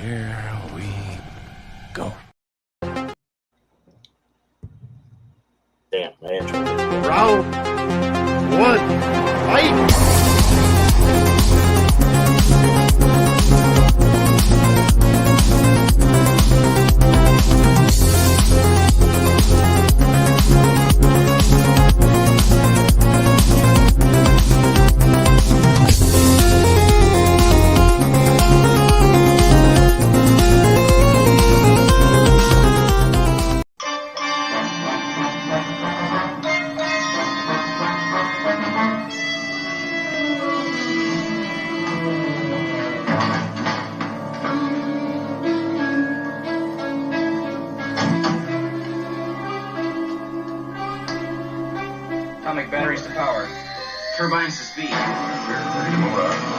Here we go. Damn, my intro. Round one, fight! Atomic batteries to power. Turbines to speed. We're ready to move up.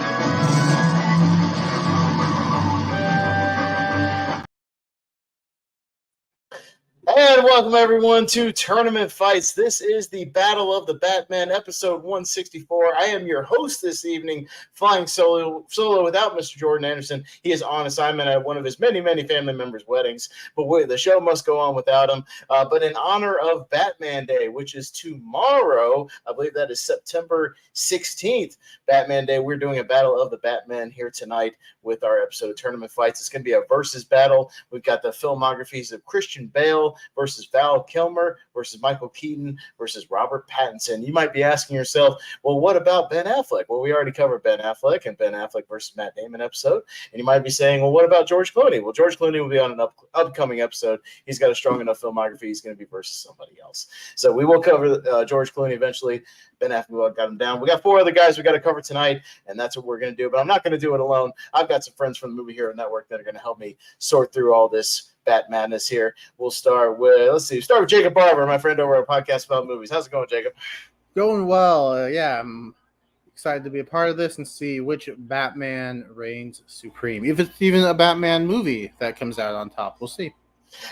And welcome everyone to Tournament Fights. This is the Battle of the Batman, episode 164. I am your host this evening, flying solo without Mr. Jordan Anderson. He is on assignment at one of his many family members' weddings, but the show must go on without him. But in honor of Batman Day, which is tomorrow, I believe that is September 16th, Batman Day, we're doing a Battle of the Batman here tonight with our episode of Tournament Fights. It's going to be a versus battle. We've got the filmographies of Christian Bale versus Val Kilmer versus Michael Keaton versus Robert Pattinson. You might be asking yourself, well, what about Ben Affleck? Well, we already covered Ben Affleck and Ben Affleck versus Matt Damon episode. And you might be saying, well, what about George Clooney? Well, George Clooney will be on an upcoming episode. He's got a strong enough filmography. He's going to be versus somebody else. So we will cover George Clooney eventually. Ben Affleck got him down. We got 4 other guys we got to cover tonight, and that's what we're going to do. But I'm not going to do it alone. I've got some friends from the Movie Hero Network that are going to help me sort through all this Bat madness here. We'll start with, start with Jacob Barber, my friend over at Podcast About Movies. How's it going, Jacob? Going well. Yeah, I'm excited to be a part of this and see which Batman reigns supreme. If it's even a Batman movie that comes out on top, we'll see.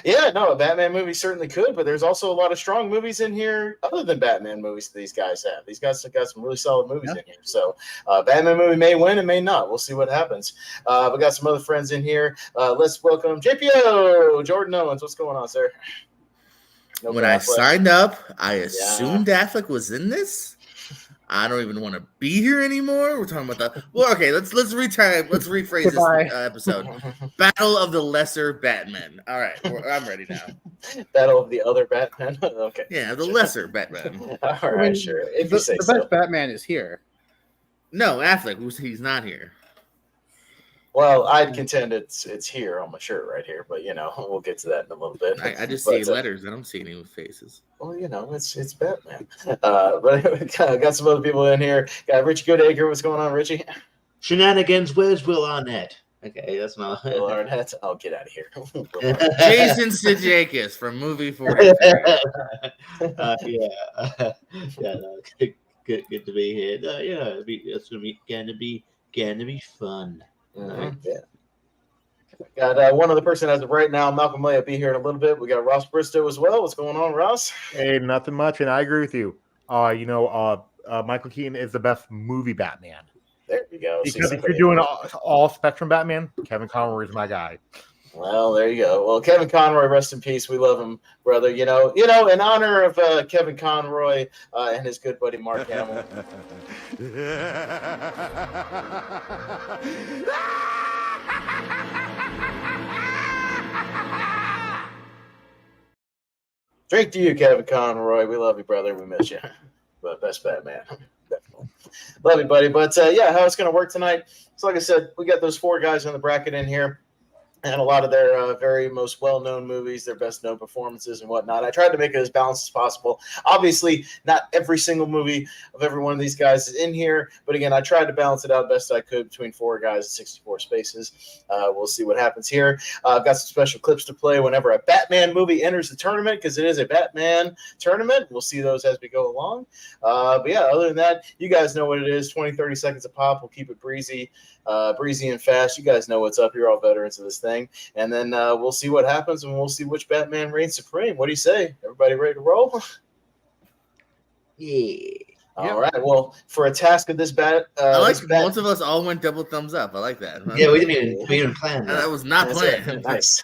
Yeah, no, a Batman movie certainly could, but there's also a lot of strong movies in here other than Batman movies that these guys have. These guys have got some really solid movies in here. So Batman movie may win and may not. We'll see what happens. We got some other friends in here. Let's welcome JPO, Jordan Owens. What's going on, sir? No when I signed up, I assumed Affleck was in this. I don't even want to be here anymore. We're talking about that. Well, okay, let's rephrase this episode. Battle of the Lesser Batman. All right, I'm ready now. Battle of the other Batman. Okay. Yeah, the lesser Batman. All right, sure. If you say the so. best Batman is here. No, Affleck. He's not here. Well, I'd contend it's here on my shirt right here, but we'll get to that in a little bit. I just see letters. I don't see any faces. Well, it's Batman. But we got some other people in here. Got Richie Goodacre. What's going on, Richie? Shenanigans. Where's Will Arnett? Okay, that's not Will Arnett. I'll get out of here. Jason Sudeikis from Movie 43. Good to be here. It's gonna be fun. Mm-hmm. Yeah. Got one other person as of right now. Malcolm May will be here in a little bit. We got Ross Bristow as well. What's going on, Ross? Hey, nothing much, and I agree with you. Michael Keaton is the best movie Batman. There you go. Because if you're doing all spectrum Batman, Kevin Conroy is my guy. Well, there you go. Well, Kevin Conroy, rest in peace. We love him, brother. In honor of Kevin Conroy and his good buddy Mark Hamill. Drink to you, Kevin Conroy. We love you, brother. We miss you. But best Batman. Definitely. Love you, buddy. But, how it's going to work tonight. So, like I said, we got those 4 guys in the bracket in here. And a lot of their very most well-known movies, their best-known performances and whatnot. I tried to make it as balanced as possible. Obviously, not every single movie of every one of these guys is in here. But again, I tried to balance it out best I could between 4 guys and 64 spaces. We'll see what happens here. I've got some special clips to play whenever a Batman movie enters the tournament because it is a Batman tournament. We'll see those as we go along. But yeah, other than that, you guys know what it is. 20, 30 seconds a pop. We'll keep it breezy and fast. You guys know what's up. You're all veterans of this thing. And then we'll see what happens, and we'll see which Batman reigns supreme. What do you say? Everybody ready to roll? Yeah. All right. Well, for a task of this I like most of us all went double thumbs up. I like that. Yeah, we didn't even plan that. That was not planned. Nice.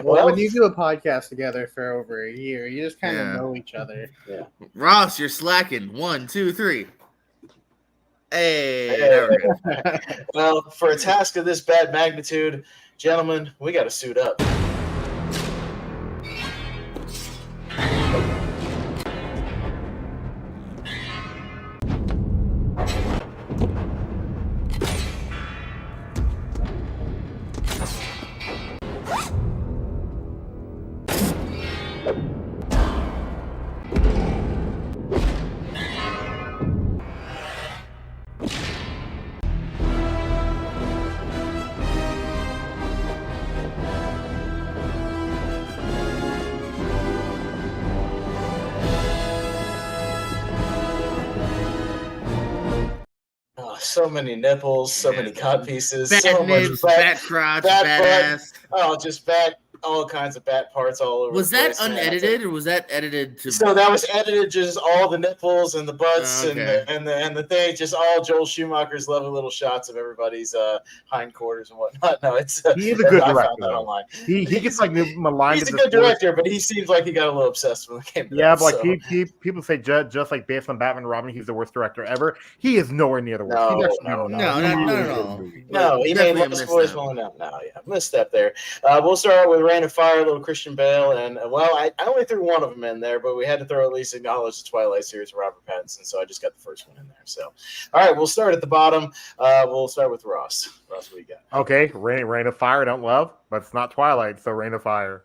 Well, when you do a podcast together for over a year, you just kind of know each other. Yeah. Ross, you're slacking. 1, 2, 3. Hey. There we go. Well, for a task of this bad magnitude, gentlemen, we got to suit up. So many nipples, so many cod pieces, Bat so nibs, much bat crotch, bat bat butt. ass. Oh, just all kinds of bat parts all over. Was the that place, man. unedited or was that edited to? So that was edited, just all the nipples and the butts Okay. and the thing, just all Joel Schumacher's lovely little shots of everybody's hindquarters and whatnot. No, it's He is a good I director. found that online. He gets like maligned. He's a good director, but he seems like he got a little obsessed when it came to Yeah, that, but like so. people say just like based on Batman and Robin, he's the worst director ever. He is nowhere near the worst. No, He's actually no, not. No, He not really at is all. good movie. No, he made Definitely a less misstep. voice well enough. No, yeah, misstep there. We'll start out with Rain of Fire, little Christian Bale, and well, I only threw one of them in there, but we had to throw at least acknowledge the Twilight series of Robert Pattinson, so I just got the first one in there. So, all right, we'll start at the bottom. We'll start with Ross. Ross, what do you got? Okay, Rain of Fire, I don't love, but it's not Twilight, so Rain of Fire.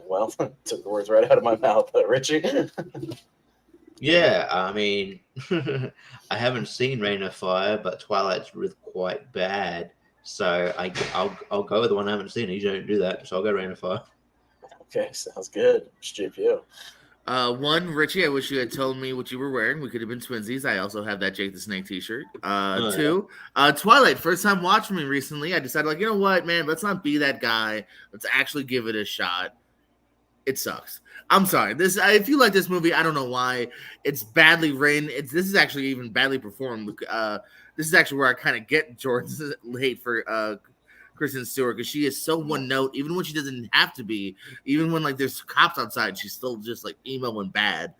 Well, took the words right out of my mouth, Richie. Yeah, I mean, I haven't seen Rain of Fire, but Twilight's quite bad. So I'll go with the one I haven't seen. You don't do that, so I'll go Rain of Fire. Okay, sounds good. It's GPU. 1, Richie, I wish you had told me what you were wearing. We could have been twinsies. I also have that Jake the Snake t-shirt. 2, Twilight. First time watching me recently, I decided, like, you know what, man, let's not be that guy. Let's actually give it a shot. It sucks. I'm sorry. If you like this movie, I don't know why. It's badly written. This is actually even badly performed. This is actually where I kind of get Jordan's hate for Kristen Stewart, because she is so one note, even when she doesn't have to be. Even when like there's cops outside, she's still just like emo and bad.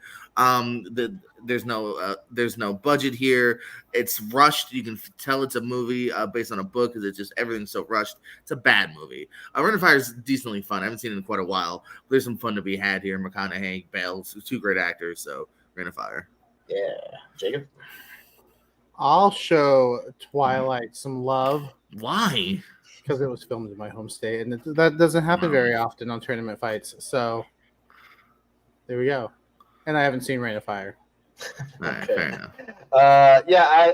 There's no budget here. It's rushed. You can tell it's a movie based on a book because it's just everything's so rushed. It's a bad movie. Rain of Fire is decently fun. I haven't seen it in quite a while. But there's some fun to be had here. McConaughey, Bale, 2 great actors. So Rain of Fire. Yeah, Jacob. I'll show Twilight some love Why? because it was filmed in my home state, and that doesn't happen very often on tournament fights. So there we go. And I haven't seen Rain of Fire. All right, Okay. fair enough. Yeah,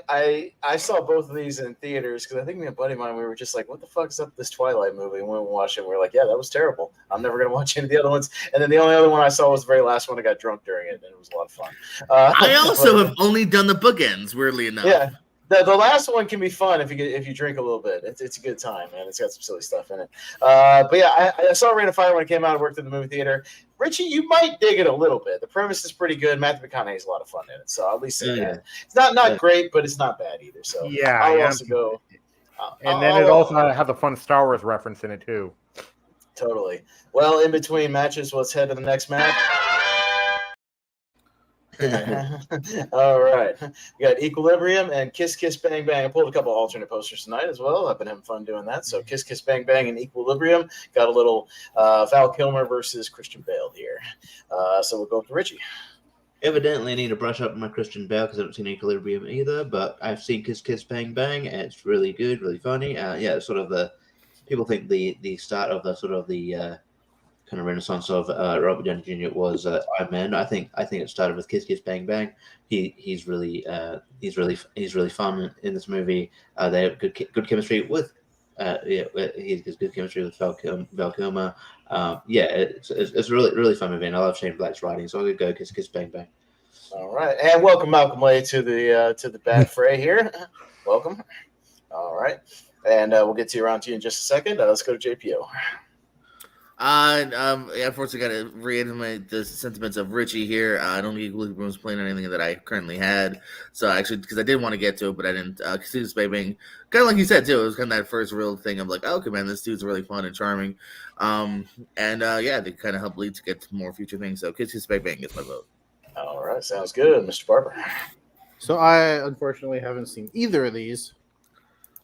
I saw both of these in theaters because I think me and a buddy of mine, we were just like, what the fuck's up with this Twilight movie? And we went and watched it, and we were like, yeah, that was terrible. I'm never going to watch any of the other ones. And then the only other one I saw was the very last one. I got drunk during it, and it was a lot of fun. I also have only done the bookends, weirdly enough. Yeah. The last one can be fun if you drink a little bit. It's a good time, man. It's got some silly stuff in it. But yeah, I saw Rain of Fire when it came out. I worked in the movie theater. Richie, you might dig it a little bit. The premise is pretty good. Matthew McConaughey's a lot of fun in it, so I'll at least say that. It's not great, but it's not bad either. So I'll also go. And then it also has a fun Star Wars reference in it too. Totally. Well, in between matches, let's head to the next match. All right. We got Equilibrium and Kiss Kiss Bang Bang. I pulled a couple alternate posters tonight as well. I've been having fun doing that. So Kiss Kiss Bang Bang and Equilibrium. Got a little Val Kilmer versus Christian Bale here. So we'll go up to Richie. Evidently, I need to brush up on my Christian Bale because I haven't seen Equilibrium either, but I've seen Kiss Kiss Bang Bang, and it's really good, really funny. Yeah, it's sort of the people think the start of the sort of the kind of renaissance of Robert Downey Jr. was Iron Man. I think it started with Kiss Kiss Bang Bang. He's really fun in this movie. They have good chemistry with he has good chemistry with Val Kilmer. Yeah, it's really fun movie, and I love Shane Black's writing. So I'm gonna go Kiss Kiss Bang Bang. All right, and welcome Malcolm Lay to the bad fray here. Welcome. All right, and we'll get to you around to you in just a second. Let's go to JPO. Unfortunately, got to reiterate the sentiments of Richie here. I don't think Equilibrium was playing anything that I currently had. So actually, because I did want to get to it, but I didn't. Because he was being kind of like you said too. It was kind of that first real thing of like, oh, okay, man, this dude's really fun and charming. Yeah, they kind of help lead to get to more future things. So Kiss Kiss Bang Bang is my vote. All right, sounds good, Mr. Barber. So I unfortunately haven't seen either of these.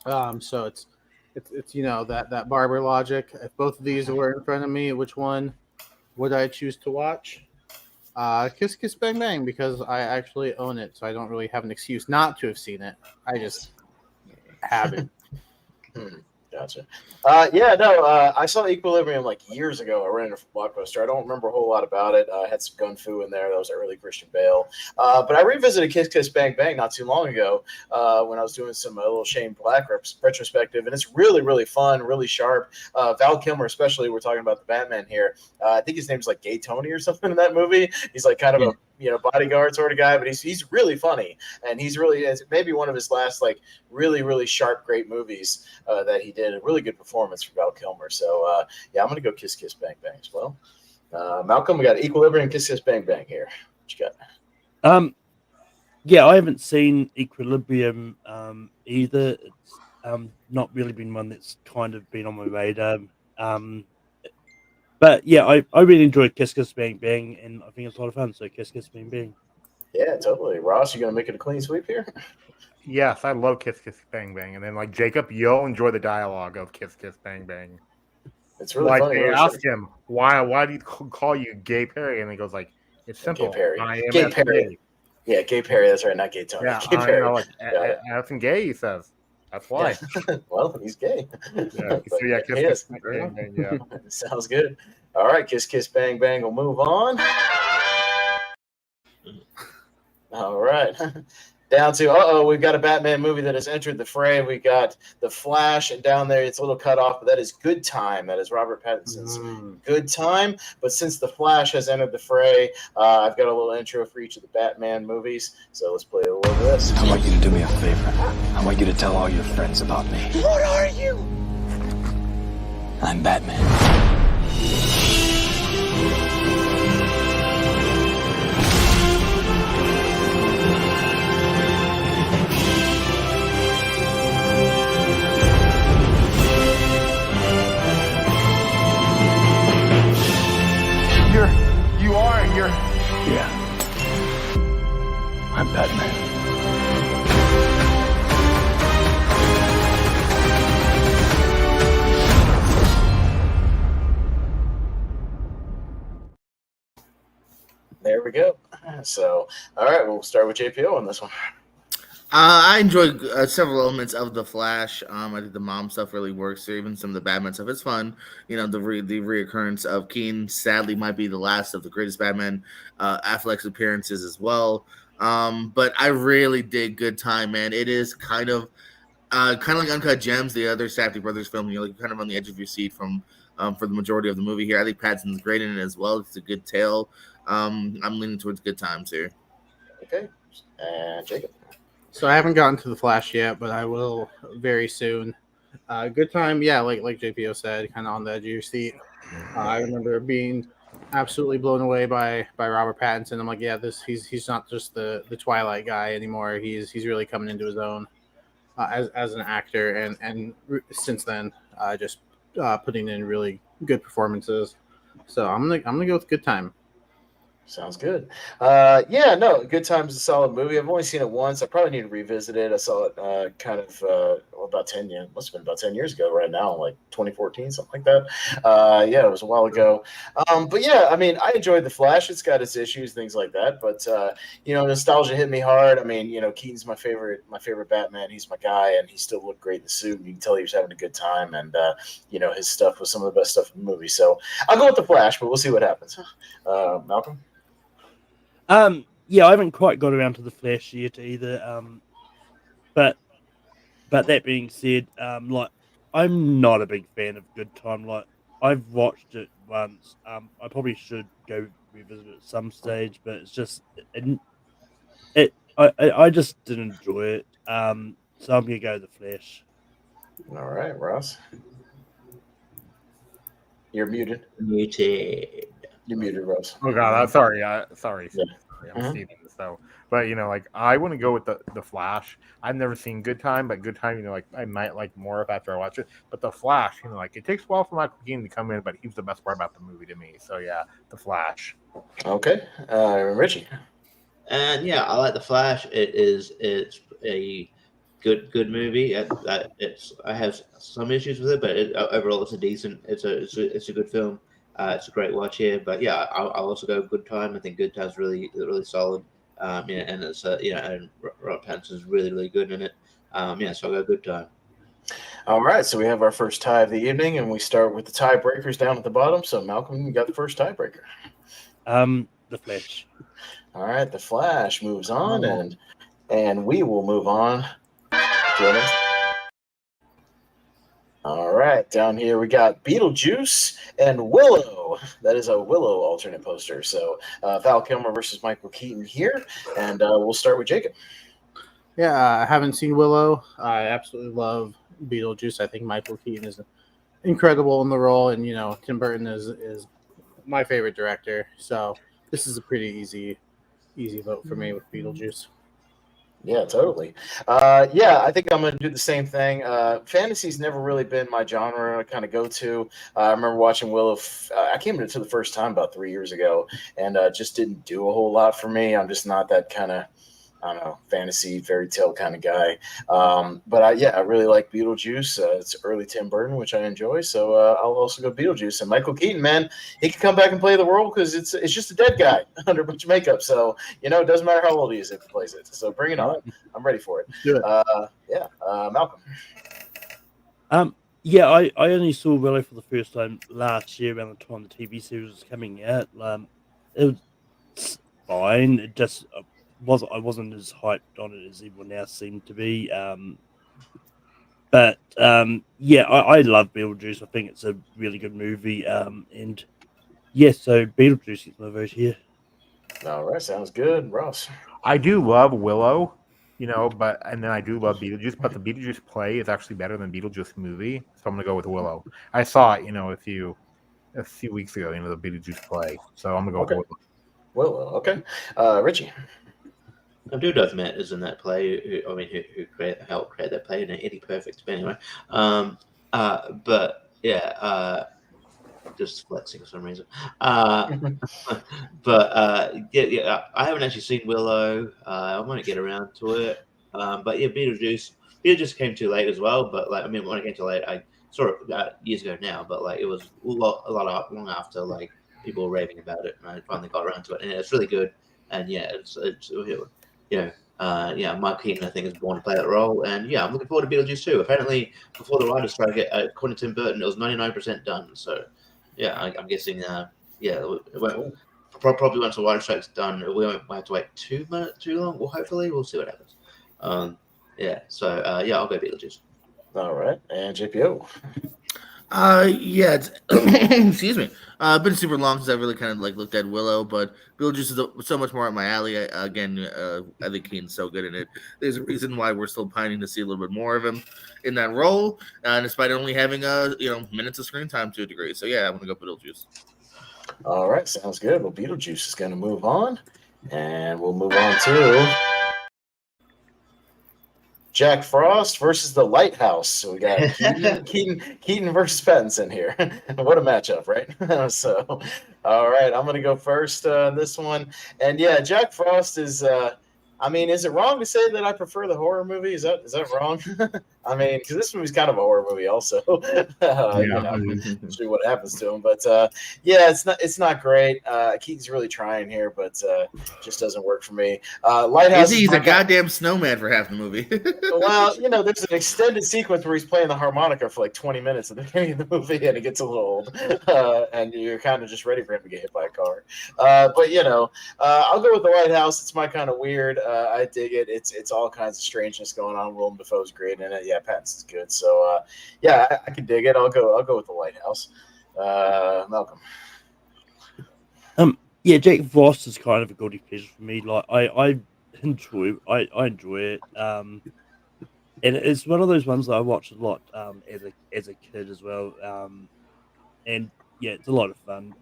So it's that Barber logic. If both of these were in front of me, which one would I choose to watch? Kiss Kiss Bang Bang, because I actually own it, so I don't really have an excuse not to have seen it. I just haven't. Gotcha. I saw Equilibrium like years ago. I ran it from Blockbuster. I don't remember a whole lot about it. I had some gun fu in there. That was early Christian Bale. But I revisited Kiss Kiss Bang Bang not too long ago when I was doing some little Shane Black retrospective, and it's really, really fun, really sharp. Val Kilmer, especially, we're talking about the Batman here. I think his name's like Gay Tony or something in that movie. He's like kind of a bodyguard sort of guy, but he's really funny, and it's maybe one of his last like really, really sharp, great movies that he did. A really good performance for Val Kilmer. So I'm gonna go Kiss Kiss Bang Bang as well. Malcolm, we got Equilibrium, Kiss Kiss Bang Bang here. What you got? I haven't seen Equilibrium either. It's not really been one that's kind of been on my radar. But yeah, I really enjoyed Kiss Kiss Bang Bang, and I think it's a lot of fun. So Kiss Kiss Bang Bang. Yeah, totally. Ross, you gonna make it a clean sweep here? Yes, I love Kiss Kiss Bang Bang. And then like Jacob, you'll enjoy the dialogue of Kiss Kiss Bang Bang. It's really like funny. They ask him why do you call you Gay Perry, and he goes like, it's simple. Gay Perry. I am Gay Perry. Yeah, Gay Perry. That's right, not Gay Tony. Yeah, Gay Perry. Effing gay, he says. That's why. Yeah. Well, he's gay. Yeah, Kiss Kiss Bang Bang. Yeah. Sounds good. All right, Kiss Kiss Bang Bang. We'll move on. All right. Down to, we've got a Batman movie that has entered the fray. We got The Flash, and down there it's a little cut off, but that is Good Time. That is Robert Pattinson's Good Time. But since The Flash has entered the fray, I've got a little intro for each of the Batman movies. So let's play a little of this. I want you to do me a favor. I want you to tell all your friends about me. What are you? I'm Batman. Yeah. I'm Batman. There we go. So, all right, we'll start with JPO on this one. I enjoyed several elements of The Flash. I think the mom stuff really works there. Even some of the Batman stuff, it's fun. The reoccurrence of Keaton sadly might be the last of the greatest Batman Affleck's appearances as well. But I really dig Good Time, man. It is kind of like Uncut Gems, the other Safdie brothers film. You're kind of on the edge of your seat for the majority of the movie here. I think Pattinson's great in it as well. It's a good tale. I'm leaning towards Good Times here. Okay, and Jacob. So I haven't gotten to The Flash yet, but I will very soon. Good Time, yeah, like JPO said, kind of on the edge of your seat. I remember being absolutely blown away by Robert Pattinson. I'm like, yeah, he's not just the Twilight guy anymore. He's really coming into his own as an actor, and since then, just putting in really good performances. So I'm gonna go with Good Time. Sounds good. Good Time is a solid movie. I've only seen it once. I probably need to revisit it. I saw it about 10 years. Must have been about 10 years ago right now, like 2014, something like that. It was a while ago. I enjoyed The Flash. It's got its issues, things like that. But nostalgia hit me hard. I mean, Keaton's my favorite Batman. He's my guy, and he still looked great in the suit. And you can tell he was having a good time. And his stuff was some of the best stuff in the movie. So I'll go with The Flash, but we'll see what happens. Malcolm. I haven't quite got around to The Flash yet either. But that being said, I'm not a big fan of Good Time. Like, I've watched it once. I probably should go revisit it at some stage, but it's just I just didn't enjoy it. So I'm gonna go The Flash. All right, Ross. You're muted. Muted. You're muted, Rose. Oh God, sorry, sorry, Yeah. I'm Steven. So, but like I wouldn't go with the Flash. I've never seen Good Time, but Good Time, like I might like more if after I watch it. But the Flash, like it takes a while for Michael Keaton to come in, but he was the best part about the movie to me. So yeah, the Flash. Okay, Richie. And yeah, I like the Flash. It's a good movie. I have some issues with it, but overall it's a good film. It's a great watch here. But yeah, I'll also go Good Time. I think Good Time's really solid. And it's and Robert Pattinson's really good in it. So I'll go Good Time. All right, so we have our first tie of the evening, and we start with the tiebreakers down at the bottom. So Malcolm, you got the first tiebreaker. The Flash. All right, the Flash moves on, and we will move on. All right, down here we got Beetlejuice and Willow. That is a Willow alternate poster. So Val Kilmer versus Michael Keaton here, and we'll start with Jacob. Yeah, I haven't seen Willow. I absolutely love Beetlejuice. I think Michael Keaton is incredible in the role, and Tim Burton is my favorite director. So this is a pretty easy vote for me with Beetlejuice. Yeah, totally. I think I'm going to do the same thing. Fantasy's never really been my genre kind of go-to. I remember watching Willow. I came into it the first time about 3 years ago, and just didn't do a whole lot for me. I'm just not that kind of, I don't know, fantasy fairy tale kind of guy. But I really like Beetlejuice. It's early Tim Burton, which I enjoy. So I'll also go Beetlejuice. And Michael Keaton, man, he can come back and play the role because it's just a dead guy under a bunch of makeup. So it doesn't matter how old he is if he plays it. So bring it on. I'm ready for it. Malcolm. I only saw Willow for the first time last year around the time the TV series was coming out. It was fine. It just I wasn't as hyped on it as everyone else seemed to be. I love Beetlejuice. I think it's a really good movie. So Beetlejuice gets my vote here. All right, sounds good, Ross. I do love Willow, and then I do love Beetlejuice, but the Beetlejuice play is actually better than Beetlejuice movie, so I'm gonna go with Willow. I saw it, a few weeks ago, the Beetlejuice play, so I'm gonna go with Willow. Okay, Richie. Dude I've met is in that play. Who helped create that play, and Eddie Perfect. But anyway, just flexing for some reason. I haven't actually seen Willow. I want to get around to it. Beetlejuice came too late as well. But when it came too late, I saw it years ago now. But it was a lot long after people were raving about it, and I finally got around to it, and it's really good. And Mike Keaton, I think, is born to play that role. And I'm looking forward to Beetlejuice too. Apparently, before the writer's strike, according to Tim Burton, it was 99% done. So, I'm guessing, probably once the writer's strike's done, we won't have to wait too long. Well, hopefully, we'll see what happens. I'll go Beetlejuice. All right, and JPO. It's excuse me. Been super long since I really kind of looked at Willow, but Beetlejuice is so much more up my alley. I think Keaton's so good in it. There's a reason why we're still pining to see a little bit more of him in that role, despite only having minutes of screen time to a degree. So I'm gonna go Beetlejuice. All right, sounds good. Well, Beetlejuice is gonna move on, and we'll move on to Jack Frost versus the Lighthouse. So we got Keaton versus Pattinson here. What a matchup, right? So, all right, I'm going to go first on this one. And Jack Frost is. Is it wrong to say that I prefer the horror movie? Is that wrong? Because this movie's kind of a horror movie, also. See what happens to him, but it's not great. Keaton's really trying here, but just doesn't work for me. Lighthouse. He's a goddamn snowman for half the movie. Well, there's an extended sequence where he's playing the harmonica for 20 minutes at the beginning of the movie, and it gets a little old, and you're kind of just ready for him to get hit by a car. I'll go with the Lighthouse. It's my kind of weird. I dig it. It's all kinds of strangeness going on. Willem Dafoe's great in it. Pattinson's good. So I can dig it. I'll go with the Lighthouse. Malcolm. Jack Frost is kind of a guilty pleasure for me. I enjoy it. And it's one of those ones that I watched a lot as a kid as well. And yeah, it's a lot of fun.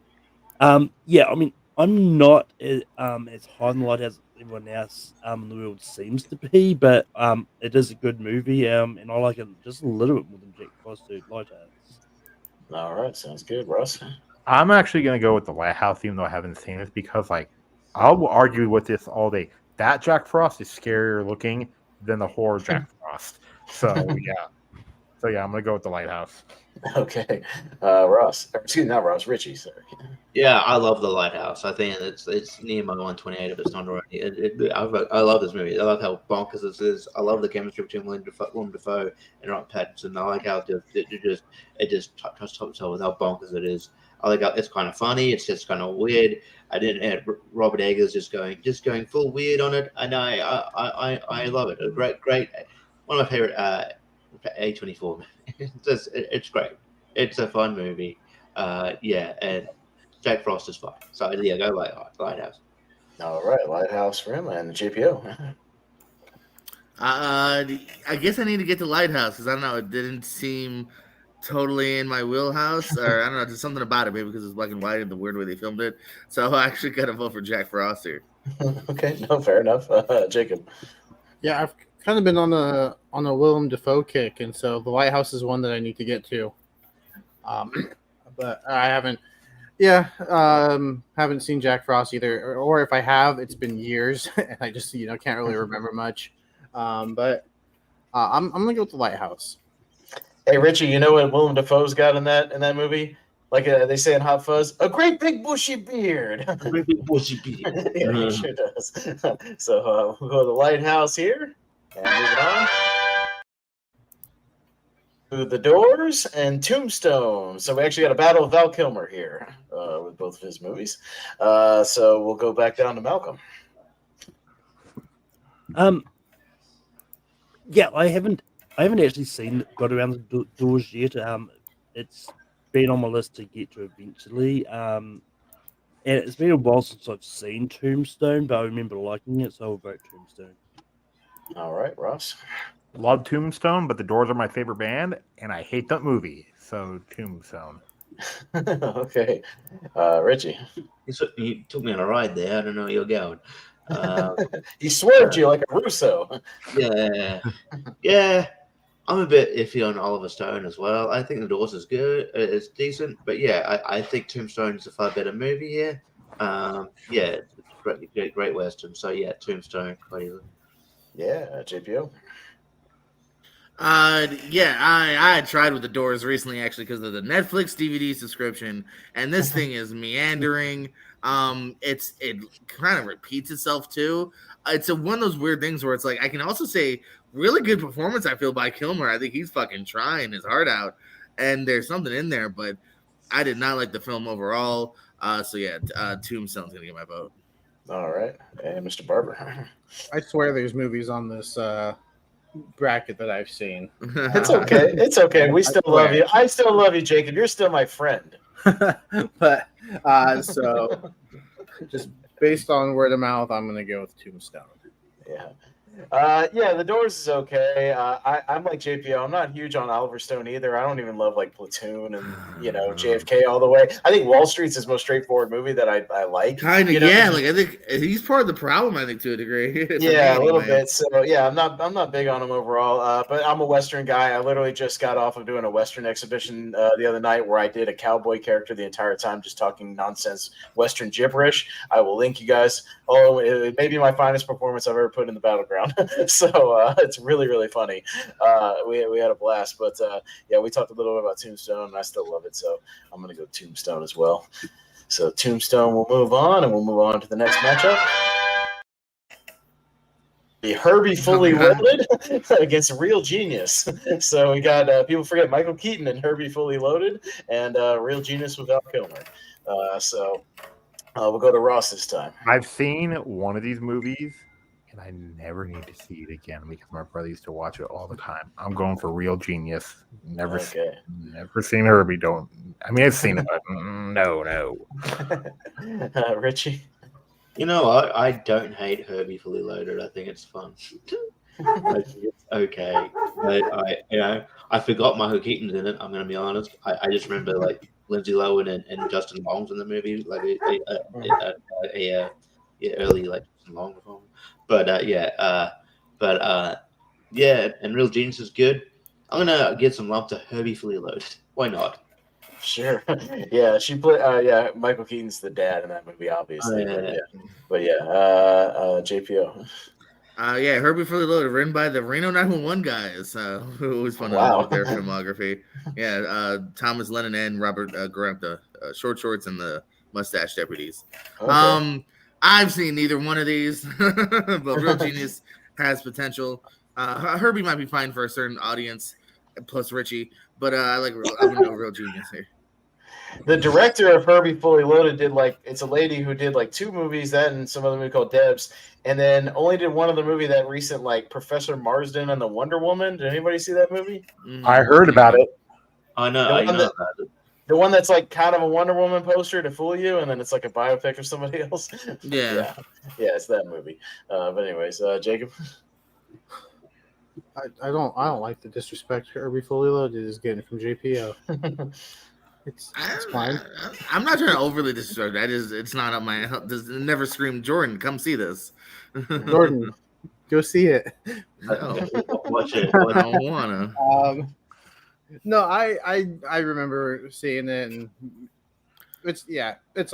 Yeah, I mean, I'm not as high on the Lighthouse as everyone else in the world seems to be, but it is a good movie. And I like it just a little bit more than Jack Frost to Lighthouse. All right, sounds good, Russ. I'm actually going to go with the Lighthouse, even though I haven't seen it, because like I'll argue with this all day. That Jack Frost is scarier looking than the horror Jack Frost. So yeah, I'm going to go with the Lighthouse. Okay, Ross. Excuse me, not Ross. Richie. Sorry. Yeah, I love The Lighthouse. I think it's near my 128 if it's not already. I love this movie. I love how bonkers this is. I love the chemistry between Willem Dafoe and Robert Pattinson. I like how it just touches top with how bonkers it is. I like how it's kind of funny. It's just kind of weird. And Robert Eggers just going full weird on it, and I love it. A great one of my favorite A24. It's great. It's a fun movie. Yeah, and Jack Frost is fine. So yeah, go Lighthouse. All right, Lighthouse for him and the GPO. I guess I need to get to Lighthouse because I don't know. It didn't seem totally in my wheelhouse, or I don't know. There's something about it, maybe because it's black and white and the weird way they filmed it. So I actually got to vote for Jack Frost here. Okay, no, fair enough. Jacob. Yeah, I've kind of been on a Willem Dafoe kick, and so the Lighthouse is one that I need to get to. But I haven't. Yeah, haven't seen Jack Frost either, or if I have, it's been years, and I just can't really remember much. But I'm gonna go with the Lighthouse. Hey, Richie, you know what Willem Dafoe's got in that movie? Like they say in Hot Fuzz, a great big bushy beard. A great big bushy beard. Yeah, he sure does. So we'll go to the Lighthouse here, and moving on to The Doors and Tombstone. So we actually got a battle of Val Kilmer here with both of his movies. So we'll go back down to Malcolm. Yeah, I haven't actually got around the Doors yet. It's been on my list to get to eventually. And it's been a while since I've seen Tombstone, but I remember liking it, so I'll vote Tombstone. All right, Ross. Love Tombstone, but the Doors are my favorite band, and I hate that movie. So Tombstone. Okay, Richie. You took me on a ride there. I don't know where you're going. He swerved you like a Russo. Yeah. I'm a bit iffy on Oliver Stone as well. I think The Doors is good. It's decent, but yeah, I think Tombstone is a far better movie here. Yeah, it's great Western. So yeah, Tombstone, quite easily. Yeah, JPO. Yeah, I tried with The Doors recently actually because of the Netflix DVD subscription, and this thing is meandering. It kind of repeats itself too. It's one of those weird things where it's like I can also say really good performance I feel by Kilmer. I think he's fucking trying his heart out, and there's something in there, but I did not like the film overall. So yeah, Tombstone's gonna get my vote. All right, and Mr. Barber. I swear there's movies on this bracket that I've seen. It's okay. It's okay. We still love you. I still love you, Jacob. You're still my friend. But so just based on word of mouth, I'm going to go with Tombstone. Yeah. Yeah, The Doors is okay. I'm like JPO. I'm not huge on Oliver Stone either. I don't even love like Platoon and JFK all the way. I think Wall Street's his most straightforward movie that I like. Kind of, yeah. Like I think he's part of the problem. I think to a degree. Yeah, a little bit. So yeah, I'm not big on him overall. But I'm a Western guy. I literally just got off of doing a Western exhibition the other night where I did a cowboy character the entire time, just talking nonsense Western gibberish. I will link you guys. Oh, it may be my finest performance I've ever put in the battleground. So it's really, really funny. We had a blast, but yeah, we talked a little bit about Tombstone, and I still love it. So I'm going to go Tombstone as well. So Tombstone will move on, and we'll move on to the next matchup. The Herbie Fully Loaded against Real Genius. So we got people forget Michael Keaton and Herbie Fully Loaded, and Real Genius with Val Kilmer. So we'll go to Ross this time. I've seen one of these movies, and I never need to see it again because my brother used to watch it all the time. I'm going for Real Genius. Never seen Herbie. I've seen it, but no. Richie? You know what? I don't hate Herbie Fully Loaded. I think it's fun. I think it's okay. But I forgot Michael Keaton's in it. I'm going to be honest. I just remember like Lindsay Lohan and Justin Long's in the movie, like a early like Justin Long performance. But yeah, and Real Genius is good. I'm gonna give some love to Herbie Fully Loaded. Why not? Sure. Yeah, she played. Yeah, Michael Keaton's the dad in that movie, obviously. But yeah, JPO. Yeah, Herbie Fully Loaded, written by the Reno 911 guys. It was fun Wow. with their filmography. Yeah, Thomas Lennon and Robert Garanta, short shorts and the mustache deputies. Okay. I've seen neither one of these, but Real Genius has potential. Herbie might be fine for a certain audience, plus Richie, but I'm gonna go Real Genius here. The director of Herbie Fully Loaded it's a lady who did like 2 movies, that and some other movie called Debs, and then only did one of the movie that recent, like Professor Marsden and the Wonder Woman. Did anybody see that movie? I heard about it. I know about it. The one that's like kind of a Wonder Woman poster to fool you, and then it's like a biopic of somebody else. Yeah, it's that movie. But anyways, Jacob. I don't like the disrespect Herbie Fully Loaded is getting from JPO. It's fine. I'm not trying to overly disrespect. It's not up my. It never screamed, Jordan, come see this. Jordan, go see it. No, Watch it. I don't wanna. No, I remember seeing it, and it's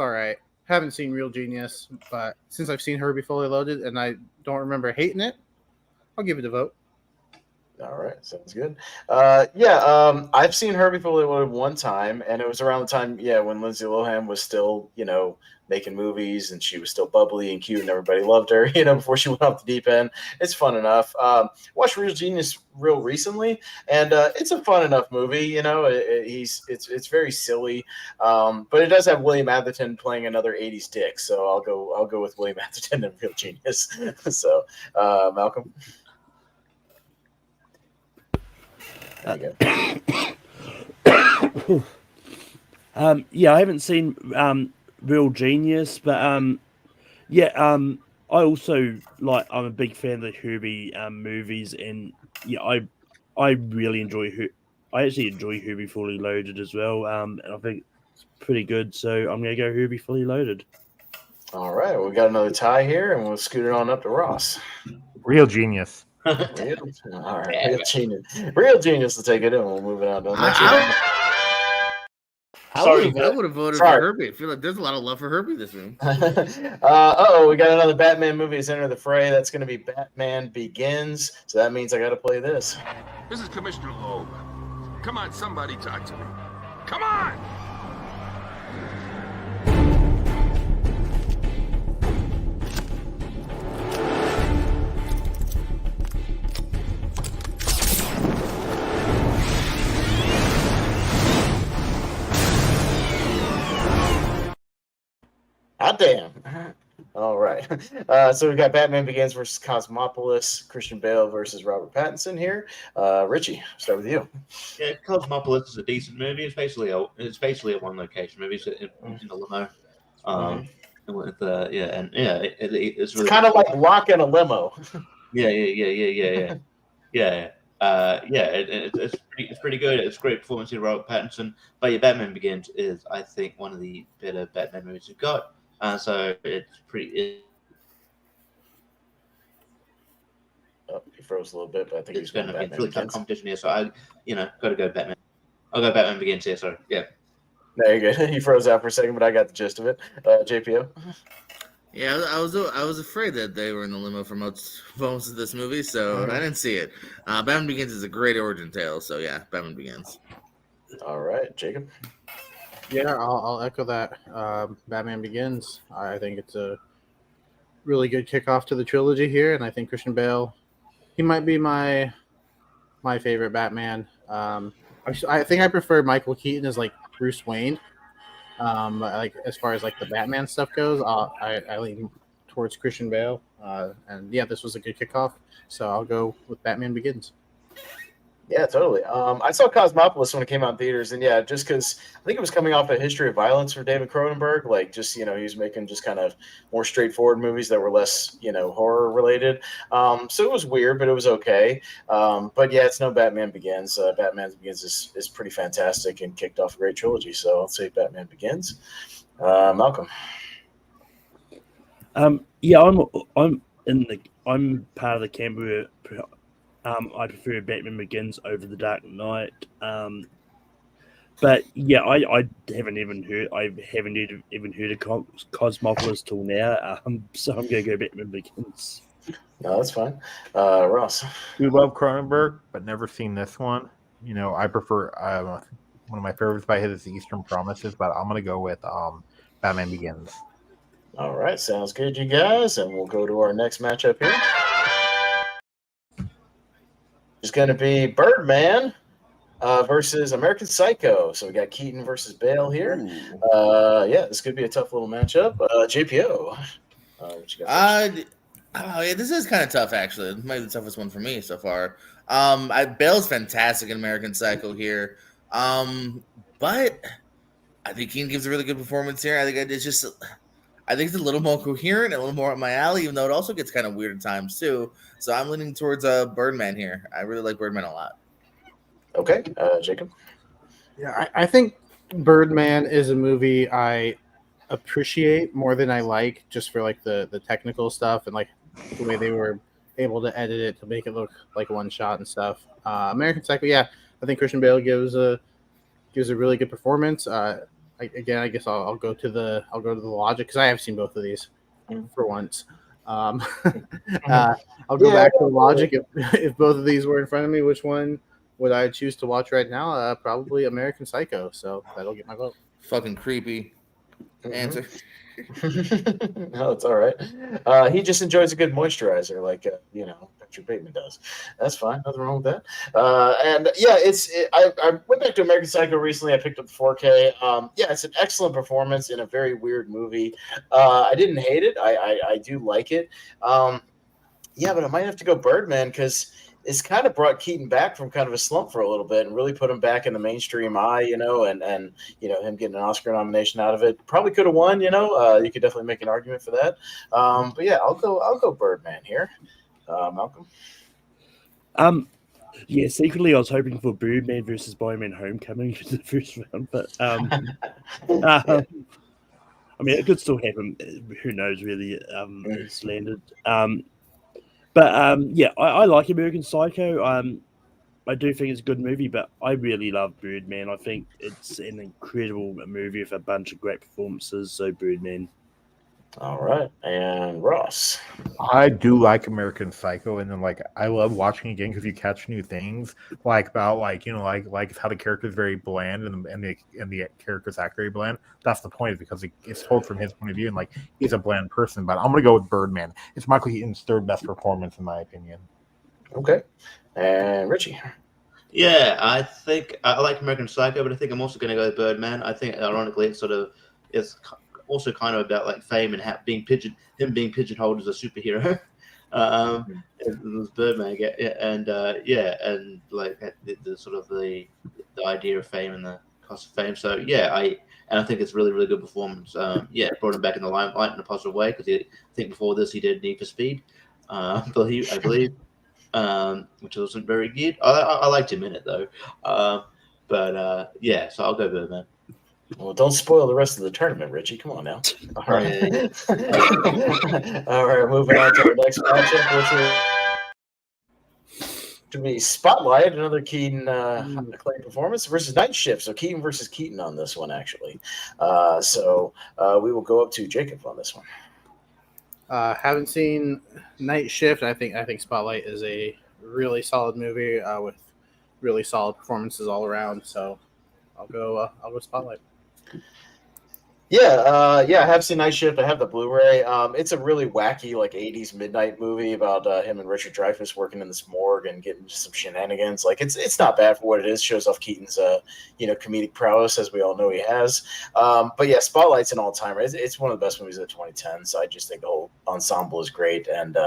all right. Haven't seen Real Genius, but since I've seen Herbie Fully Loaded, and I don't remember hating it, I'll give it a vote. All right, sounds good. I've seen Herbie Fully Loaded one time, and it was around the time, when Lindsay Lohan was still, making movies, and she was still bubbly and cute, and everybody loved her, before she went off the deep end. It's fun enough. Watched Real Genius real recently, and it's a fun enough movie. It's very silly, but it does have William Atherton playing another '80s dick, so I'll go with William Atherton and Real Genius. So, Malcolm. I haven't seen Real Genius, but I also I'm a big fan of the Herbie movies, and I really enjoy I actually enjoy Herbie Fully Loaded as well, and I think it's pretty good. So I'm gonna go Herbie Fully Loaded. All right, we got another tie here, and we'll scoot it on up to Ross. Real Genius. All right, Real Genius will take it, and we'll move it on to the next one. I would have voted for Herbie. I feel like there's a lot of love for Herbie this room. We got another Batman movie that's enter the fray. That's going to be Batman Begins. So that means I got to play this. This is Commissioner Loeb. Come on, somebody talk to me. Come on! Hot damn. All right. So we got Batman Begins versus Cosmopolis, Christian Bale versus Robert Pattinson here. Richie, start with you. Yeah, Cosmopolis is a decent movie. It's basically a one location movie. It's in a limo. It's really kind of like Lock in a limo. Yeah. It's pretty good. It's a great performance in Robert Pattinson. But Batman Begins is, I think, one of the better Batman movies we've got. So it's pretty. He froze a little bit, but I think it's going to be a really tough competition here. So got to go Batman. I'll go Batman Begins here. Sorry, yeah. There you go. He froze out for a second, but I got the gist of it. JPO. Yeah, I was afraid that they were in the limo for most of this movie, so I didn't see it. Batman Begins is a great origin tale, so yeah, Batman Begins. All right, Jacob. Yeah, I'll echo that. Batman Begins. I think it's a really good kickoff to the trilogy here, and I think Christian Bale, he might be my favorite Batman. I think I prefer Michael Keaton as like Bruce Wayne. Like as far as like the Batman stuff goes, I lean towards Christian Bale. And yeah, this was a good kickoff, so I'll go with Batman Begins. Yeah, totally. I saw Cosmopolis when it came out in theaters, and yeah, just because I think it was coming off a history of violence for David Cronenberg, like just he was making just kind of more straightforward movies that were less horror related. So it was weird, but it was okay. But yeah, it's no Batman Begins. Batman Begins is pretty fantastic and kicked off a great trilogy. So I'll say Batman Begins. Malcolm. Yeah, I'm part of the camp where I prefer Batman Begins over The Dark Knight. But yeah, I haven't even heard of Cosmopolis till now. So I'm gonna go Batman Begins. No, that's fine. Ross. We love Cronenberg, but never seen this one. I prefer one of my favorites by his is Eastern Promises, but I'm gonna go with Batman Begins. All right, sounds good, you guys, and we'll go to our next matchup here. It's going to be Birdman versus American Psycho. So we got Keaton versus Bale here. Yeah, this could be a tough little matchup. JPO. What you got first? Yeah, this is kind of tough, actually. It might be the toughest one for me so far. Bale's fantastic in American Psycho here. But I think Keaton gives a really good performance here. I think it's a little more coherent, a little more up my alley, even though it also gets kind of weird at times too. So I'm leaning towards Birdman here. I really like Birdman a lot. Okay, Jacob. Yeah, I think Birdman is a movie I appreciate more than I like, just for like the technical stuff and like the way they were able to edit it to make it look like one shot and stuff. American Psycho, yeah, I think Christian Bale gives a really good performance. I guess I'll go to the logic because I have seen both of these for once. I'll go back to the logic. If both of these were in front of me, which one would I choose to watch right now? Probably American Psycho. So that'll get my vote. Fucking creepy answer. No, it's all right. He just enjoys a good moisturizer, like Patrick Bateman does. That's fine. Nothing wrong with that. And yeah, I went back to American Psycho recently. I picked up the 4K. Yeah, it's an excellent performance in a very weird movie. I didn't hate it. I do like it. Yeah, but I might have to go Birdman because it's kind of brought Keaton back from kind of a slump for a little bit and really put him back in the mainstream eye, and him getting an Oscar nomination out of it. Probably could have won, you could definitely make an argument for that. But yeah, I'll go Birdman here. Malcolm. Yeah, secretly I was hoping for Birdman versus Spider-Man Homecoming in the first round, but I mean it could still happen. Who knows really? It's landed. But yeah, I like American Psycho. I do think it's a good movie, but I really love Birdman. I think it's an incredible movie with a bunch of great performances. So Birdman. All right, and Ross. I do like American Psycho, and then I love watching again because you catch new things about how the character is very bland and the characters act very bland. That's the point, because it's told from his point of view, and he's a bland person. But I'm gonna go with Birdman. It's Michael Keaton's third best performance in my opinion. Okay, and Richie. Yeah, I think I like American Psycho, but I think I'm also going to go with Birdman. I think ironically it's also kind of about fame and being pigeonholed as a superhero. It was Birdman, and the sort of the idea of fame and the cost of fame. So yeah, I think it's really, really good performance. Brought him back in the limelight in a positive way, because I think before this he did Need for Speed, I believe, which wasn't very good. I liked him in it though, so I'll go Birdman. Well, don't spoil the rest of the tournament, Richie. Come on now. All right. All right, moving on to our next matchup, which will be Spotlight, another Keaton acclaimed performance, versus Night Shift. So Keaton versus Keaton on this one, actually. So we will go up to Jacob on this one. Haven't seen Night Shift. I think Spotlight is a really solid movie with really solid performances all around. So I'll go Spotlight. Yeah, I have seen Night Shift. I have the Blu-ray. It's a really wacky, like '80s midnight movie about him and Richard Dreyfuss working in this morgue and getting into some shenanigans. Like it's not bad for what it is. Shows off Keaton's comedic prowess, as we all know he has. But yeah, Spotlight's an all-timer. It's one of the best movies of the 2010s. I just think the whole ensemble is great, and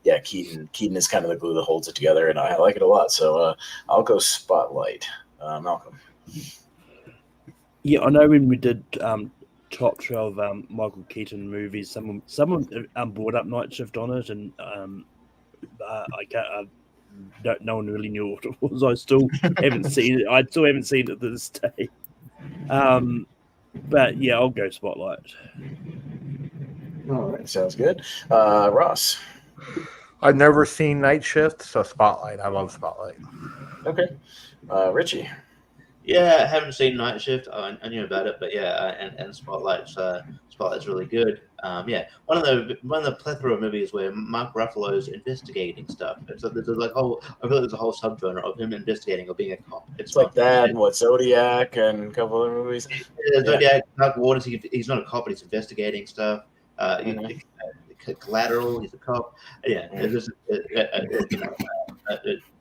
yeah, Keaton is kind of the glue that holds it together, and I like it a lot. So I'll go Spotlight. Malcolm. Yeah, I know when we did top 12 Michael Keaton movies, someone brought up Night Shift on it, and no one really knew what it was. I still haven't seen it. I still haven't seen it to this day. But yeah, I'll go Spotlight. All right, sounds good. Ross. I've never seen Night Shift, so Spotlight. I love Spotlight. Okay. Richie. Yeah, I haven't seen Night Shift. I knew about it, but yeah, and Spotlight's really good. Yeah, one of the plethora of movies where Mark Ruffalo's investigating stuff. So there's like I feel like there's a whole subgenre of him investigating or being a cop. It's like that, and what, Zodiac and a couple other movies. Yeah, Zodiac, Dark Waters. He's not a cop, but he's investigating stuff. Collateral. He's a cop. Yeah,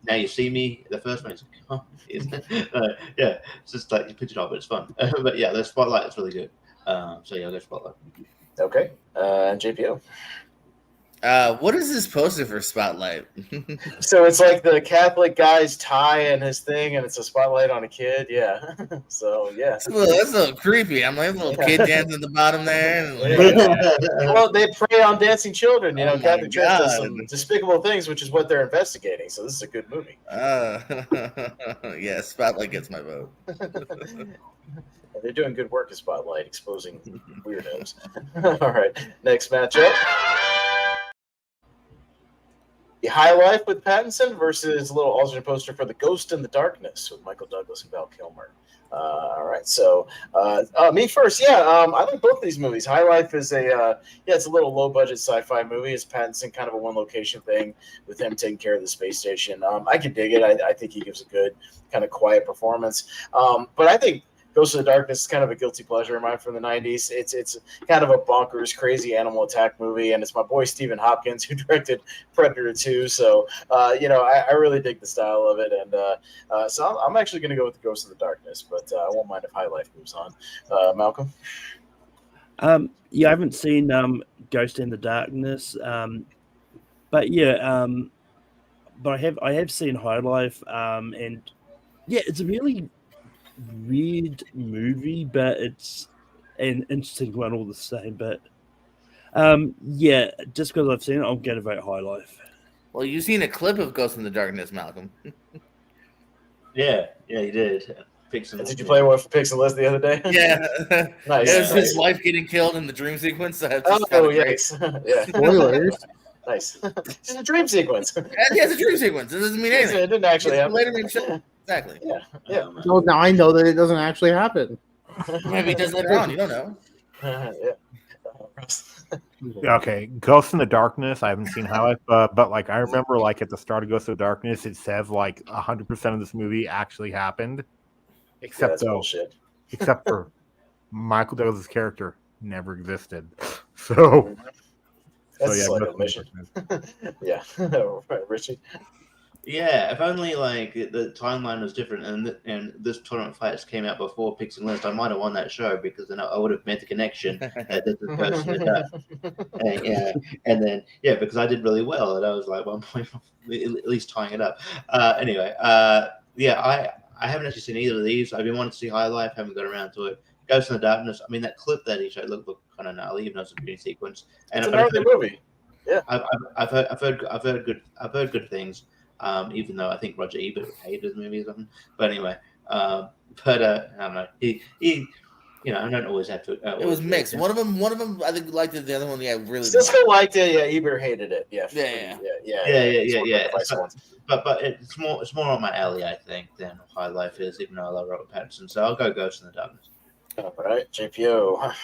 Now You See Me. The first one is yeah, it's just like you pitch it off, but it's fun. But yeah, the Spotlight is really good. So yeah, I'll go Spotlight. Okay, JPO. What is this poster for Spotlight? So it's like the Catholic guy's tie and his thing, and it's a spotlight on a kid. Yeah. So yeah, that's a little creepy. I'm like a little kid dancing at the bottom there. And well, they prey on dancing children. You know, Catholic Church does some despicable things, which is what they're investigating. So this is a good movie. Yeah, Spotlight gets my vote. They're doing good work as Spotlight, exposing weirdos. All right, next matchup. The High Life with Pattinson versus a little alternate poster for The Ghost in the Darkness with Michael Douglas and Val Kilmer. All right, so me first. Yeah, I like both of these movies. High Life is it's a little low budget sci-fi movie. It's Pattinson, kind of a one location thing with him taking care of the space station. I can dig it. I think he gives a good kind of quiet performance. But I think Ghost of the Darkness is kind of a guilty pleasure of mine from the 90s. It's kind of a bonkers, crazy animal attack movie, and it's my boy Stephen Hopkins who directed Predator 2. So, I really dig the style of it, and so I'm actually going to go with the Ghost of the Darkness, but I won't mind if High Life moves on. Malcolm? Yeah, I haven't seen Ghost in the Darkness, but yeah, but I have seen High Life, and yeah, it's a really weird movie, but it's an interesting one all the same. But yeah, just because I've seen it, I'm going to vote High Life. Well, you've seen a clip of Ghost in the Darkness, Malcolm. Yeah, you did. Did you play one for Pix and List the other day? Yeah. Nice. It was his wife getting killed in the dream sequence. So yes. Yeah. Spoilers. Nice. It's a dream sequence. Yeah, it's a dream sequence. It doesn't mean anything. It didn't actually happen. Later in the show. Exactly. Yeah. Well, now I know that it doesn't actually happen. Maybe he does later on. You don't know. Yeah. Okay, Ghost in the Darkness. I haven't seen High Life, but like I remember, like at the start of Ghost of the Darkness, it says like 100% of this movie actually happened, except for Michael Douglas' character never existed. So. That's a slight omission. Yeah. Richie? Yeah, if only like the timeline was different and this tournament fights came out before Pix and List, I might have won that show because then I would have made the connection that this is Ghost in the Dark. And then because I did really well and I was like 1 point at least tying it up. Anyway, I haven't actually seen either of these. I've been wanting to see High Life, haven't got around to it. Ghost in the Darkness. I mean, that clip that he showed looked kind of gnarly, even though it's a dream sequence. And it's a gnarly movie. Yeah, I've heard good things. Even though I think Roger Ebert hated the movie or something. But anyway, I don't know. He I don't always have to. It was mixed. One of them, I think liked it. The other one, really. Cisco liked it. Yeah, Ebert hated it. Yeah. But it's more on my alley, I think, than High Life is. Even though I love Robert Pattinson, so I'll go Ghost in the Darkness. All right, JPO.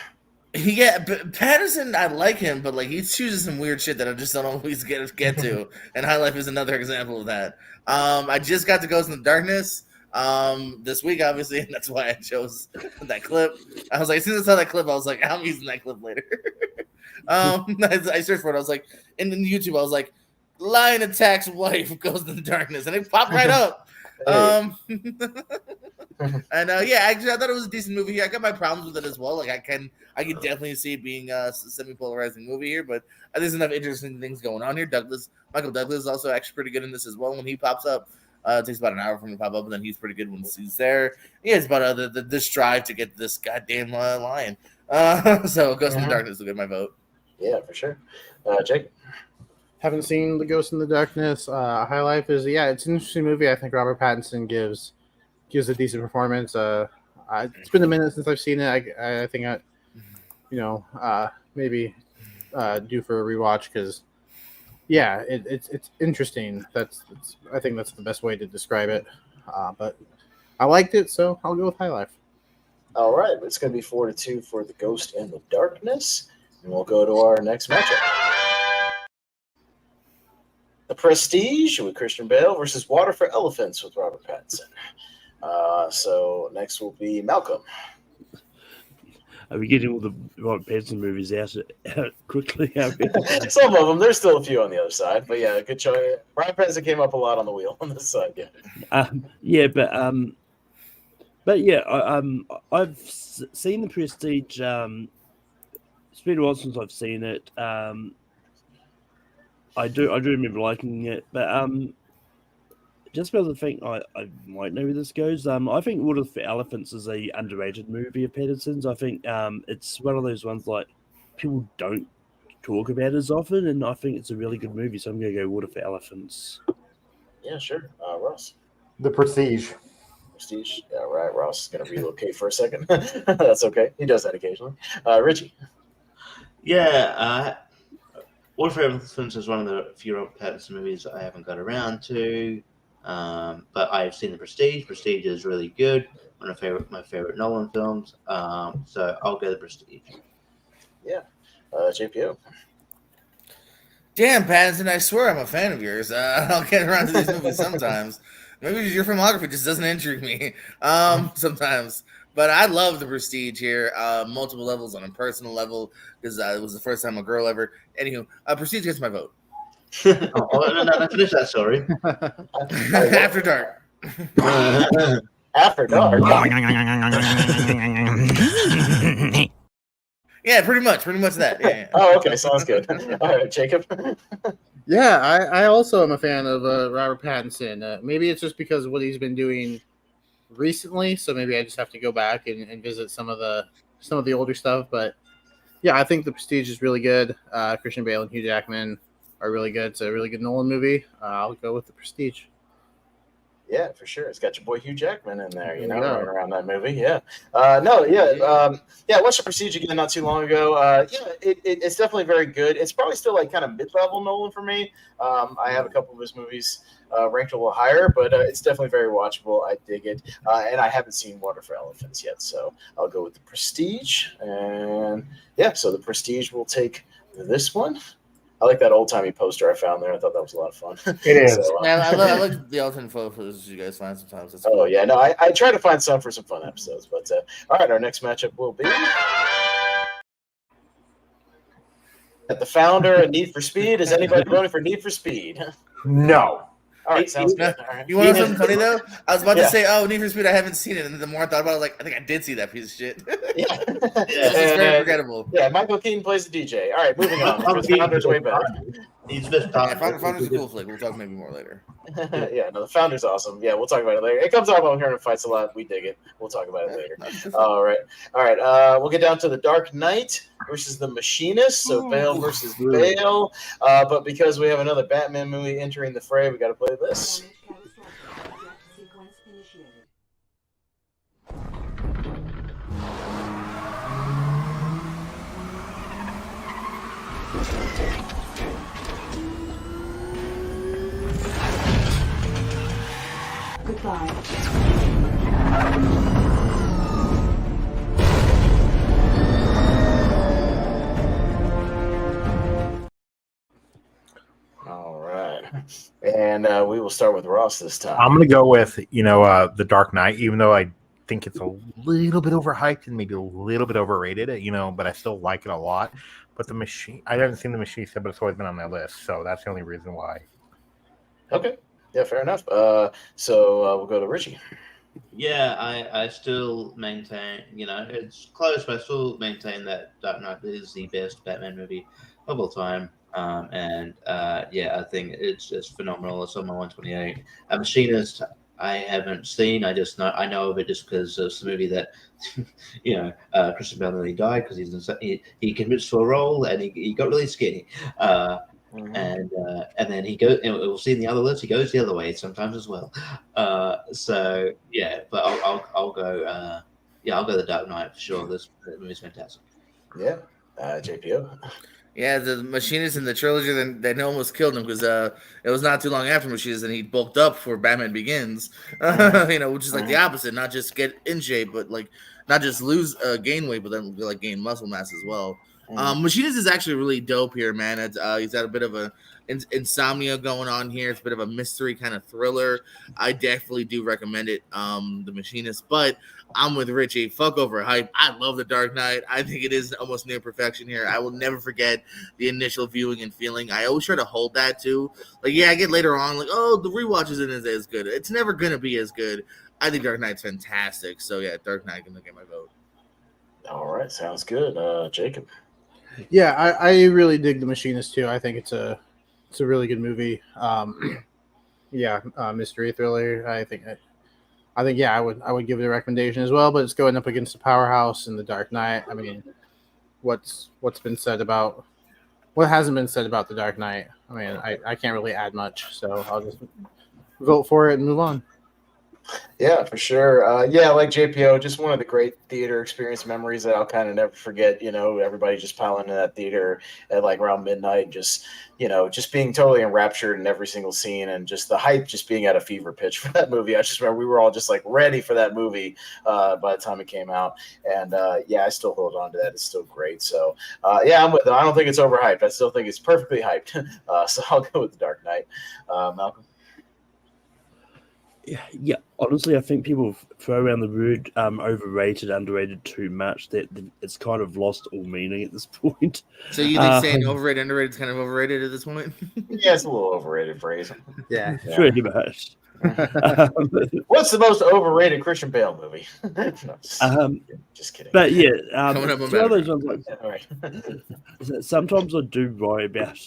Yeah, but Pattinson, I like him, but like he chooses some weird shit that I just don't always get to. And High Life is another example of that. I just got to Ghost in the Darkness. this week, obviously, and that's why I chose that clip. I was like, as soon as I saw that clip, I was like, I'm using that clip later. I searched for it. I was like, in YouTube, I was like, lion attacks wife goes in the darkness, and it popped right up. And actually, I thought it was a decent movie here. I got my problems with it as well. Like I can definitely see it being a semi-polarizing movie here, but there's enough interesting things going on here. Michael Douglas is also actually pretty good in this as well. When he pops up, it takes about an hour for him to pop up, and then he's pretty good when he's there. Yeah, it's about the strive to get this goddamn lion. So Ghost in the Darkness will get my vote. Yeah, for sure. Jake? Haven't seen The Ghost in the Darkness. High Life is it's an interesting movie. I think Robert Pattinson gives a decent performance. It's been a minute since I've seen it. I think maybe due for a rewatch because it's interesting. I think that's the best way to describe it. But I liked it, so I'll go with High Life. All right, it's going to be 4-2 for The Ghost in the Darkness, and we'll go to our next matchup. The Prestige with Christian Bale versus Water for Elephants with Robert Pattinson. So next will be Malcolm. Are we getting all the Robert Pattinson movies out quickly? Some of them. There's still a few on the other side, but yeah, good choice. Robert Pattinson came up a lot on the wheel on this side. I've seen The Prestige. It's been a while since I've seen it. I do remember liking it, but just because I think I might know where this goes. I think Water for Elephants is a underrated movie of Pattinson's. I think it's one of those ones like people don't talk about as often, and I think it's a really good movie. So I'm going to go Water for Elephants. Yeah, sure. Ross. The Prestige. Prestige. Yeah, right. Ross is going to relocate for a second. That's okay. He does that occasionally. Richie. Yeah. Water for Elephants is one of the few Robert Pattinson movies I haven't got around to, but I've seen The Prestige. Prestige is really good. One of my favorite Nolan films. So I'll go The Prestige. Yeah. JPO. Damn, Pattinson, I swear I'm a fan of yours. I'll get around to these movies sometimes. Maybe your filmography just doesn't intrigue me sometimes. But I love The Prestige here, multiple levels on a personal level, because it was the first time a girl ever. Anywho, Prestige gets my vote. No, finish that story. After Dark. After Dark. Yeah, pretty much that. Yeah. Oh, okay, sounds good. All right, Jacob. Yeah, I also am a fan of Robert Pattinson. Maybe it's just because of what he's been doing recently, so maybe I just have to go back and visit some of the older stuff. But yeah, I think The Prestige is really good. Christian Bale and Hugh Jackman are really good. It's a really good Nolan movie. I'll go with The Prestige. Yeah, for sure. It's got your boy Hugh Jackman in there, running around that movie. Yeah. I watched The Prestige again not too long ago. It's definitely very good. It's probably still like kind of mid-level Nolan for me. I have a couple of his movies ranked a little higher, but it's definitely very watchable. I dig it. And I haven't seen Water for Elephants yet, so I'll go with The Prestige. And yeah, so The Prestige will take this one. I like that old-timey poster I found there. I thought that was a lot of fun. It is. So, I like the alternate photos you guys find sometimes. That's cool. yeah. No, I try to find some for some fun episodes. But, all right, our next matchup will be at the founder of Need for Speed. Is anybody voting for Need for Speed? No. All right, sounds good. All right. You want to know something funny, though? I was about to say, Need for Speed, I haven't seen it. And the more I thought about it, I was like, I think I did see that piece of shit. Yeah. It's very forgettable. Yeah, Michael Keaton plays the DJ. All right, moving on. The Founder's way better. He's just Founder's a cool flick. We'll talk maybe more later. Yeah, no, the Founder's awesome. Yeah, we'll talk about it later. It comes out while Hearing Fights a lot. We dig it. We'll talk about it later. All right. We'll get down to the Dark Knight versus the Machinist. So Bale versus Bale. But because we have another Batman movie entering the fray, we got to play this. Goodbye. All right. And And we will start with Ross this time. I'm gonna go with The Dark Knight, even though I think it's a little bit overhyped and maybe a little bit overrated. But I still like it a lot. But The Machine, I haven't seen The Machine yet, but it's always been on my list, so that's the only reason why. Okay, yeah, fair enough. So we'll go to Richie. Yeah, I still maintain, it's close, but I still maintain that Dark Knight is the best Batman movie of all time. I think it's just phenomenal. It's on my 128. A Machinist, I haven't seen. I know of it just because it's the movie that, Christian Bale nearly died because he commits to a role and he got really skinny. And then he goes, and we'll see in the other list, he goes the other way sometimes as well. But I'll go. I'll go The Dark Knight for sure. This movie's fantastic. Yeah, JPO. Yeah, the Machinist in the trilogy, then they almost killed him because it was not too long after Machinist and he bulked up for Batman Begins. Which is like the opposite, not just get in shape, but like not just gain weight, but then like gain muscle mass as well. Machinist is actually really dope here, man. He's got a bit of a insomnia going on here. It's a bit of a mystery kind of thriller. I definitely do recommend it, The Machinist. But I'm with Richie. Fuck over hype. I love The Dark Knight. I think it is almost near perfection here. I will never forget the initial viewing and feeling. I always try to hold that too. Like, yeah, I get later on like, oh, the rewatch isn't as good. It's never gonna be as good. I think Dark Knight's fantastic. So yeah, Dark Knight gonna get my vote. All right, sounds good. Jacob. Yeah, I really dig The Machinist too. I think it's a really good movie. Mystery thriller. I think I would give it a recommendation as well. But it's going up against The Powerhouse and The Dark Knight. I mean, what's been said about what hasn't been said about The Dark Knight? I mean, I can't really add much, so I'll just vote for it and move on. Yeah, for sure. Like JPO, just one of the great theater experience memories that I'll kind of never forget. Everybody just piling into that theater at like around midnight, just being totally enraptured in every single scene and just the hype just being at a fever pitch for that movie. I just remember we were all just like ready for that movie by the time it came out. And I still hold on to that. It's still great. So I'm with it. I don't think it's overhyped. I still think it's perfectly hyped. So I'll go with The Dark Knight. Malcolm? Yeah. Honestly, I think people throw around the word overrated, underrated too much. That it's kind of lost all meaning at this point. So you think saying overrated, underrated is kind of overrated at this point? Yeah, it's a little overrated phrase. Yeah. Pretty much. What's the most overrated Christian Bale movie? Just kidding. But yeah, Coming up it's one of those ones all right. sometimes I do worry about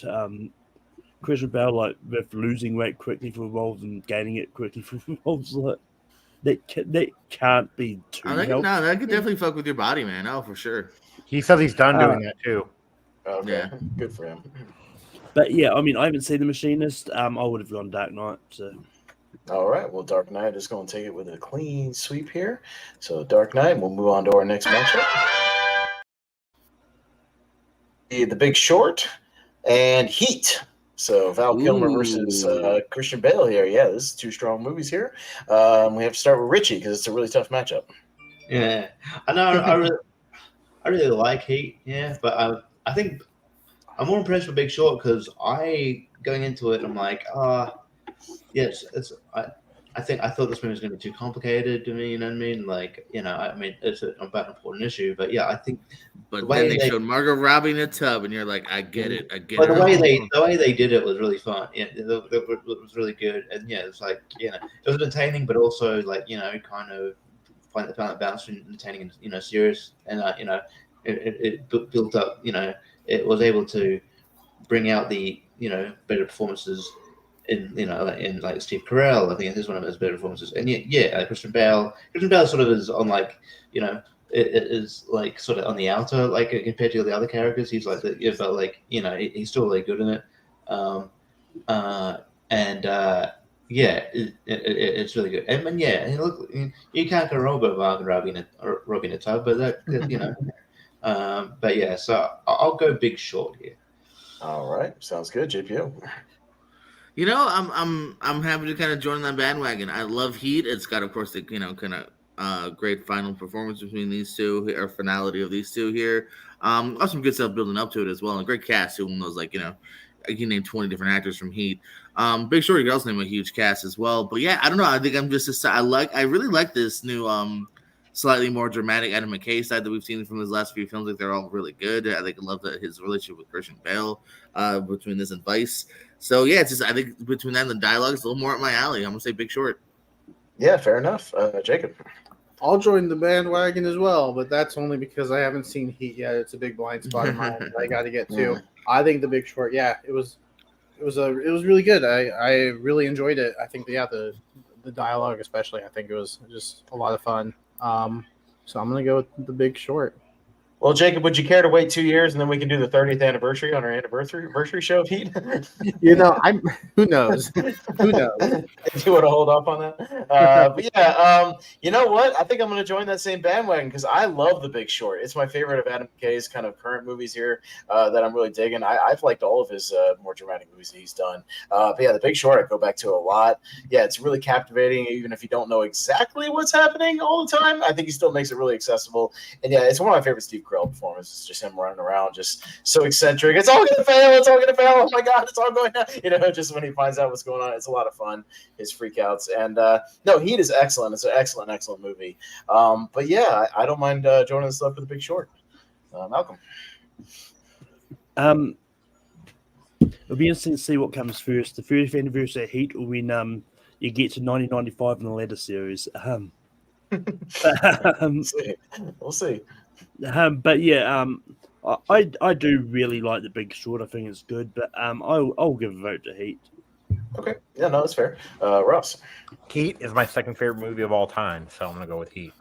Christian Bale, like with losing weight quickly for roles and gaining it quickly for roles, like that can't be too. That could definitely fuck with your body, man. Oh, for sure. He says he's done doing that too. Okay, Yeah. Good for him. But yeah, I mean, I haven't seen The Machinist. I would have gone Dark Knight. So. All right, well, Dark Knight is going to take it with a clean sweep here. So Dark Knight, we'll move on to our next matchup. The Big Short and Heat. So Val Kilmer versus Christian Bale here. Yeah, this is two strong movies here. We have to start with Richie because it's a really tough matchup. Yeah, I know. I really like Heat. Yeah, but I think I'm more impressed with Big Short because going into it, I'm like, yes, I thought this movie was going to be too complicated to me. You know what I mean? Like, it's about an important issue, but yeah, I think. But then they showed Margot Robbie in a tub, and you're like, I get it. But the way they did it was really fun. Yeah, it was really good, and yeah, it's like it was entertaining, but also like kind of find the balance between entertaining and serious, and it built up. It was able to bring out the better performances. In like Steve Carell, I think this is one of his better performances, and Christian Bale sort of is on like it is like sort of on the outer like compared to the other characters. He's like but like he's still really good in it, it's really good. And look, you can't go wrong with Margot Robbie in a tub, but that but yeah, so I'll go Big Short here. All right, sounds good, JPO. I'm happy to kind of join that bandwagon. I love Heat. It's got, of course, the kind of great final performance between these two, or finality of these two here. Also some good stuff building up to it as well, and a great cast. Who knows, like I can name 20 different actors from Heat. Big Short, you can also name a huge cast as well. But yeah, I don't know. I think I'm just I really like this new slightly more dramatic Adam McKay side that we've seen from his last few films. Like they're all really good. I think I love his relationship with Christian Bale between this and Vice. So yeah, it's just I think between that and the dialogue, it's a little more up my alley. I'm gonna say Big Short. Yeah, fair enough. Jacob. I'll join the bandwagon as well, but that's only because I haven't seen Heat yet. It's a big blind spot in mine that I got to get to. I think The Big Short, it was really good. I really enjoyed it. I think the dialogue especially, I think it was just a lot of fun. So I'm gonna go with The Big Short. Well, Jacob, would you care to wait 2 years and then we can do the 30th anniversary on our anniversary show of Heat? Who knows? Who knows? Do you want to hold off on that? But yeah, you know what? I think I'm going to join that same bandwagon because I love The Big Short. It's my favorite of Adam McKay's kind of current movies here that I'm really digging. I've liked all of his more dramatic movies that he's done. But yeah, The Big Short I go back to a lot. Yeah, it's really captivating, even if you don't know exactly what's happening all the time. I think he still makes it really accessible. And yeah, it's one of my favorite Steve Carell performances. It's just him running around, just so eccentric. It's all gonna fail. It's all gonna fail. Oh my god, it's all going down. Just when he finds out what's going on, it's a lot of fun. His freakouts and no, Heat is excellent. It's an excellent movie. But yeah, I don't mind joining this up for The Big Short. Malcolm. It'll be interesting to see what comes first. The 30th anniversary of Heat, or when you get to 1995 in the latter series. We'll see. But yeah, I do really like The Big Short. I think it's good, but I'll give a vote to Heat. Okay, yeah, no, that's fair. Ross. Heat is my second favorite movie of all time, so I'm gonna go with Heat.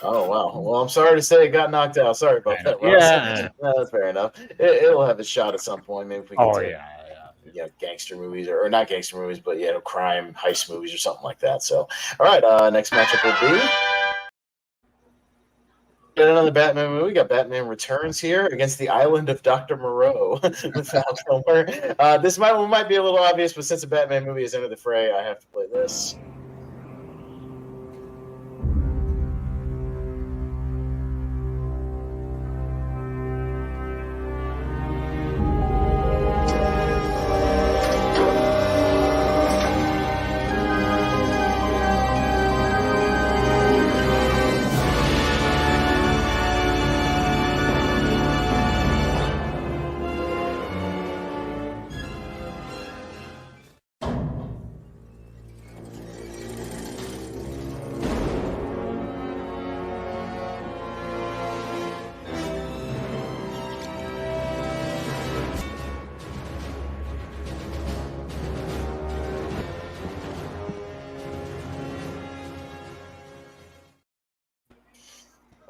Oh wow. Well, I'm sorry to say it got knocked out. Sorry about that, Ross. Yeah, no, that's fair enough. It'll have a shot at some point. Maybe if we can gangster movies or not gangster movies, but crime heist movies or something like that. So, all right, next matchup will be. Another Batman movie. We got Batman Returns here against the Island of Dr. Moreau with Val Kilmer. This might be a little obvious, but since a Batman movie has entered the fray, I have to play this.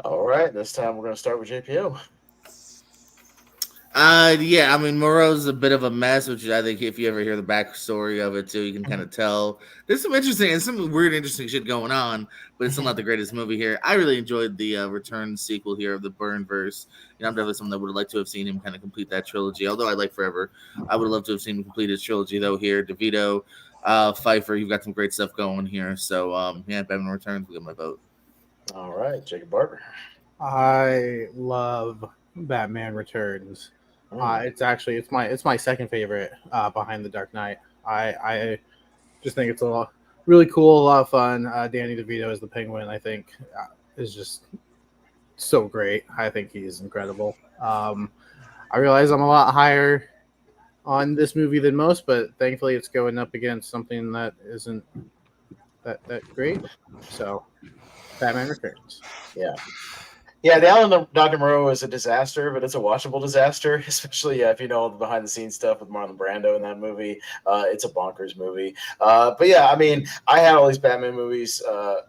All right, this time we're going to start with JPO. Yeah, I mean, Moreau's a bit of a mess, which I think if you ever hear the backstory of it too, you can kind of tell there's some interesting shit going on, but it's still not the greatest movie here. I really enjoyed the Return sequel here of the Burnverse. I'm definitely someone that would have liked to have seen him kind of complete that trilogy. Although I like Forever, I would have loved to have seen him complete his trilogy though. Here, DeVito, Pfeiffer, you've got some great stuff going here. So yeah, Batman Returns will get my vote. All right, Jacob Barber. I love Batman Returns. It's my second favorite behind The Dark Knight. I just think it's really cool, a lot of fun. Danny DeVito as the Penguin, I think, is just so great. I think he's incredible. I realize I'm a lot higher on this movie than most, but thankfully it's going up against something that isn't that great. So, Batman Returns. Yeah. Yeah, the Island of Dr. Moreau is a disaster, but it's a watchable disaster, especially if you know the behind-the-scenes stuff with Marlon Brando in that movie. It's a bonkers movie. But yeah, I mean, I had all these Batman movies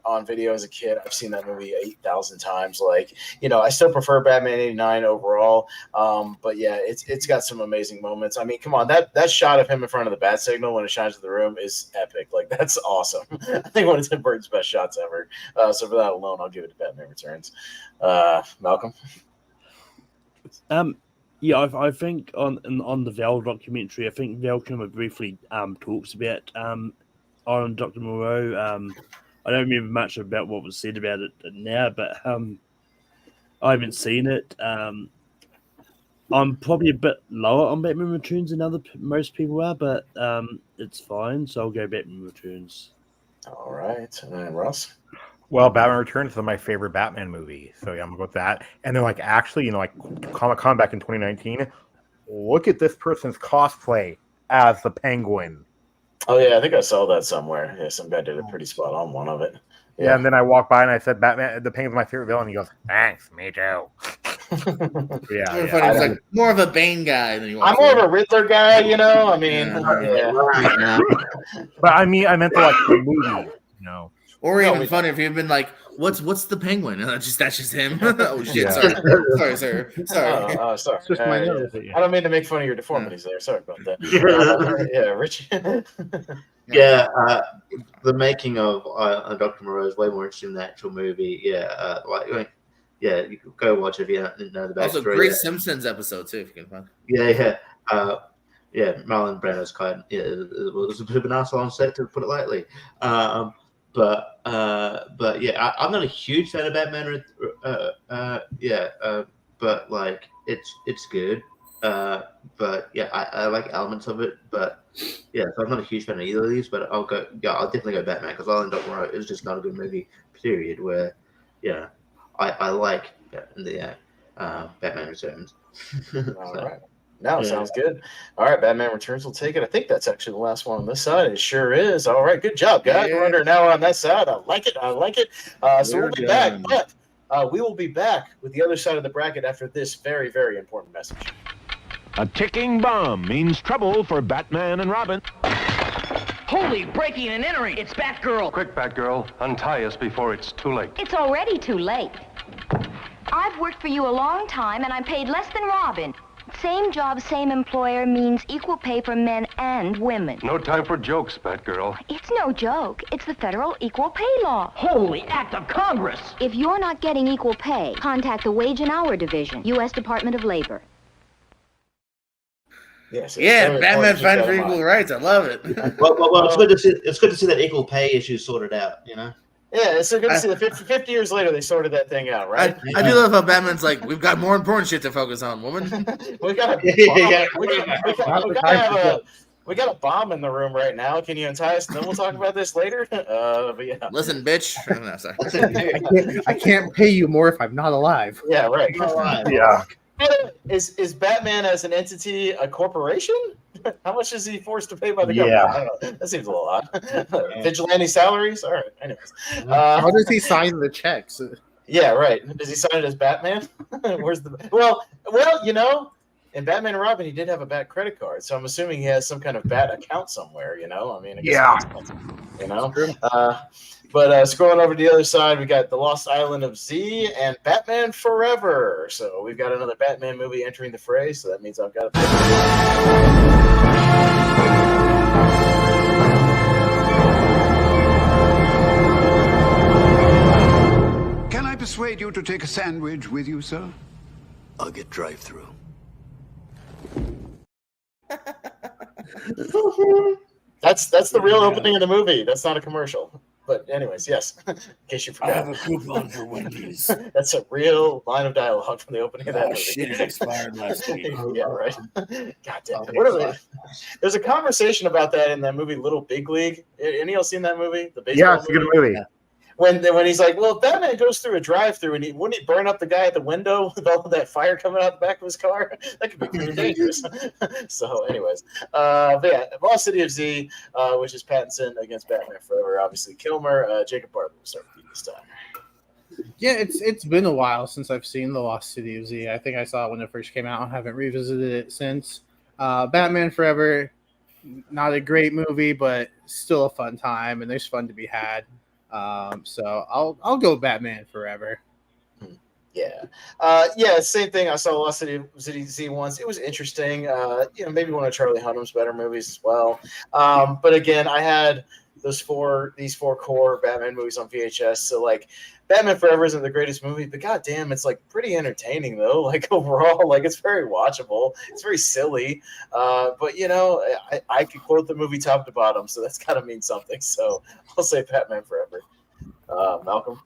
on video as a kid. I've seen that movie 8,000 times. I still prefer Batman 89 overall. But yeah, it's got some amazing moments. I mean, come on, that shot of him in front of the bat signal when it shines in the room is epic. That's awesome. I think one of Tim Burton's best shots ever. So for that alone, I'll give it to Batman Returns. Malcolm. Yeah, I think on the Val documentary, I think Val Kilmer briefly talks about on Dr. Moreau. I don't remember much about what was said about it now, but I haven't seen it. I'm probably a bit lower on Batman Returns than most people are, but it's fine. So I'll go Batman Returns. All right, and then Russ. Well, Batman Returns is my favorite Batman movie, so yeah, I'm gonna go with that. And then, like, actually, like Comic-Con back in 2019, look at this person's cosplay as the Penguin. Oh yeah, I think I saw that somewhere. Yeah, some guy did a pretty spot on one of it. Yeah, and then I walked by and I said, "Batman, the Penguin's my favorite villain." He goes, "Thanks, me too." Yeah, It's like more of a Bane guy than you are. I'm more of a Riddler guy, you know. I mean, yeah. But I meant like the movie, you know. Or even funny if you've been like, "What's the Penguin?" And that's just him. Oh shit! Yeah. Sorry, sir. Sorry. Sorry. It's just my nose. I don't mean to make fun of your deformities there. Sorry about that. Yeah, Richie. Yeah, the making of Dr. Moreau is way more interesting than the actual movie. Yeah, yeah, you could go watch it if you didn't know the backstory. Also, great Simpsons episode too, if you can find. Yeah. Marlon Brando's kind. Yeah, it was a bit of an asshole on set, to put it lightly. But yeah, I'm not a huge fan of Batman. But like it's good. But yeah, I like elements of it. But yeah, so I'm not a huge fan of either of these. But I'll definitely go Batman, because Island Dog Moreau is just not a good movie. Period. Where I like the Batman Returns. All right. No, sounds good. All right, Batman Returns will take it. I think that's actually the last one on this side. It sure is. All right, good job, guys. We're under an hour on that side. I like it. So we'll be back, but we will be back with the other side of the bracket after this very, very important message. A ticking bomb means trouble for Batman and Robin. Holy, breaking and entering. It's Batgirl. Quick, Batgirl. Untie us before it's too late. It's already too late. I've worked for you a long time, and I'm paid less than Robin. Same job, same employer means equal pay for men and women. No time for jokes, Batgirl. It's no joke. It's the federal equal pay law. Holy act of Congress. If you're not getting equal pay, contact the Wage and Hour Division, U.S. Department of Labor. Yes. Yeah, Batman fighting for equal rights. I love it. Well, it's good to see. It's good to see that equal pay issue sorted out. You know. Yeah, it's so good to see that 50 years later they sorted that thing out, right? I do love how Batman's like, we've got more important shit to focus on, woman. we got a bomb in the room right now. Can you untie us? And then we'll talk about this later. But yeah. Listen, bitch. No, sorry. I can't pay you more if I'm not alive. Yeah, right. Yeah. Is Batman as an entity a corporation? How much is he forced to pay by the government? I don't know. That seems a little odd. Vigilante salaries? All right. Anyways. How does he sign the checks? Yeah, right. Does he sign it as Batman? Where's the well, you know, in Batman and Robin, he did have a Bat credit card, so I'm assuming he has some kind of Bat account somewhere, you know? I mean, I guess you know? But scrolling over to the other side, we got The Lost Island of Z and Batman Forever. So we've got another Batman movie entering the fray, so that means I've got to pick. Can I persuade you to take a sandwich with you, sir? I'll get drive-through. That's the real opening of the movie. That's not a commercial. But anyways, yes, in case you forgot. I have a coupon for Wendy's. That's a real line of dialogue from the opening of that movie. Shit, it expired last week. Yeah, right. God damn it. There's a conversation about that in that movie Little Big League. Any of y'all seen that movie? The baseball Yeah, it's a good movie. Yeah. When he's like, well, if Batman goes through a drive-through and wouldn't he burn up the guy at the window with all of that fire coming out the back of his car? That could be pretty dangerous. So, anyways, but yeah, Lost City of Z, which is Pattinson against Batman Forever. Obviously, Kilmer, Jacob Barber will start with you this time. Yeah, it's been a while since I've seen The Lost City of Z. I think I saw it when it first came out. I haven't revisited it since. Batman Forever, not a great movie, but still a fun time, and there's fun to be had. So I'll go Batman Forever. Yeah. Same thing. I saw Lost City Z once. It was interesting. Maybe one of Charlie Hunnam's better movies as well. But again, I had these four core Batman movies on VHS. So like Batman Forever isn't the greatest movie, but goddamn, it's like pretty entertaining though. Like overall, like it's very watchable. It's very silly. But you know, I could quote the movie top to bottom, so that's gotta mean something. So I'll say Batman Forever. Malcolm.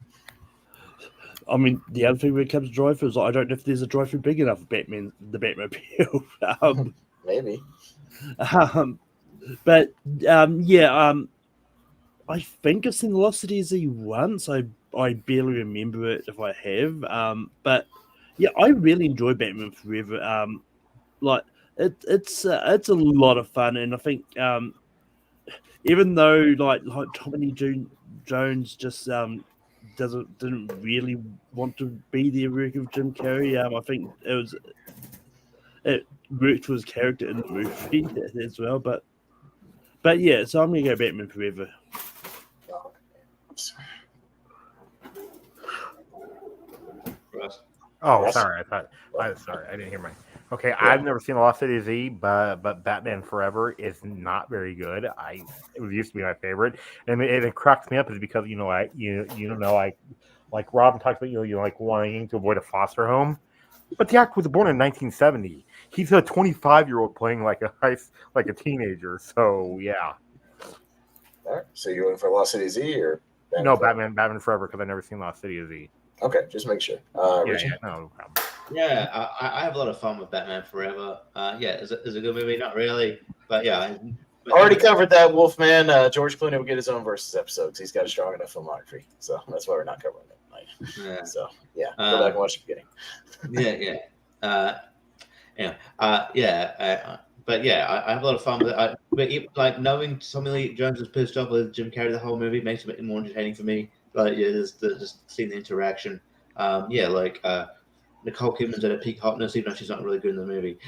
I mean, the other thing when it comes to drive-through is I don't know if there's a drive-through big enough for Batman, the Batmobile. Maybe. But I think I've seen Lost City Z once. I barely remember it if I have. But yeah, I really enjoy Batman Forever. Like it's a lot of fun, and I think even though like Tommy Lee Jones just didn't really want to be the work of Jim Carrey. I think it worked for his character in the movie as well. But yeah, so I'm gonna go Batman Forever. Oh, sorry. Sorry, I didn't hear my. Okay, yeah. I've never seen Lost City Z, but Batman Forever is not very good. It used to be my favorite, and it cracks me up is because like Robin talks about like wanting to avoid a foster home, but the actor was born in 1970. He's a 25-year-old playing like a teenager. So yeah. All right. So you're looking for Lost City Z or Batman Forever because I've never seen Lost City Z. Okay, just make sure. Richie? No problem. Yeah, I have a lot of fun with Batman Forever. Is a good movie? Not really, but yeah. Already covered that, Wolfman. George Clooney will get his own versus episode because he's got a strong enough filmography. So that's why we're not covering it. So yeah, go back and watch the beginning. But yeah, I have a lot of fun with it. But like knowing Tommy Lee Jones is pissed off with Jim Carrey the whole movie makes it more entertaining for me. Like just seeing the interaction. Nicole Kidman's at a peak hotness, even though she's not really good in the movie.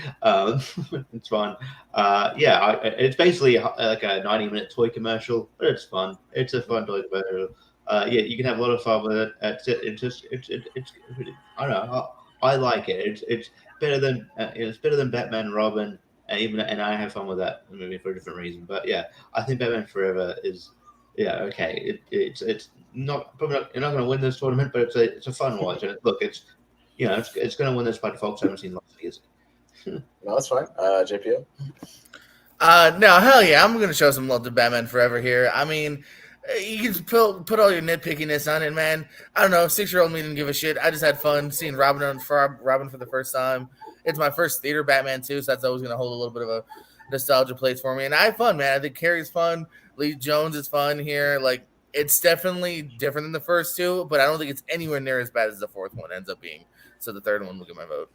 It's fun. It's basically like a 90-minute toy commercial, but it's fun. It's a fun toy commercial. You can have a lot of fun with it. It's I don't know. I like it. It's better than Batman and Robin, and I have fun with that movie for a different reason. But yeah, I think Batman Forever is okay. It's not probably not, you're not going to win this tournament, but it's a fun watch. And look, it's going to win this by default. I haven't seen lots of years. No, that's fine. JPO. No, hell yeah, I'm going to show some love to Batman Forever here. I mean, you can put all your nitpickiness on it, man. I don't know. 6-year-old me didn't give a shit. I just had fun seeing Robin for the first time. It's my first theater Batman too, so that's always going to hold a little bit of a nostalgia place for me. And I had fun, man. I think Carrey's fun. Lee Jones is fun here. Like, it's definitely different than the first two, but I don't think it's anywhere near as bad as the fourth one ends up being. So the third one will get my vote.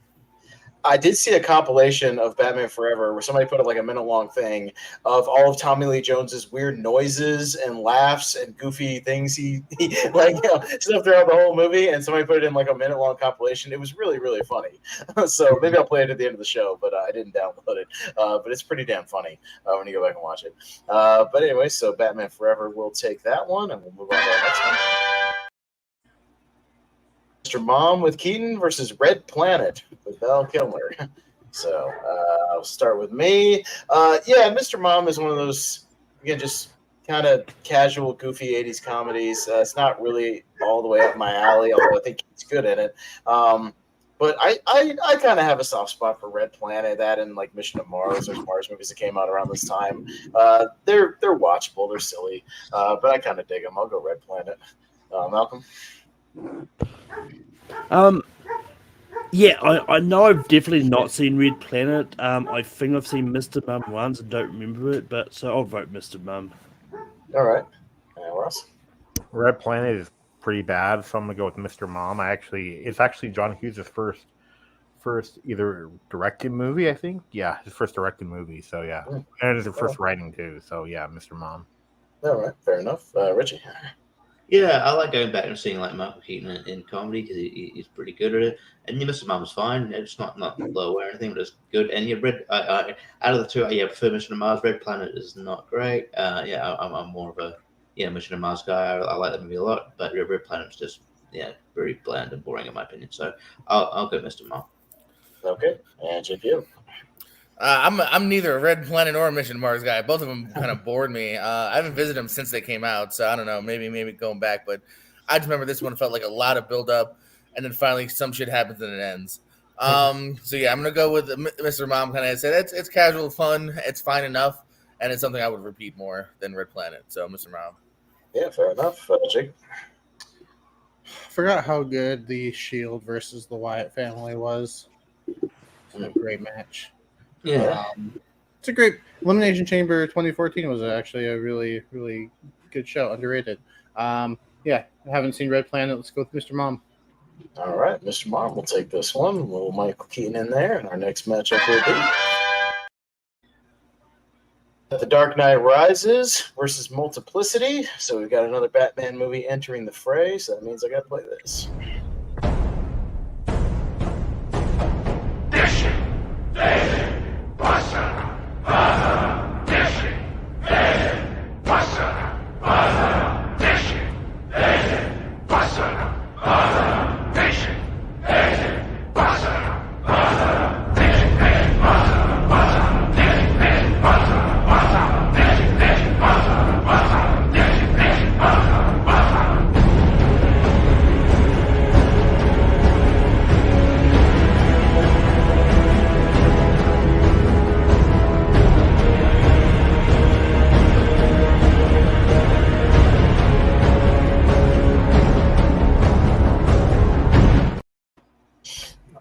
I did see a compilation of Batman Forever where somebody put up like a minute-long thing of all of Tommy Lee Jones's weird noises and laughs and goofy things he like stuff throughout the whole movie, and somebody put it in like a minute-long compilation. It was really, really funny. So maybe I'll play it at the end of the show, but I didn't download it. But it's pretty damn funny when you go back and watch it. But anyway, so Batman Forever will take that one, and we'll move on to our next one. Mr. Mom with Keaton versus Red Planet with Val Kilmer. So I'll start with me. Mr. Mom is one of those, again, just kind of casual, goofy 80s comedies. It's not really all the way up my alley, although I think he's good in it. But I kind of have a soft spot for Red Planet, that and like Mission to Mars. There's Mars movies that came out around this time. They're watchable. They're silly. But I kind of dig them. I'll go Red Planet. Malcolm? I know I've definitely not seen Red Planet. I think I've seen Mr. Mum once and don't remember it, but so I'll vote Mr. Mum. All right. Ross? Red Planet is pretty bad, so I'm gonna go with Mr. Mom. It's actually John Hughes' first either directed movie, I think. Yeah, his first directed movie. So yeah, and it's his first writing too. So yeah, Mr. Mom. All right, fair enough. Richie? Yeah, I like going back and seeing like Michael Keaton in comedy because he's pretty good at it. And Mr. Mom's fine; it's not low or anything, but it's good. And out of the two, I prefer Mission to Mars. Red Planet is not great. I'm more of a Mission to Mars guy. I like that movie a lot, but Red Planet's just very bland and boring in my opinion. So I'll go Mr. Mom. Okay, and JPO. I'm neither a Red Planet or a Mission to Mars guy. Both of them kind of bored me. I haven't visited them since they came out, so I don't know. Maybe going back, but I just remember this one felt like a lot of build up, and then finally some shit happens and it ends. So yeah, I'm gonna go with Mr. Mom. Kind of said it's casual fun. It's fine enough, and it's something I would repeat more than Red Planet. So Mr. Mom. Yeah, fair enough. Jake. Forgot how good the Shield versus the Wyatt family was. It's a great match. Yeah. It's a great Elimination Chamber 2014 was actually a really, really good show, underrated. Yeah, I haven't seen Red Planet. Let's go with Mr. Mom. All right, Mr. Mom will take this one. Little Michael Keaton in there, and our next matchup will be The Dark Knight Rises versus Multiplicity. So we've got another Batman movie entering the fray, so that means I got to play this.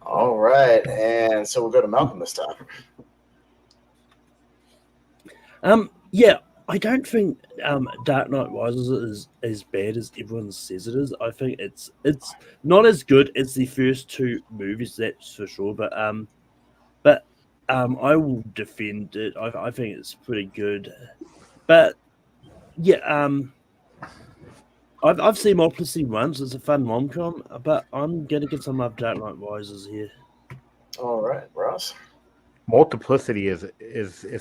All right, and so we'll go to Malcolm this time. Yeah, I don't think Dark Knight Rises is as bad as everyone says it is. I think it's not as good as the first two movies, that's for sure. But I will defend it. I think it's pretty good. But yeah, I've seen Multiplicity once. It's a fun rom-com, but I'm gonna give some of Dark Knight Rises here. All right, Ross. Multiplicity is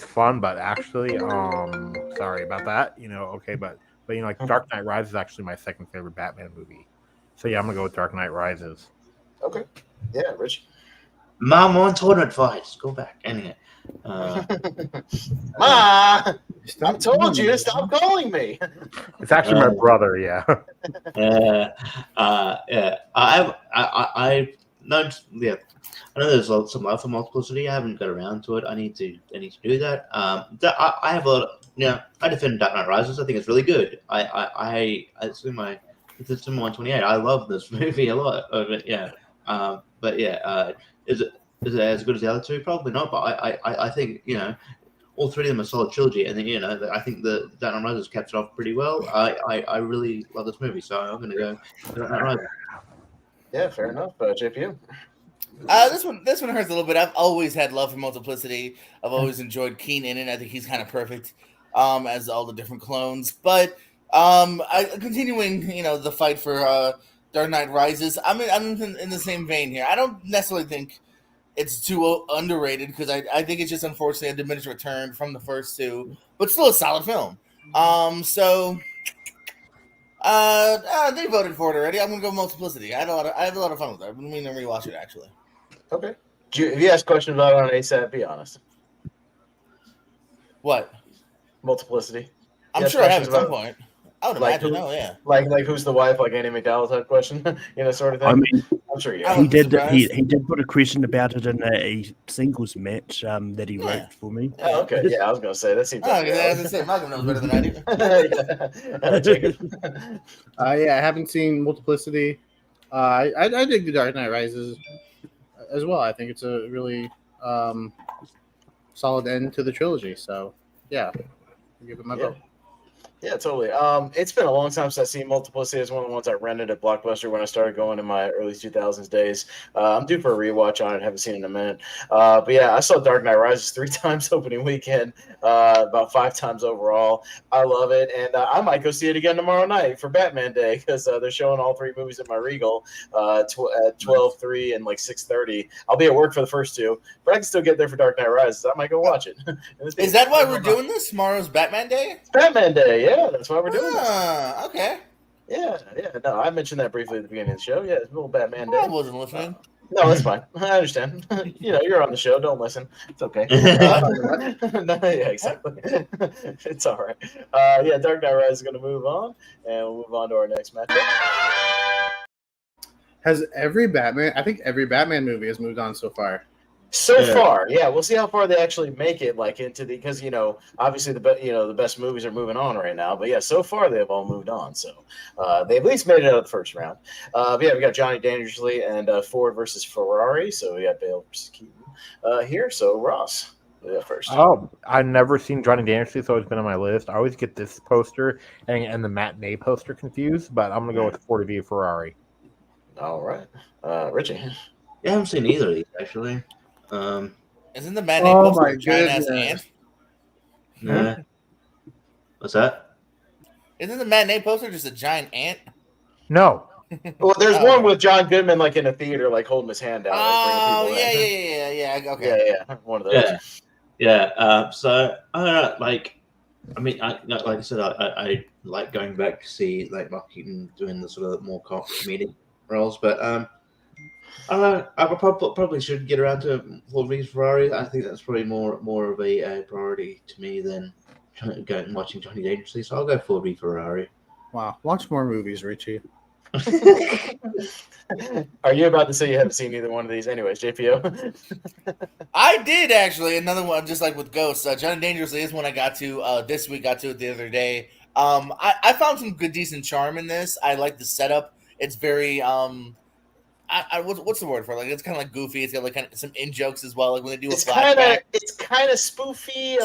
fun, but actually, sorry about that. Okay, but like Dark Knight Rises is actually my second favorite Batman movie. So yeah, I'm gonna go with Dark Knight Rises. Okay. Yeah, Rich. Mom on tournament fights. Go back. Anyway. Ma, I told you to stop calling me. It's actually my brother. Yeah. Yeah. I know there's some love for Multiplicity. I haven't got around to it. I need to do that. I have a lot. I defend Dark Knight Rises. I think it's really good. It's in my 128. I love this movie a lot. Is it as good as the other two? Probably not. But I think all three of them are solid trilogy, and then I think the Dark Knight Rises caps it off pretty well. I really love this movie, so I'm going to go Dark Knight Rises. Yeah, fair enough. JPM. This one hurts a little bit. I've always had love for Multiplicity. I've always enjoyed Keen in it. I think he's kind of perfect, as all the different clones. But continuing, the fight for Dark Knight Rises. I'm in the same vein here. I don't necessarily think it's too underrated because I think it's just unfortunately a diminished return from the first two, but still a solid film. They voted for it already. I'm gonna go Multiplicity. I have a lot of fun with it. I've been meaning to rewatch it actually. Okay. If you ask questions about it on ASAP, be honest. What? Multiplicity. I'm sure I have at some point. I would imagine. Yeah. Like who's the wife? Like Andy McDowell type question. Sort of thing. I mean, I'm sure you. He did put a question about it in a singles match that he wrote for me. Oh, okay. Yeah, I was gonna say that seems. Malcolm knows better than I do. I haven't seen Multiplicity. I dig The Dark Knight Rises as well. I think it's a really solid end to the trilogy. So yeah, I'll give it my vote. Yeah, totally. It's been a long time since I've seen Multiplicity. It's one of the ones I rented at Blockbuster when I started going in my early 2000s days. I'm due for a rewatch on it. Haven't seen it in a minute. But yeah, I saw Dark Knight Rises 3 times opening weekend, about 5 times overall. I love it. And I might go see it again tomorrow night for Batman Day because they're showing all 3 movies at my Regal at 12, 3, and like 6:30. I'll be at work for the first 2, but I can still get there for Dark Knight Rises. I might go watch it. Is that why we're doing this? Tomorrow's Batman Day? It's Batman Day, yeah. That's why we're doing this. Okay. Yeah. No, I mentioned that briefly at the beginning of the show. Yeah, it's a little Batman Day. I wasn't listening. No, that's fine. I understand. You're on the show. Don't listen. It's okay. Yeah, exactly. It's all right. Yeah, Dark Knight Rises is going to move on, and we'll move on to our next matchup. Has every Batman? I think every Batman movie has moved on so far. So far, yeah, we'll see how far they actually make it, like into the because obviously the best movies are moving on right now, but yeah, so far they've all moved on, so they at least made it out of the first round. But yeah, we got Johnny Dangerously and Ford versus Ferrari, so we got Bale versus Keaton here. So Ross, first. Oh, I've never seen Johnny Dangerously, so it's been on my list. I always get this poster and the matinee poster confused, but I'm gonna go with Ford v Ferrari. All right, Richie. Yeah, I haven't seen either of these actually. Isn't the matinee poster a giant ass ant? Yeah. What's that? Isn't the matinee poster just a giant ant? No. Well, there's one with John Goodman like in a theater, like holding his hand out. Oh, like, yeah. Okay. Yeah. One of those. Yeah. So I don't know. Like I said, I like going back to see like Michael Keaton doing the sort of more comedic roles, but I don't know. I probably should get around to Ford v Ferrari. I think that's probably more of a priority to me than going and watching Johnny Dangerously. So I'll go Ford v Ferrari. Wow, watch more movies, Richie. Are you about to say you haven't seen either one of these? Anyways, JPO. I did actually. Another one, just like with Ghosts. Johnny Dangerously is one I got to this week. Got to it the other day. I found some good, decent charm in this. I like the setup. It's very what's the word for it? Like it's kind of like goofy. It's got like kind of some in jokes as well. Like when they do a flashback, it's kind of spoofy.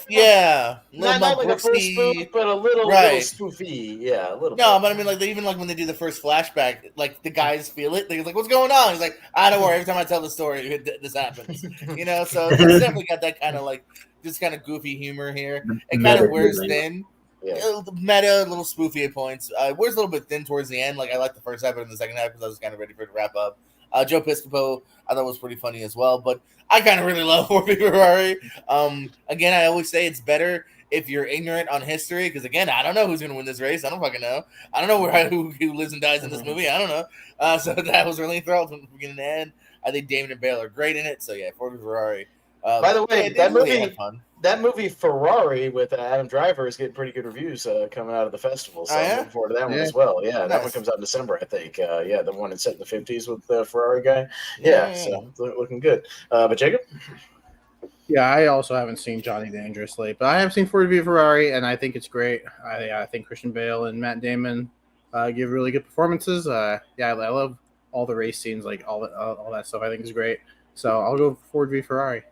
Yeah. Not like a full spoof, but a little spoofy. Yeah, a little. No, but I mean, like even like when they do the first flashback, like the guys feel it. They're like, "What's going on?" He's like, "I don't worry. Every time I tell the story, this happens." So it's definitely got that kind of like just kind of goofy humor here. It kind of wears thin. Yeah. Meta, little spoofy at points. Wears a little bit thin towards the end. Like I like the first half, but in the second half because I was kind of ready for it to wrap up. Joe Piscopo, I thought was pretty funny as well. But I kind of really love Ford v Ferrari. Again, I always say it's better if you're ignorant on history because again, I don't know who's going to win this race. I don't fucking know. I don't know who lives and dies in this movie. I don't know. So that was really enthralled from beginning to end. I think Damon and Bale are great in it. So yeah, Ford v Ferrari. By the way, that movie Ferrari with Adam Driver is getting pretty good reviews coming out of the festival. So I'm looking forward to that one as well. Yeah, that one comes out in December, I think. The one that's set in the 50s with the Ferrari guy. So looking good. But Jacob? Yeah, I also haven't seen Johnny Dangerously, but I have seen Ford v Ferrari, and I think it's great. I think Christian Bale and Matt Damon give really good performances. I love all the race scenes, like all that stuff. I think is great. So I'll go Ford v Ferrari.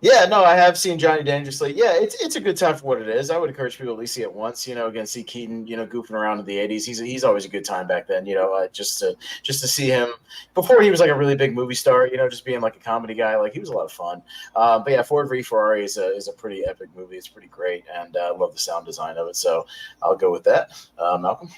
Yeah, no, I have seen Johnny Dangerously. Yeah, it's a good time for what it is. I would encourage people to at least see it once. Again, see Keaton, goofing around in the '80s. He's always a good time back then. Just to see him before he was like a really big movie star. Just being like a comedy guy. Like he was a lot of fun. But yeah, Ford v Ferrari is a pretty epic movie. It's pretty great, and I love the sound design of it. So I'll go with that. Malcolm.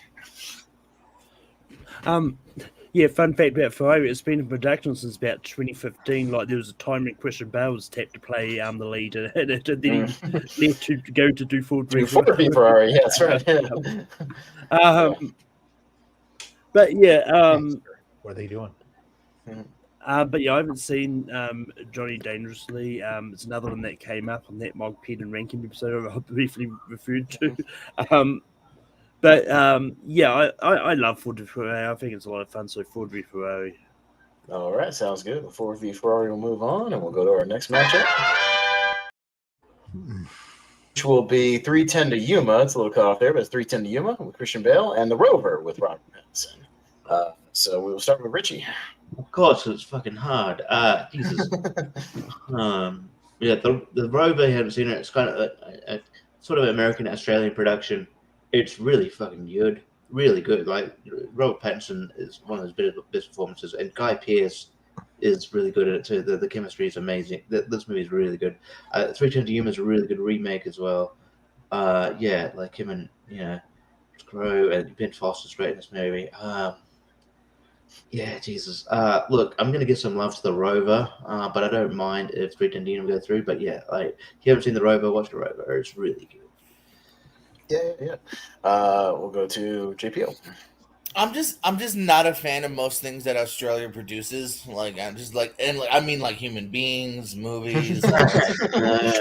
Yeah, fun fact about Ferrari, it's been in production since about 2015. Like, there was a time when Christian Bale was tapped to play the lead, and then he left to go to do Ford v Ferrari. Yeah, that's right. But yeah, what are they doing? But yeah, I haven't seen Johnny Dangerously. It's another one that came up on that Michael Keaton ranking episode I briefly referred to. But I love Ford v Ferrari. I think it's a lot of fun. So Ford v Ferrari. All right, sounds good. The Ford v Ferrari will move on, and we'll go to our next matchup, which will be 310 to Yuma. It's a little cut off there, but it's 310 to Yuma with Christian Bale and the Rover with Robert Pattinson. So we will start with Richie. Of course, it's fucking hard. Jesus. The Rover, I haven't seen it. It's kind of a sort of American Australian production. It's really fucking good, really good. Like Robert Pattinson is one of his best performances, and Guy Pearce is really good at it too. The chemistry is amazing. This movie is really good. 310 to Yuma is a really good remake as well. Like him and Crow and Ben Foster's great in this movie. Jesus. Look, I'm gonna give some love to the Rover, but I don't mind if 310 to Yuma go through. But yeah, like if you haven't seen the Rover, watch the Rover. It's really good. Yeah. We'll go to JPO. I'm just not a fan of most things that Australia produces. Like I'm just like, and like, I mean like human beings, movies. So yeah,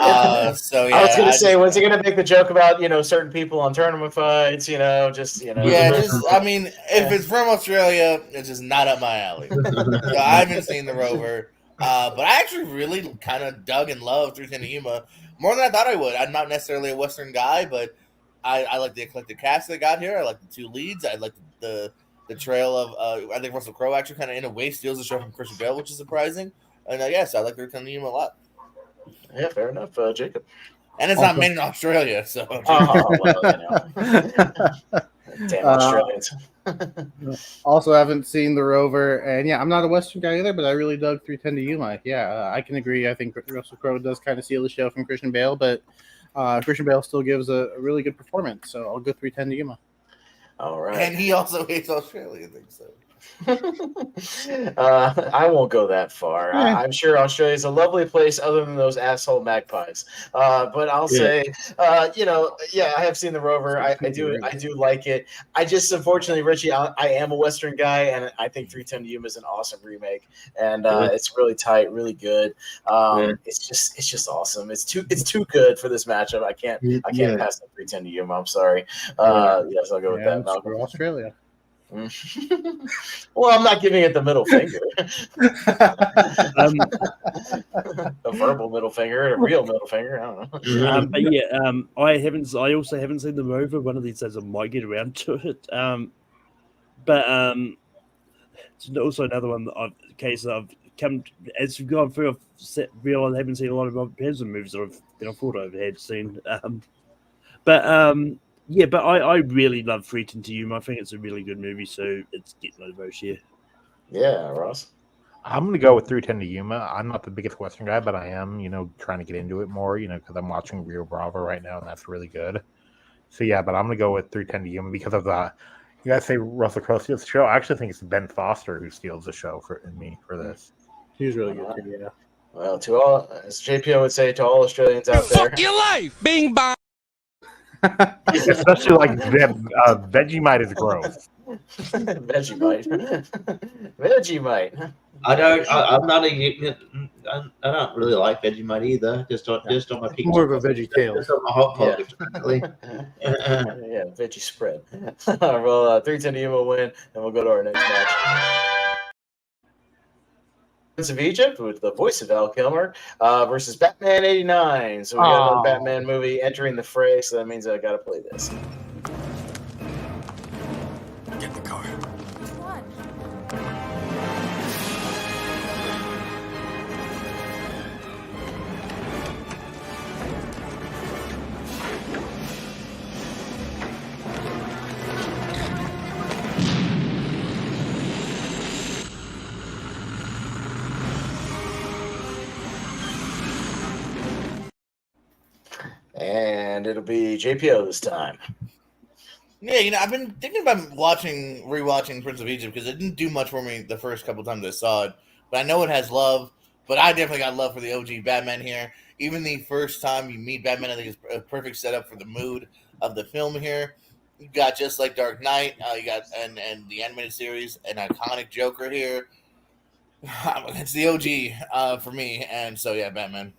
I was gonna say, when's he gonna make the joke about certain people on tournament fights? Yeah, I mean, if it's from Australia, it's just not up my alley. So I haven't seen the Rover. But I actually really kind of dug and loved 310 to Yuma more than I thought I would. I'm not necessarily a Western guy, but I like the eclectic cast they got here. I like the two leads. I like the trail of I think Russell Crowe actually kind of in a way steals the show from Christian Bale, which is surprising. And yes, I like 310 to Yuma a lot. Yeah, fair enough, Jacob. And it's not made in Australia, so. Damn Australians. Also, haven't seen The Rover, and I'm not a Western guy either, but I really dug 310 to Yuma. I can agree. I think Russell Crowe does kind of steal the show from Christian Bale, but Christian Bale still gives a really good performance, so I'll go 310 to Yuma. All right. And he also hates Australia, I think so. I won't go that far. I'm sure Australia is a lovely place other than those asshole magpies. But I'll say, I have seen The Rover. I do like it. I just, unfortunately, Richie, I am a Western guy, and I think 310 to Yuma is an awesome remake, and it's really tight, really good. It's just awesome. It's too good for this matchup. I can't pass the 310 to Yuma. I'm sorry. Yes, I'll go with that. Screw Australia. Well, I'm not giving it the middle finger. A verbal middle finger, a real middle finger. I don't know. I also haven't seen The Rover. One of these days I might get around to it. It's also another one that I've come as we've gone through. I've realized I haven't seen a lot of Robert Pattinson movies that I thought I had seen. But I really love 310 to Yuma. I think it's a really good movie, so it's getting a vote here. Yeah, Ross. I'm going to go with 310 to Yuma. I'm not the biggest Western guy, but I am, trying to get into it more, because I'm watching Rio Bravo right now, and that's really good. So, but I'm going to go with 310 to Yuma because of the, you guys say Russell Crowe steals the show. I actually think it's Ben Foster who steals the show for this. He's really good, too, yeah. Well, to all, as JPO would say, to all Australians out there. Fuck your life! Bing bong! Especially like Vegemite is gross. Vegemite. Vegemite. I don't really like Vegemite either. Just on my pizza. More of a veggie tail. Just on my hot pocket. Yeah, veggie spread. Well, 310 to Yuma win, and we'll go to our next match. Prince of Egypt with the voice of Val Kilmer versus Batman 89. So we got another Batman movie entering the fray, so that means I got to play this. Get in the car. And it'll be JPO this time. Yeah, I've been thinking about rewatching Prince of Egypt because it didn't do much for me the first couple times I saw it. But I know it has love. But I definitely got love for the OG Batman here. Even the first time you meet Batman, I think it's a perfect setup for the mood of the film here. You got, just like Dark Knight, you got and the animated series, an iconic Joker here. It's the OG for me, and so Batman.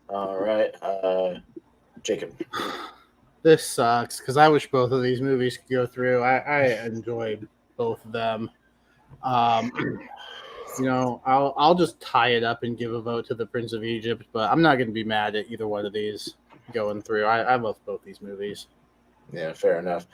All right, Jacob. This sucks because I wish both of these movies could go through. I enjoyed both of them. I'll just tie it up and give a vote to the Prince of Egypt, but I'm not going to be mad at either one of these going through. I love both these movies. Yeah, fair enough.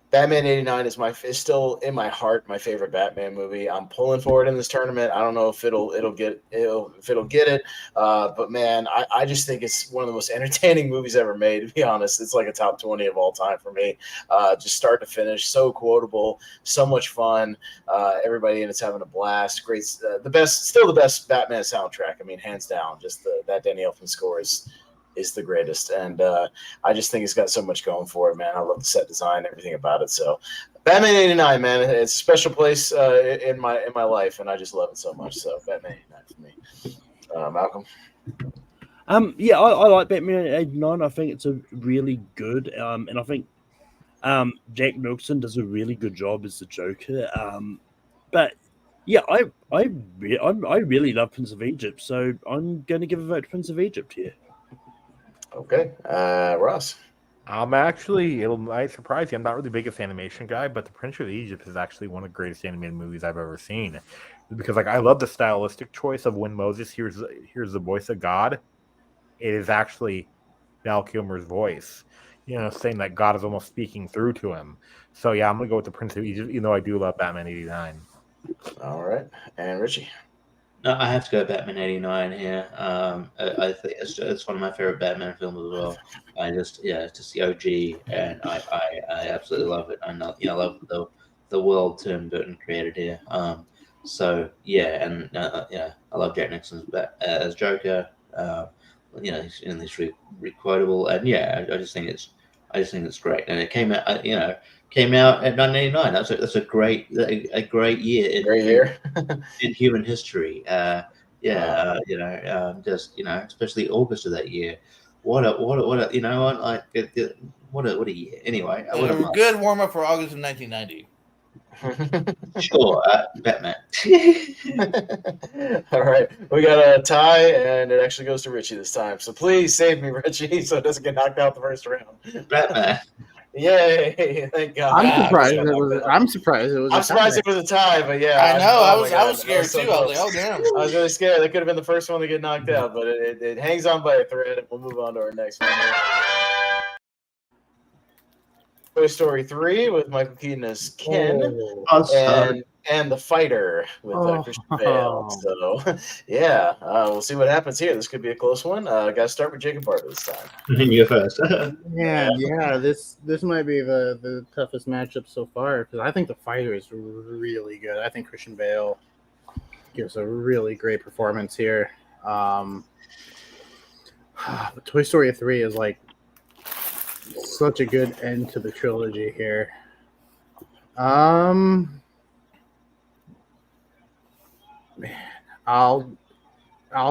Batman 89 is still in my heart my favorite Batman movie. I'm pulling for it in this tournament. I don't know if it'll get it, but man, I just think it's one of the most entertaining movies ever made. To be honest, it's like a top 20 of all time for me. Just start to finish, so quotable, so much fun. Everybody in it's having a blast. Great, still the best Batman soundtrack. I mean, hands down. Just that Danny Elfman score is the greatest, and I just think it's got so much going for it, man. I love the set design, everything about it. So Batman 89, man, it's a special place in my life, and I just love it so much. So Batman 89 for me. Malcolm. I like Batman 89. I think it's a really good, and I think Jack Nicholson does a really good job as the Joker. But yeah, I really love Prince of Egypt, so I'm going to give a vote to Prince of Egypt here. Okay, Ross. Actually, it might surprise you. I'm not really the biggest animation guy, but The Prince of Egypt is actually one of the greatest animated movies I've ever seen. Because like I love the stylistic choice of when Moses hears the voice of God. It is actually Val Kilmer's voice, saying that God is almost speaking through to him. So yeah, I'm gonna go with The Prince of Egypt, even though I do love Batman '89. All right, and Richie. No, I have to go Batman '89 here. I think it's one of my favorite Batman films as well. It's just the OG, and I absolutely love it. I love the world Tim Burton created here. So yeah, and I love Jack Nicholson's as Joker. He's quotable, and I just think it's great. And it came out, came out at 1989. That's a great year in human history. Especially August of that year. What a year. Anyway, what a good warm up for August of 1990. Sure, Batman. All right, we got a tie, and it actually goes to Richie this time. So please save me, Richie, so it doesn't get knocked out the first round. Batman. Yay! Thank God. I'm surprised it was a tie, but yeah. I know. I was scared too. I was like, oh damn. I was really scared. That could have been the first one to get knocked out, but it hangs on by a thread, and we'll move on to our next one. Toy Story 3 with Michael Keaton as Ken, and The Fighter with Christian Bale. So, we'll see what happens here. This could be a close one. Got to start with Jacob Barber this time. You first. This might be the toughest matchup so far because I think The Fighter is really good. I think Christian Bale gives a really great performance here. Toy Story 3 is like such a good end to the trilogy here. I'll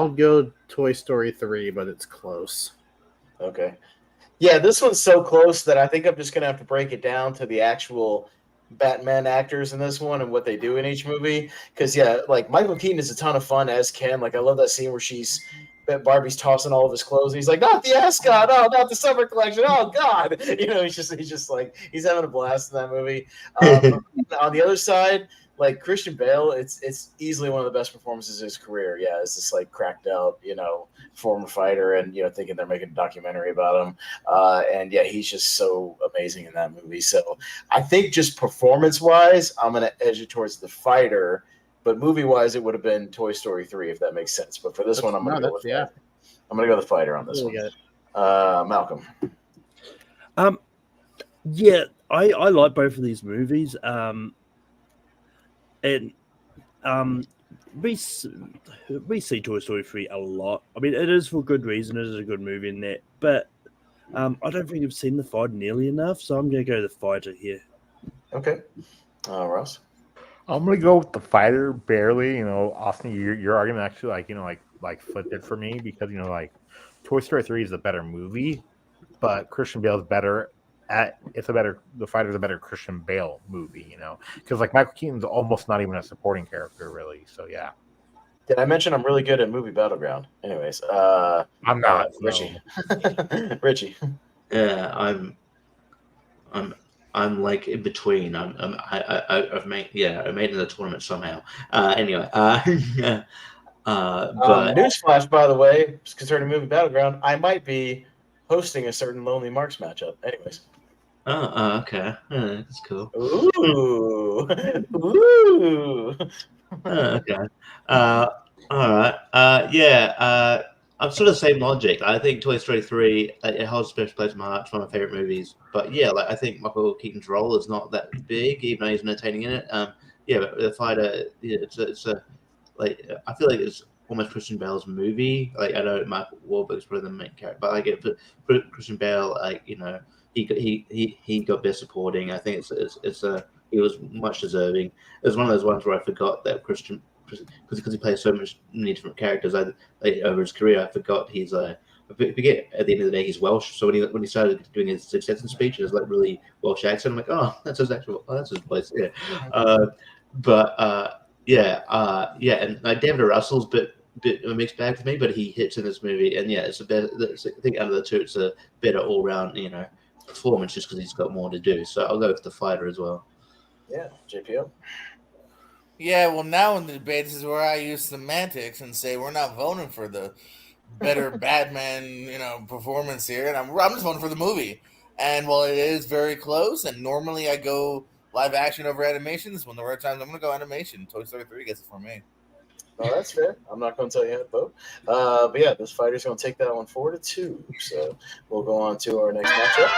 go Toy Story 3, but it's close. Okay. Yeah, this one's so close that I think I'm just going to have to break it down to the actual Batman actors in this one and what they do in each movie. Because, like Michael Keaton is a ton of fun as Ken. Like, I love that scene where Barbie's tossing all of his clothes. And he's like, not the ascot. Oh, not the summer collection. Oh, God. He's just like, he's having a blast in that movie. On the other side, like Christian Bale, it's easily one of the best performances of his career. Yeah, it's this like cracked out, former fighter, and thinking they're making a documentary about him. And he's just so amazing in that movie. So I think just performance wise, I'm gonna edge it towards The Fighter, but movie wise, it would have been Toy Story 3 if that makes sense. But for this one, I'm gonna go with I'm gonna go The Fighter on this one. Malcolm. I like both of these movies. And we see Toy Story 3 a lot. I mean, it is for good reason. It is a good movie in that. But I don't think I've seen The Fighter nearly enough, so I'm going to go The Fighter here. Okay. Ross? I'm going to go with The Fighter barely. Austin, your argument actually, like flipped it for me because, Toy Story 3 is a better movie, but Christian Bale is better. The Fighter's a better Christian Bale movie, because like Michael Keaton's almost not even a supporting character, really. So yeah. Did I mention I'm really good at movie Battleground? Anyways, I'm not Richie. Richie. Yeah, I'm like in between. I've made it in the tournament somehow. Anyway, but newsflash, by the way, concerning movie Battleground, I might be hosting a certain Lonely Marks matchup. Anyways. Oh, okay. That's cool. Ooh. Okay. All right. I'm sort of the same logic. I think Toy Story 3 it holds a special place in my heart. It's one of my favorite movies. But I think Michael Keaton's role is not that big, even though he's entertaining in it. But The Fighter, it's a I feel like it's almost Christian Bale's movie. Like I know Michael Wahlberg's probably the main character, but I get Christian Bale. He got best supporting. I think he was much deserving. It was one of those ones where I forgot that Christian, because he plays many different characters over his career. I forgot I forget at the end of the day he's Welsh. So when he started doing his acceptance speech, it was like really Welsh accent. I'm like, oh, that's his voice. Yeah. And David Russell's bit a mixed bag for me, but he hits in this movie, and it's a better. I think out of the two, it's a better all round, performance just because he's got more to do. So I'll go with the fighter as well. Yeah, JPO. Yeah, well, now in the debate, this is where I use semantics and say we're not voting for the better Batman, performance here, and I'm just voting for the movie. And while it is very close, and normally I go live action over animation, this is one of the rare times I'm going to go animation. Toy Story 3 gets it for me. No, that's fair. I'm not going to tell you how to vote. But yeah, this fighter's going to take that one 4-2. So we'll go on to our next matchup.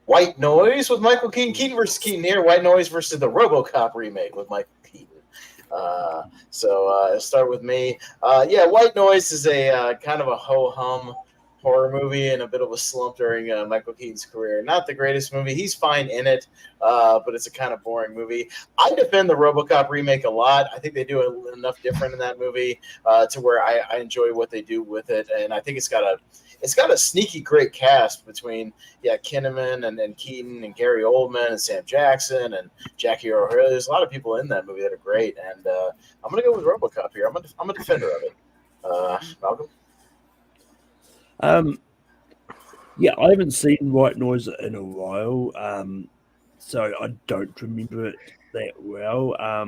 White Noise with Michael Keaton. Keaton versus Keaton here. White Noise versus the RoboCop remake with Michael Keaton. So start with me. Yeah, White Noise is a kind of a ho-hum horror movie and a bit of a slump during Michael Keaton's career. Not the greatest movie. He's fine in it, but it's a kind of boring movie. I defend the RoboCop remake a lot. I think they do enough different in that movie to where I enjoy what they do with it, and I think it's got a sneaky great cast between Kinnaman and Keaton and Gary Oldman and Sam Jackson and Jackie Earle Haley. There's a lot of people in that movie that are great, and I'm gonna go with RoboCop here. I'm a defender of it. Malcolm. Yeah, I haven't seen White Noise in a while, so I don't remember it that well. I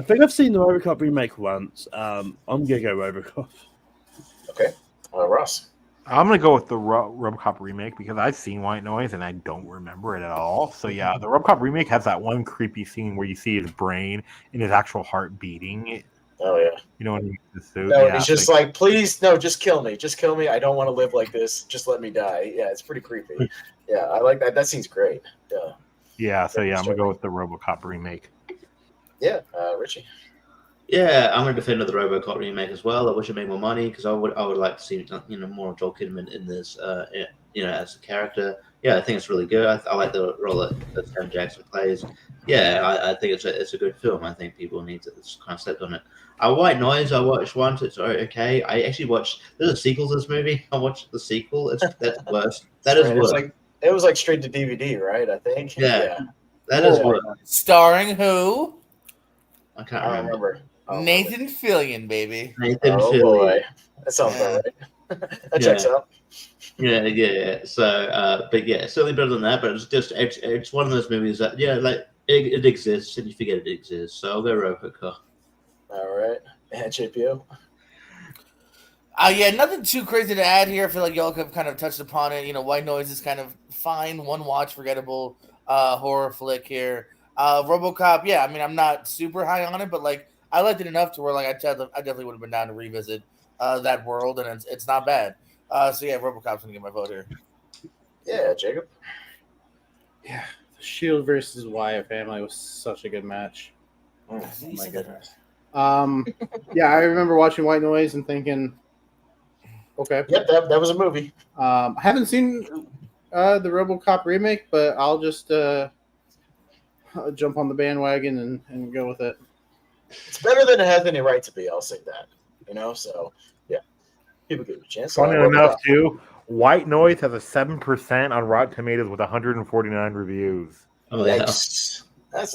think I've seen the RoboCop remake once. I'm gonna go RoboCop. Okay, Ross. I'm gonna go with the RoboCop remake because I've seen White Noise and I don't remember it at all. So yeah, the RoboCop remake has that one creepy scene where you see his brain and his actual heart beating. Oh yeah. You know when he's in the suit. No, yeah, he's just like, please, no, just kill me. Just kill me. I don't want to live like this. Just let me die. Yeah, it's pretty creepy. Yeah, I like that. That scene's great. Yeah. Yeah, so yeah, I'm gonna go with the RoboCop remake. Yeah, Richie. Yeah, I'm going to defend the RoboCop remake as well. I wish it made more money because I would like to see more of Joel Kinnaman in this, as a character. Yeah, I think it's really good. I like the role that Sam Jackson plays. Yeah, I think it's a good film. I think people need to kind of step on it. White Noise, I watched once. It's okay. I actually watched. There's a sequel to this movie. I watched the sequel. That's worse. That is worse. It was like straight to DVD, right? I think. Yeah. That is worse. Starring who? I can't remember. Nathan Fillion, baby. Nathan Fillion. Boy. That sounds about right. That checks out. Yeah. So, but yeah, certainly better than that. But it's one of those movies that it exists and you forget it exists. So I'll go RoboCop. All right, and JPO. Yeah, nothing too crazy to add here. I feel like y'all have kind of touched upon it. White Noise is kind of fine, one watch, forgettable horror flick here. RoboCop, yeah, I mean, I'm not super high on it, but I liked it enough to where I definitely would have been down to revisit that world, and it's not bad. So yeah, RoboCop's gonna get my vote here. Yeah, Jacob. Yeah, the Shield versus Wyatt family was such a good match. Oh my goodness. Yeah, I remember watching White Noise and thinking, okay. Yep, that was a movie. I haven't seen the RoboCop remake, but I'll just jump on the bandwagon and go with it. It's better than it has any right to be. I'll say that. So yeah, people give it a chance. Funny enough, too, White Noise has a 7% on Rotten Tomatoes with 149 reviews. Oh, yeah. That's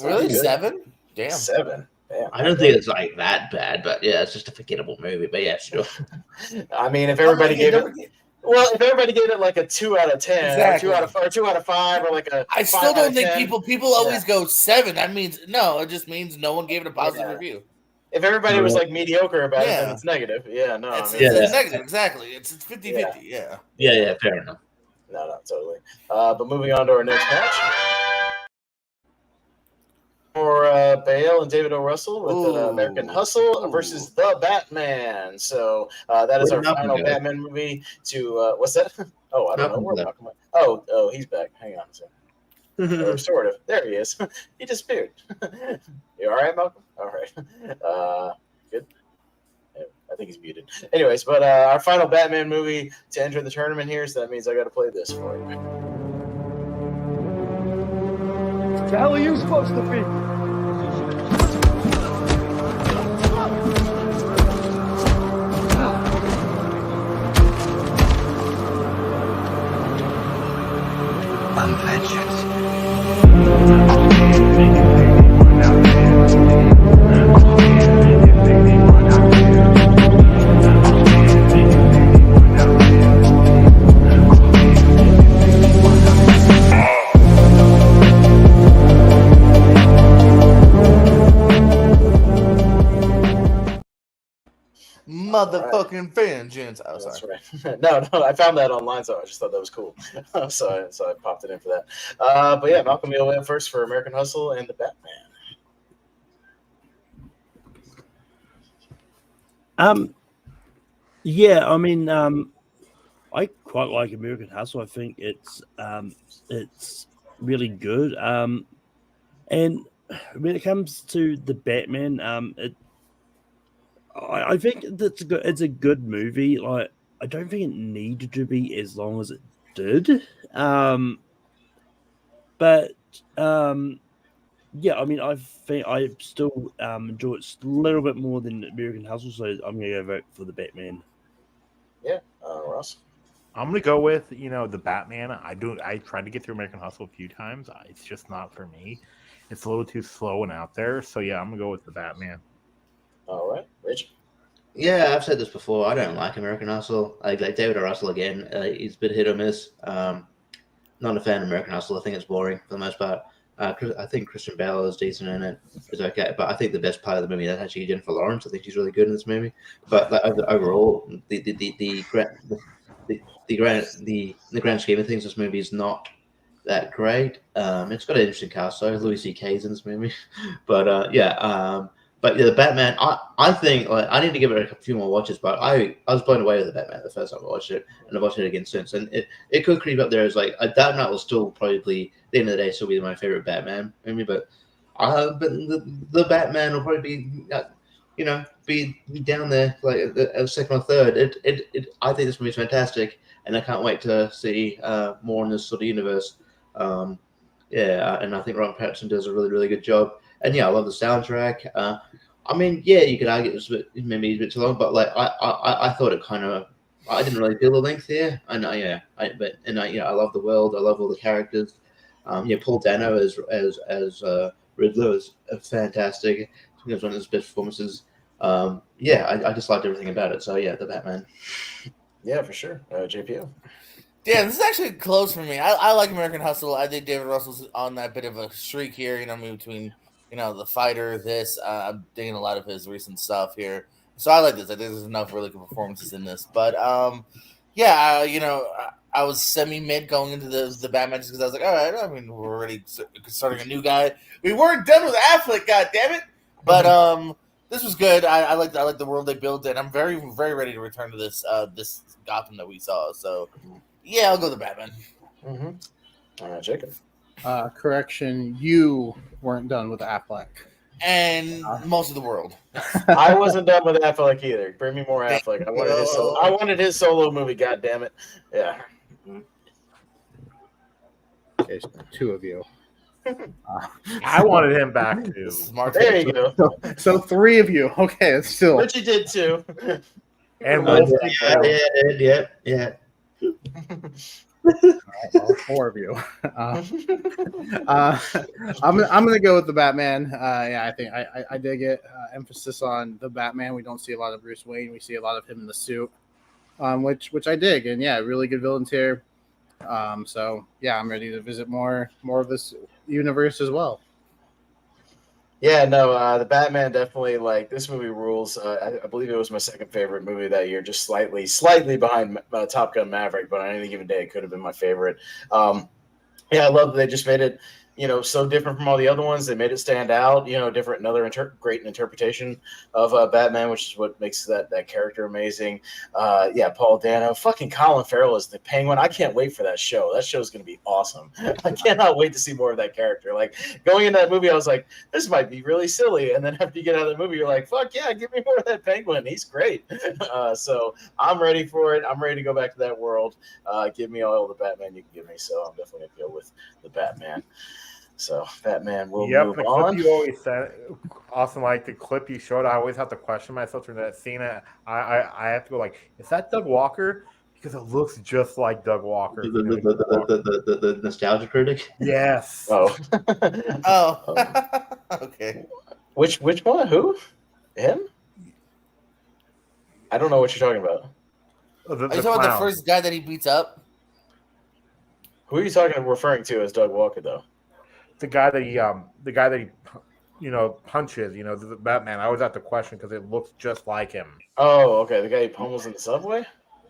really good. 7? Damn. 7. Damn. I don't think it's that bad, but yeah, it's just a forgettable movie. But yeah, sure. I mean, if everybody gave it. Well, if everybody gave it like a 2 out of 10, exactly. or 2 out of 5, or like a. I still don't think people always go 7. That means no. It just means no one gave it a positive review. If everybody was mediocre about it, then it's negative. Yeah, no, it's negative. Exactly. It's 50-50. Yeah. Yeah. Fair enough. No, totally. But moving on to our next match. For Bale and David O. Russell with American Hustle versus The Batman. So that is our final Batman movie. To what's that? Oh, I don't know. We're talking about. Oh, he's back. Hang on a second. Or sort of. There he is. He disappeared. You all right, Malcolm? All right. Good. I think he's muted. Anyways, but our final Batman movie to enter the tournament here, so that means I got to play this for you. The hell are you supposed to be? I'm vengeance. motherfucking Right. vengeance. Oh, That's sorry. right. No, I found that online, so I just thought that was cool. so I popped it in for that. But yeah, Malcolm, you'll win first for American Hustle and the Batman. Yeah, I mean, I quite like American Hustle. I think it's really good. And when it comes to the Batman, I think that's good. It's a good movie. Like, I don't think it needed to be as long as it did. But yeah, I mean, I think I still enjoy it a little bit more than American Hustle, so I'm gonna go vote for the Batman. Yeah, Ross. I'm gonna go with the Batman. I tried to get through American Hustle a few times. It's just not for me. It's a little too slow and out there. So yeah, I'm gonna go with the Batman. All right, Rich. Yeah, I've said this before. I don't like American Hustle. I like David O. Russell again. He's a bit hit or miss. Not a fan of American Hustle. I think it's boring for the most part. I think Christian Bale is decent in it. It's okay, but I think the best part of the movie is actually Jennifer Lawrence. I think she's really good in this movie. But like, overall, the grand scheme of things, this movie is not that great. It's got an interesting cast, so Louis C.K.'s in this movie. But but yeah, the Batman, I think like I need to give it a few more watches, but I was blown away with the Batman the first time I watched it, and I've watched it again since, and it could creep up there as like Dark Knight will still probably at the end of the day still be my favorite Batman movie, but the Batman will probably be be down there like a second or third. I think this movie is fantastic, and I can't wait to see more in this sort of universe. And I think Robert Pattinson does a really, really good job. And yeah, I love the soundtrack. I mean, yeah, you could argue it was maybe a bit too long, but like I thought it kind of, I didn't really feel the length here. I know, yeah, I love the world. I love all the characters. Paul Dano as Riddler is fantastic. I think it was one of his best performances. I just liked everything about it. So yeah, the Batman. Yeah, for sure. JPO. Yeah, this is actually close for me. I like American Hustle. I think David Russell's on that bit of a streak here, between, The Fighter, this. I'm digging a lot of his recent stuff here. So I like this. I think there's enough really good performances in this. But, I was semi-mid going into the Batman just because I was like, all right, I mean, we're already starting a new guy. We weren't done with Affleck, goddammit. But this was good. I like the world they built, and I'm very, very ready to return to this Gotham that we saw. So... yeah, I'll go with the Batman. Mm-hmm. Jacob. Correction, you weren't done with Affleck. And most of the world. I wasn't done with Affleck either. Bring me more Affleck. I wanted his solo movie, God damn it. Yeah. Okay, so two of you. I wanted him back too. There you go. So three of you. Okay, it's still. Richie did too. And yeah. All four of you. I'm gonna go with the Batman. I think I dig it. Emphasis on the Batman. We don't see a lot of Bruce Wayne. We see a lot of him in the suit, which I dig. And yeah, really good villains here. So yeah, I'm ready to visit more of this universe as well. Yeah, no, the Batman definitely, like, this movie rules. I believe it was my second favorite movie that year, just slightly behind Top Gun Maverick, but on any given day, it could have been my favorite. I love that they just made it, so different from all the other ones. They made it stand out, different, another great interpretation of Batman, which is what makes that character amazing. Paul Dano, fucking Colin Farrell is the Penguin. I can't wait for that show. That show's going to be awesome. I cannot wait to see more of that character. Like, going in that movie, I was like, this might be really silly. And then after you get out of the movie, you're like, fuck yeah, give me more of that Penguin. He's great. So I'm ready for it. I'm ready to go back to that world. Give me all the Batman you can give me. So I'm definitely going to go with the Batman. So Batman will move the on. Clip you always said, awesome. Like the clip you showed, I always have to question myself through that scene. I have to go like, is that Doug Walker? Because it looks just like Doug Walker. The nostalgia critic. Yes. Oh. Okay. Which one? Who? Him? I don't know what you're talking about. Are you talking about the first guy that he beats up? Who are you referring to as Doug Walker, though? The guy that he punches, the Batman. I always have to question because it looks just like him. Oh, okay. The guy who pummels in the subway?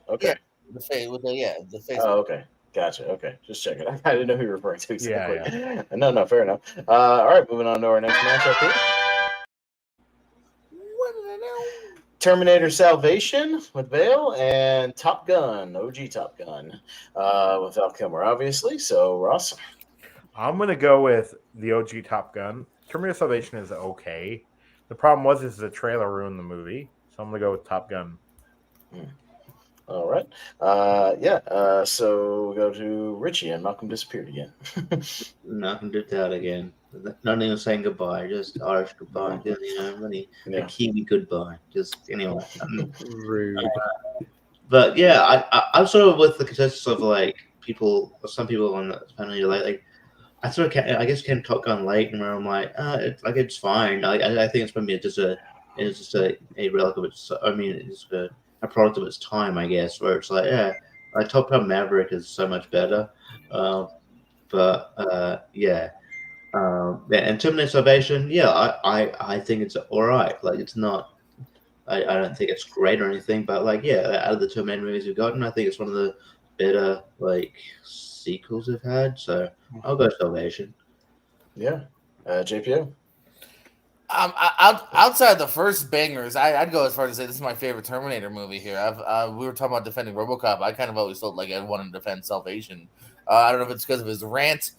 Okay. Yeah, the face with the face. Oh, okay. Gotcha. Okay. Just checking. I didn't know who you were referring to exactly. Yeah. No, fair enough. All right, moving on to our next matchup here. Terminator Salvation with Bale and Top Gun, OG Top Gun, with Val Kilmer, obviously. So, Ross? I'm going to go with the OG Top Gun. Terminator Salvation is okay. The problem is the trailer ruined the movie. So I'm going to go with Top Gun. All right. So we go to Richie, and Malcolm disappeared again. Malcolm dipped out again. Not even saying goodbye, just Irish goodbye. A Kiwi goodbye. Just anyway. Rude. But yeah, I'm sort of with the consensus of like some people on the panel like I sort of I guess came Top Gun late, and where I'm like, it's fine. I think it's maybe just a relic of its. I mean, it's a product of its time, I guess. Where it's like, Top Gun Maverick is so much better. And Terminator Salvation, I think it's all right. Like, it's not. I don't think it's great or anything, but like, out of the Terminator movies we've gotten, I think it's one of the better sequels we've had. So I'll go Salvation. Yeah, JPO. Outside the first bangers, I'd go as far as to say this is my favorite Terminator movie here. We were talking about defending RoboCop. I kind of always felt like I wanted to defend Salvation. I don't know if it's because of his rant.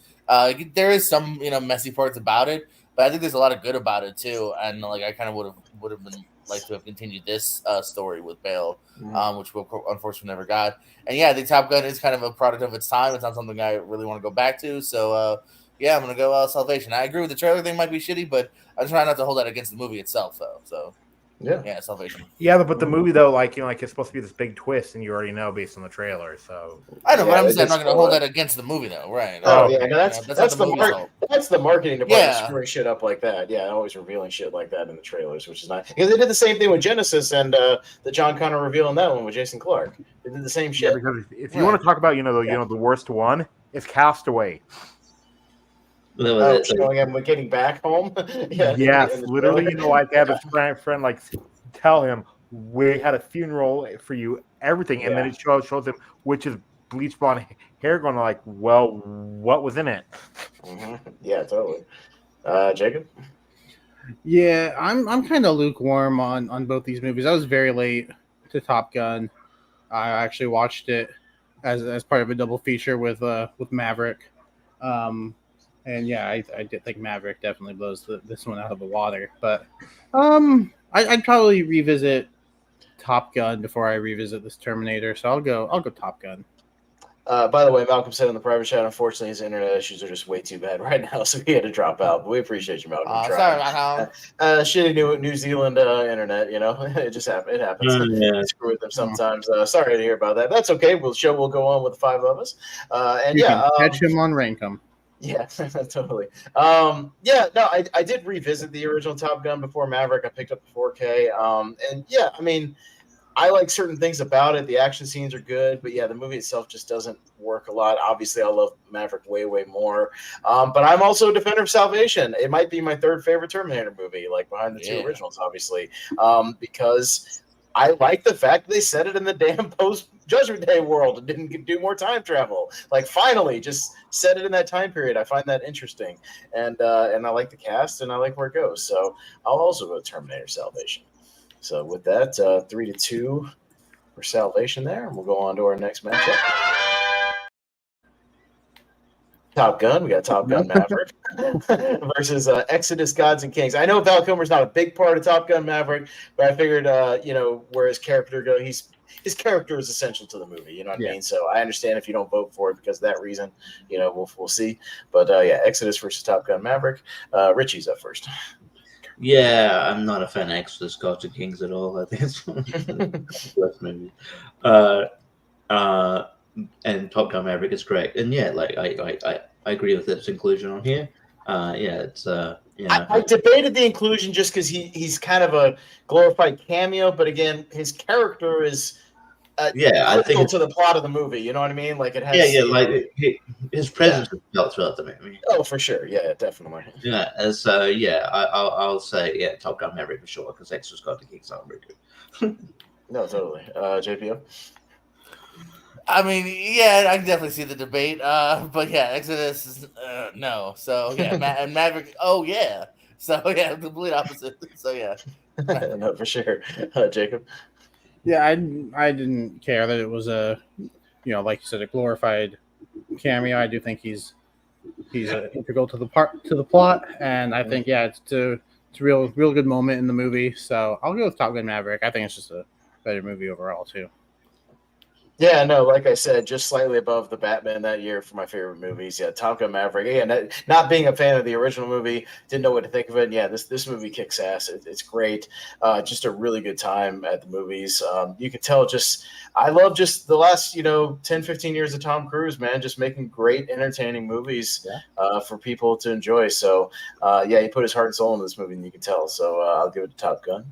There is some messy parts about it, but I think there's a lot of good about it too. And I kind of would have been like to have continued this story with Bale, which we unfortunately never got. And I think Top Gun is kind of a product of its time. It's not something I really want to go back to. So I'm gonna go Salvation. I agree with the trailer thing might be shitty, but I'm trying not to hold that against the movie itself, though. So Salvation. Yeah, but the movie though, it's supposed to be this big twist, and you already know based on the trailer. So I know, but I'm not going to hold that against the movie, though, right? Oh yeah, that's the marketing department screwing shit up like that. Yeah, always revealing shit like that in the trailers, which is nice because they did the same thing with Genesis and the John Connor reveal in that one with Jason Clarke. They did the same shit. Yeah, because if you want to talk about the worst one, it's Castaway. Showing him getting back home. Yes, literally. They have his friend tell him we had a funeral for you, everything, and then it shows him which is bleach blonde hair, going what was in it? Mm-hmm. Yeah, totally. Jacob. Yeah, I'm kind of lukewarm on both these movies. I was very late to Top Gun. I actually watched it as part of a double feature with Maverick. And I did think Maverick definitely blows this one out of the water. But I'd probably revisit Top Gun before I revisit this Terminator. So I'll go Top Gun. By the way, Malcolm said in the private chat, unfortunately, his internet issues are just way too bad right now, so he had to drop out. But we appreciate you, Malcolm. Sorry about shitty New Zealand internet. It just happens. It happens. Screw with them sometimes. Sorry to hear about that. That's okay. We'll go on with the five of us. You can catch him on Rankum. Yeah, totally. I did revisit the original Top Gun before Maverick. I picked up the 4K. I like certain things about it. The action scenes are good, but the movie itself just doesn't work a lot. Obviously, I love Maverick way, way more. But I'm also a defender of Salvation. It might be my third favorite Terminator movie, behind the two originals, obviously, because I like the fact they set it in the damn post-Judgment Day world and didn't do more time travel. Finally, just set it in that time period. I find that interesting. And I like the cast, and I like where it goes. So I'll also go Terminator Salvation. So with that, 3-2 for Salvation there. And we'll go on to our next matchup. Top Gun. We got Top Gun Maverick versus Exodus Gods and Kings. I know Val Kilmer's not a big part of Top Gun Maverick, but I figured, where his character goes, his character is essential to the movie. You know what I mean? So I understand if you don't vote for it because of that reason. We'll see. But Exodus versus Top Gun Maverick. Richie's up first. Yeah, I'm not a fan of Exodus, Gods and Kings at all. I think it's one of the best movies. And Top Gun Maverick is great. And I agree with its inclusion on here. It's I debated the inclusion just because he's kind of a glorified cameo, but again, his character is I think critical to the plot of the movie. You know what I mean? Like it has. His presence felt throughout the movie. Oh, for sure. Yeah, definitely. Yeah, I'll say Top Gun Maverick for sure because Extra's got the kicks on very good. No, totally. JPO. I mean, yeah, I can definitely see the debate. But yeah, Exodus is no. So yeah, and Maverick. Oh yeah. So yeah, complete opposite. So yeah. No, for sure. Jacob. Yeah, I didn't care that it was a, like you said, a glorified cameo. I do think he's integral to the plot, and I think it's a real good moment in the movie. So I'll go with Top Gun Maverick. I think it's just a better movie overall too. Yeah, no, like I said, just slightly above the Batman that year for my favorite movies. Yeah, Top Gun Maverick. Again, not being a fan of the original movie, didn't know what to think of it. And yeah, this movie kicks ass. It's great. Just a really good time at the movies. You can tell I love just the last, 10, 15 years of Tom Cruise, man, just making great, entertaining movies for people to enjoy. So, he put his heart and soul into this movie, and you can tell. So I'll give it to Top Gun.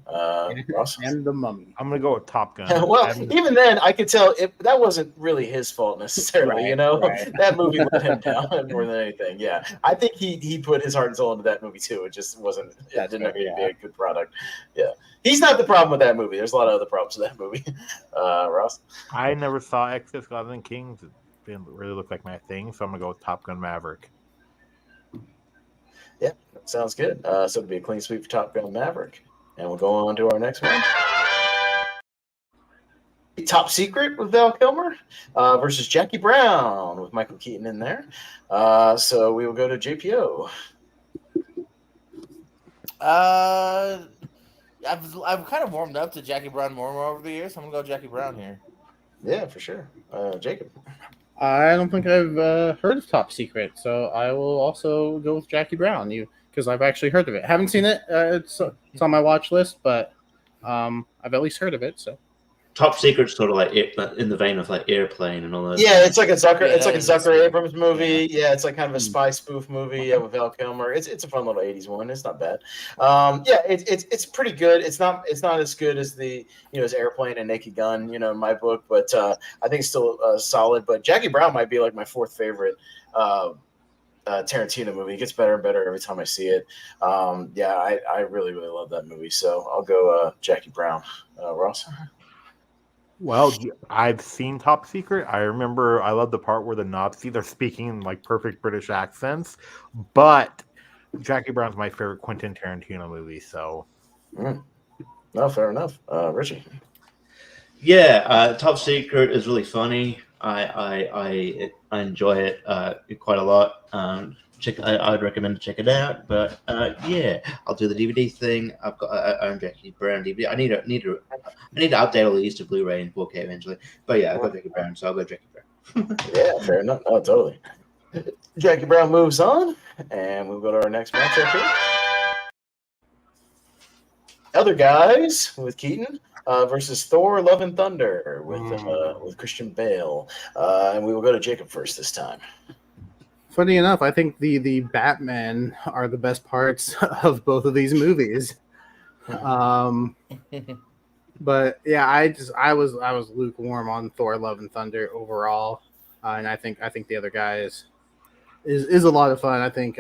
Ross? And The Mummy. I'm going to go with Top Gun. Well, even then, I could tell that wasn't really his fault necessarily, Right. That movie let him down more than anything. Yeah, I think he put his heart and soul into that movie too. It just wasn't. It didn't be a good product. Yeah, he's not the problem with that movie. There's a lot of other problems with that movie. Ross, I never saw Exodus, Gods and Kings. It didn't really look like my thing, so I'm gonna go with Top Gun Maverick. Yeah, sounds good. So it'll be a clean sweep for Top Gun Maverick, and we'll go on to our next one. Top Secret with Val Kilmer versus Jackie Brown with Michael Keaton in there. So we will go to JPO. I've kind of warmed up to Jackie Brown more and more over the years. So I'm gonna go Jackie Brown here. Yeah, for sure. Jacob. I don't think I've heard of Top Secret, so I will also go with Jackie Brown. Because I've actually heard of it. Haven't seen it. It's on my watch list, but I've at least heard of it. So. Top Secret's sort of like in the vein of like Airplane and all that. Yeah, it's like a Zucker. It's like a Zucker Abrams movie. Yeah, it's like kind of a spy spoof movie with Val Kilmer. It's a fun little '80s one. It's not bad. It's pretty good. It's not as good as as Airplane and Naked Gun. In my book, but I think it's still solid. But Jackie Brown might be like my fourth favorite Tarantino movie. It gets better and better every time I see it. I really love that movie. So I'll go Jackie Brown. Ross. Well, I've seen Top Secret. I remember I love the part where the Nazis are speaking in like perfect British accents, but Jackie Brown's my favorite Quentin Tarantino movie. So, no, fair enough. Richie. Yeah, Top Secret is really funny. I enjoy it quite a lot. I'd recommend to check it out. But I'll do the DVD thing. I own Jackie Brown DVD. I need to update all these to Blu-ray and 4K eventually. But yeah, I've got Jackie Brown, so I'll go Jackie Brown. Yeah, fair enough. Oh, totally. Jackie Brown moves on, and we'll go to our next matchup here. Other Guys with Keaton versus Thor: Love and Thunder with Christian Bale, and we will go to Jacob first this time. Funny enough, I think the Batman are the best parts of both of these movies. But yeah, I was lukewarm on Thor: Love and Thunder overall, and I think the Other Guys is a lot of fun. I think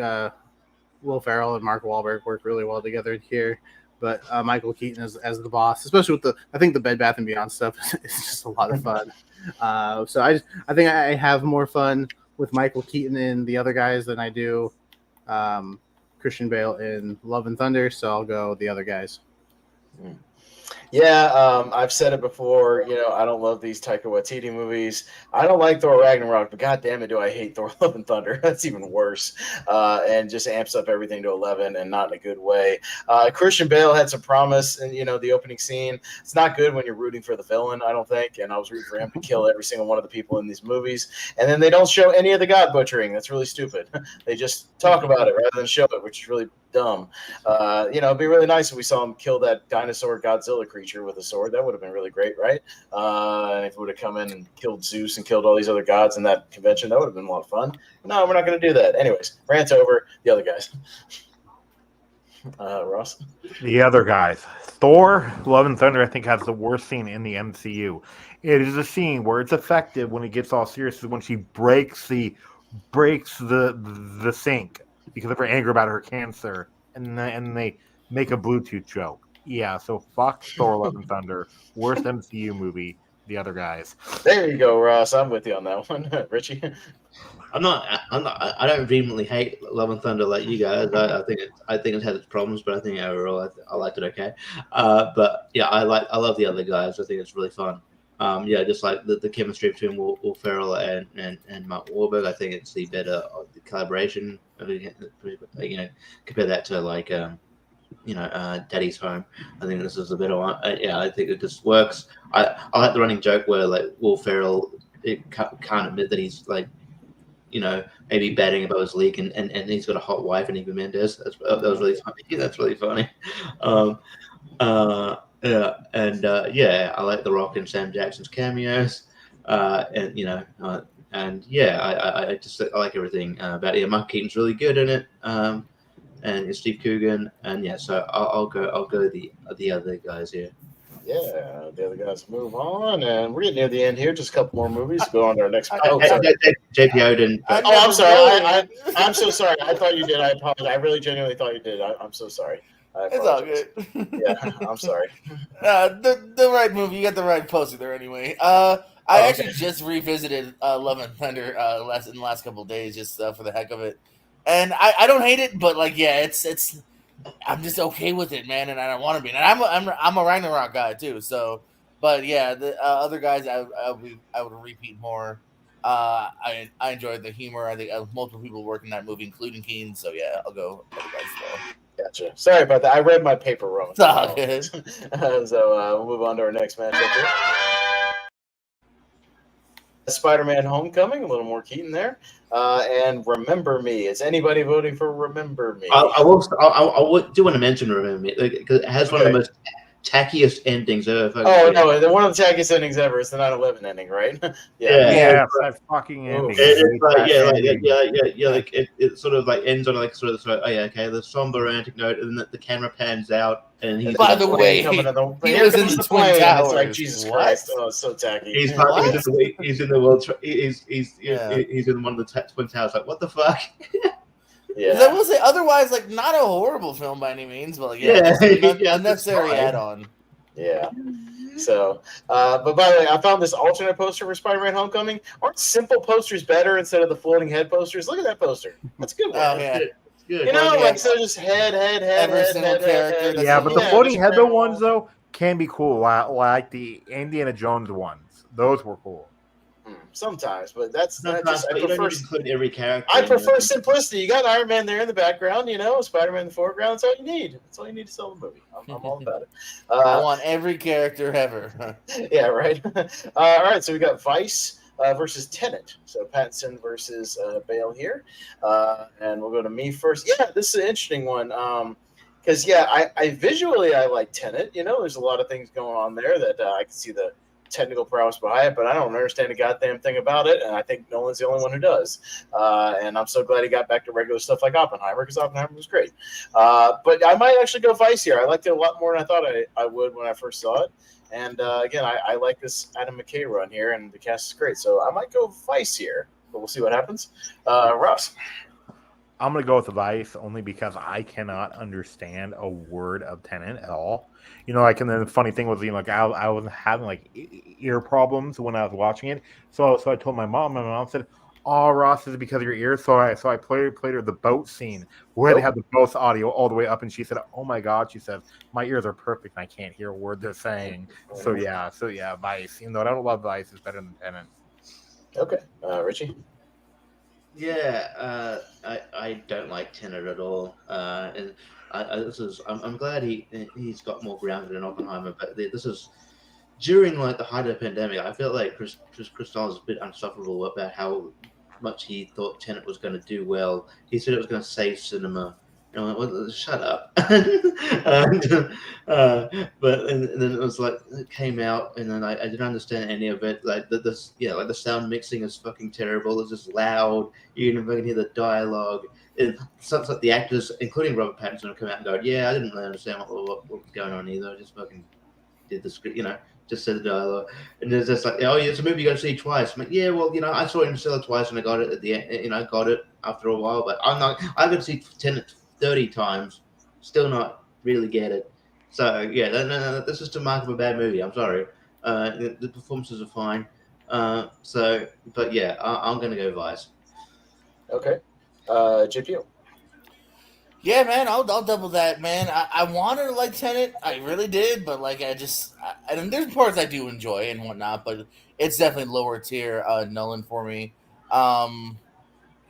Will Ferrell and Mark Wahlberg work really well together here. But Michael Keaton as the boss, especially with the Bed Bath & Beyond stuff, is just a lot of fun. So I think I have more fun with Michael Keaton in The Other Guys than I do Christian Bale in Love and Thunder. So I'll go The Other Guys. Yeah, I've said it before. I don't love these Taika Waititi movies. I don't like Thor Ragnarok, but God damn it, do I hate Thor: Love and Thunder. That's even worse, and just amps up everything to 11, and not in a good way. Christian Bale had some promise in the opening scene. It's not good when you're rooting for the villain, I don't think, and I was rooting for him to kill every single one of the people in these movies, and then they don't show any of the god butchering. That's really stupid. They just talk about it rather than show it, which is really dumb. It'd be really nice if we saw him kill that dinosaur Godzilla creature with a sword. That would have been really great, right? And if he would have come in and killed Zeus and killed all these other gods in that convention, that would have been a lot of fun. No, we're not going to do that. Anyways, rant over. The Other Guys. Ross? The Other Guys. Thor: Love and Thunder, I think, has the worst scene in the MCU. It is a scene where it's effective when it gets all serious is when she breaks the sink because of her anger about her cancer, and they make a Bluetooth joke. Yeah, so fuck Thor: Love and Thunder, worst MCU movie. The other guys. There you go, Ross. I'm with you on that one, Richie. I don't vehemently hate Love and Thunder like you guys. I think it has its problems, but I think overall I liked it okay. But yeah, I love the other guys. I think it's really fun. Yeah, just like the chemistry between Will Ferrell and Mark Wahlberg. I think it's the better the collaboration. You know, compare that to like Daddy's Home. I think this is a better one. Yeah, I think it just works. I like the running joke where like Will Ferrell can't admit that he's like, maybe batting above his league, and he's got a hot wife and Eva Mendes. That was really funny. That's really funny. Yeah, I like The Rock and Sam Jackson's cameos. I like everything about it. Michael Keaton's really good in it. And Steve Coogan, and yeah, so I'll go the other guys here. Yeah, the other guys move on, and we're getting near the end here. Just a couple more movies to go on to our next. JP Odin. I'm sorry. I'm so sorry. I thought you did. I apologize. I really genuinely thought you did. I'm so sorry. It's all good. Yeah, I'm sorry. The right movie. You got the right poster there anyway. I actually just revisited Love and Thunder in the last couple of days, just for the heck of it. And I don't hate it, but like, yeah, it's I'm just okay with it, man, and I don't want to be. And I'm a Ragnarok guy too, so. But yeah, the other guys I would repeat more. I enjoyed the humor. I think multiple people working that movie, including Keen. So yeah, I'll go other guys as well. Gotcha. Sorry about that. I read my paper wrong. It's all good. So we'll move on to our next matchup here. Spider-Man: Homecoming, a little more Keaton there, and Remember Me. Is anybody voting for Remember Me? I do want to mention Remember Me because it has one of the most tackiest endings ever. No, one of the tackiest endings ever is the 9/11 ending, right? Yeah, that fucking ending. It sort of like ends on like sort of the somber romantic note, and then the camera pans out, and he's by the way, he was in the Twin Towers. It's like Jesus Christ! Oh, it's so tacky. He's in the world. He's in one of the Twin Towers. Like, what the fuck? Yeah, I will say otherwise, like not a horrible film by any means, but like, unnecessary add-on. Yeah. So, but by the way, I found this alternate poster for Spider-Man: Homecoming. Aren't simple posters better instead of the floating head posters? Look at that poster. That's a good one. Oh yeah. Good. Like so, just head. Every single character. Yeah, but the floating head ones though can be cool, like the Indiana Jones ones. Those were cool. Sometimes, but that's not just. I prefer include every character. I prefer simplicity. You got Iron Man there in the background, Spider-Man in the foreground. That's all you need. That's all you need to sell the movie. I'm all about it. I want every character ever. Yeah, right. All right, so we got Vice versus Tenet. So Pattinson versus Bale here, and we'll go to me first. Yeah, this is an interesting one. Because I visually I like Tenet. There's a lot of things going on there that I can see the technical prowess behind it, but I don't understand a goddamn thing about it, and I think Nolan's the only one who does. And I'm so glad he got back to regular stuff like Oppenheimer, because Oppenheimer was great. But I might actually go Vice here. I liked it a lot more than I thought I would when I first saw it. And again, I like this Adam McKay run here, and the cast is great. So I might go Vice here, but we'll see what happens. Ross? I'm going to go with Vice only because I cannot understand a word of Tenet at all. And then the funny thing was, I was having ear problems when I was watching it. So I told my mom. My mom said, "Oh, Ross, is it because of your ears?" So I played her the boat scene where they had the boat audio all the way up, and she said, "Oh my God," she said, "my ears are perfect, and I can't hear a word they're saying." So yeah, Vice. Even though I don't love Vice, it's better than Tenet. Okay, Richie. Yeah, I don't like Tenet at all, and I'm glad he's got more grounded in Oppenheimer, but this is during the height of the pandemic. I feel like Chris was a bit insufferable about how much he thought Tenet was going to do well. He said it was going to save cinema. Well, shut up. But then it was it came out, and then I didn't understand any of it. The sound mixing is fucking terrible. It's just loud. You can even hear the dialogue. Some like the actors, including Robert Pattinson, have come out and go, "Yeah, I didn't really understand what was going on either. I just fucking did the script, just said the dialogue, and there's just like, oh, yeah, it's a movie you got to see twice. I'm like, yeah, well, I saw Interstellar twice, and I got it at the end. I got it after a while, but I got to see 10, 30 times, still not really get it. So yeah, no, this is to mark of a bad movie. I'm sorry. The performances are fine. But yeah, I'm gonna go Vice. Okay, JPO. Yeah, man, I'll double that, man. I wanted to like Tenet, I really did, but like I there's parts I do enjoy and whatnot, but it's definitely lower tier Nolan for me.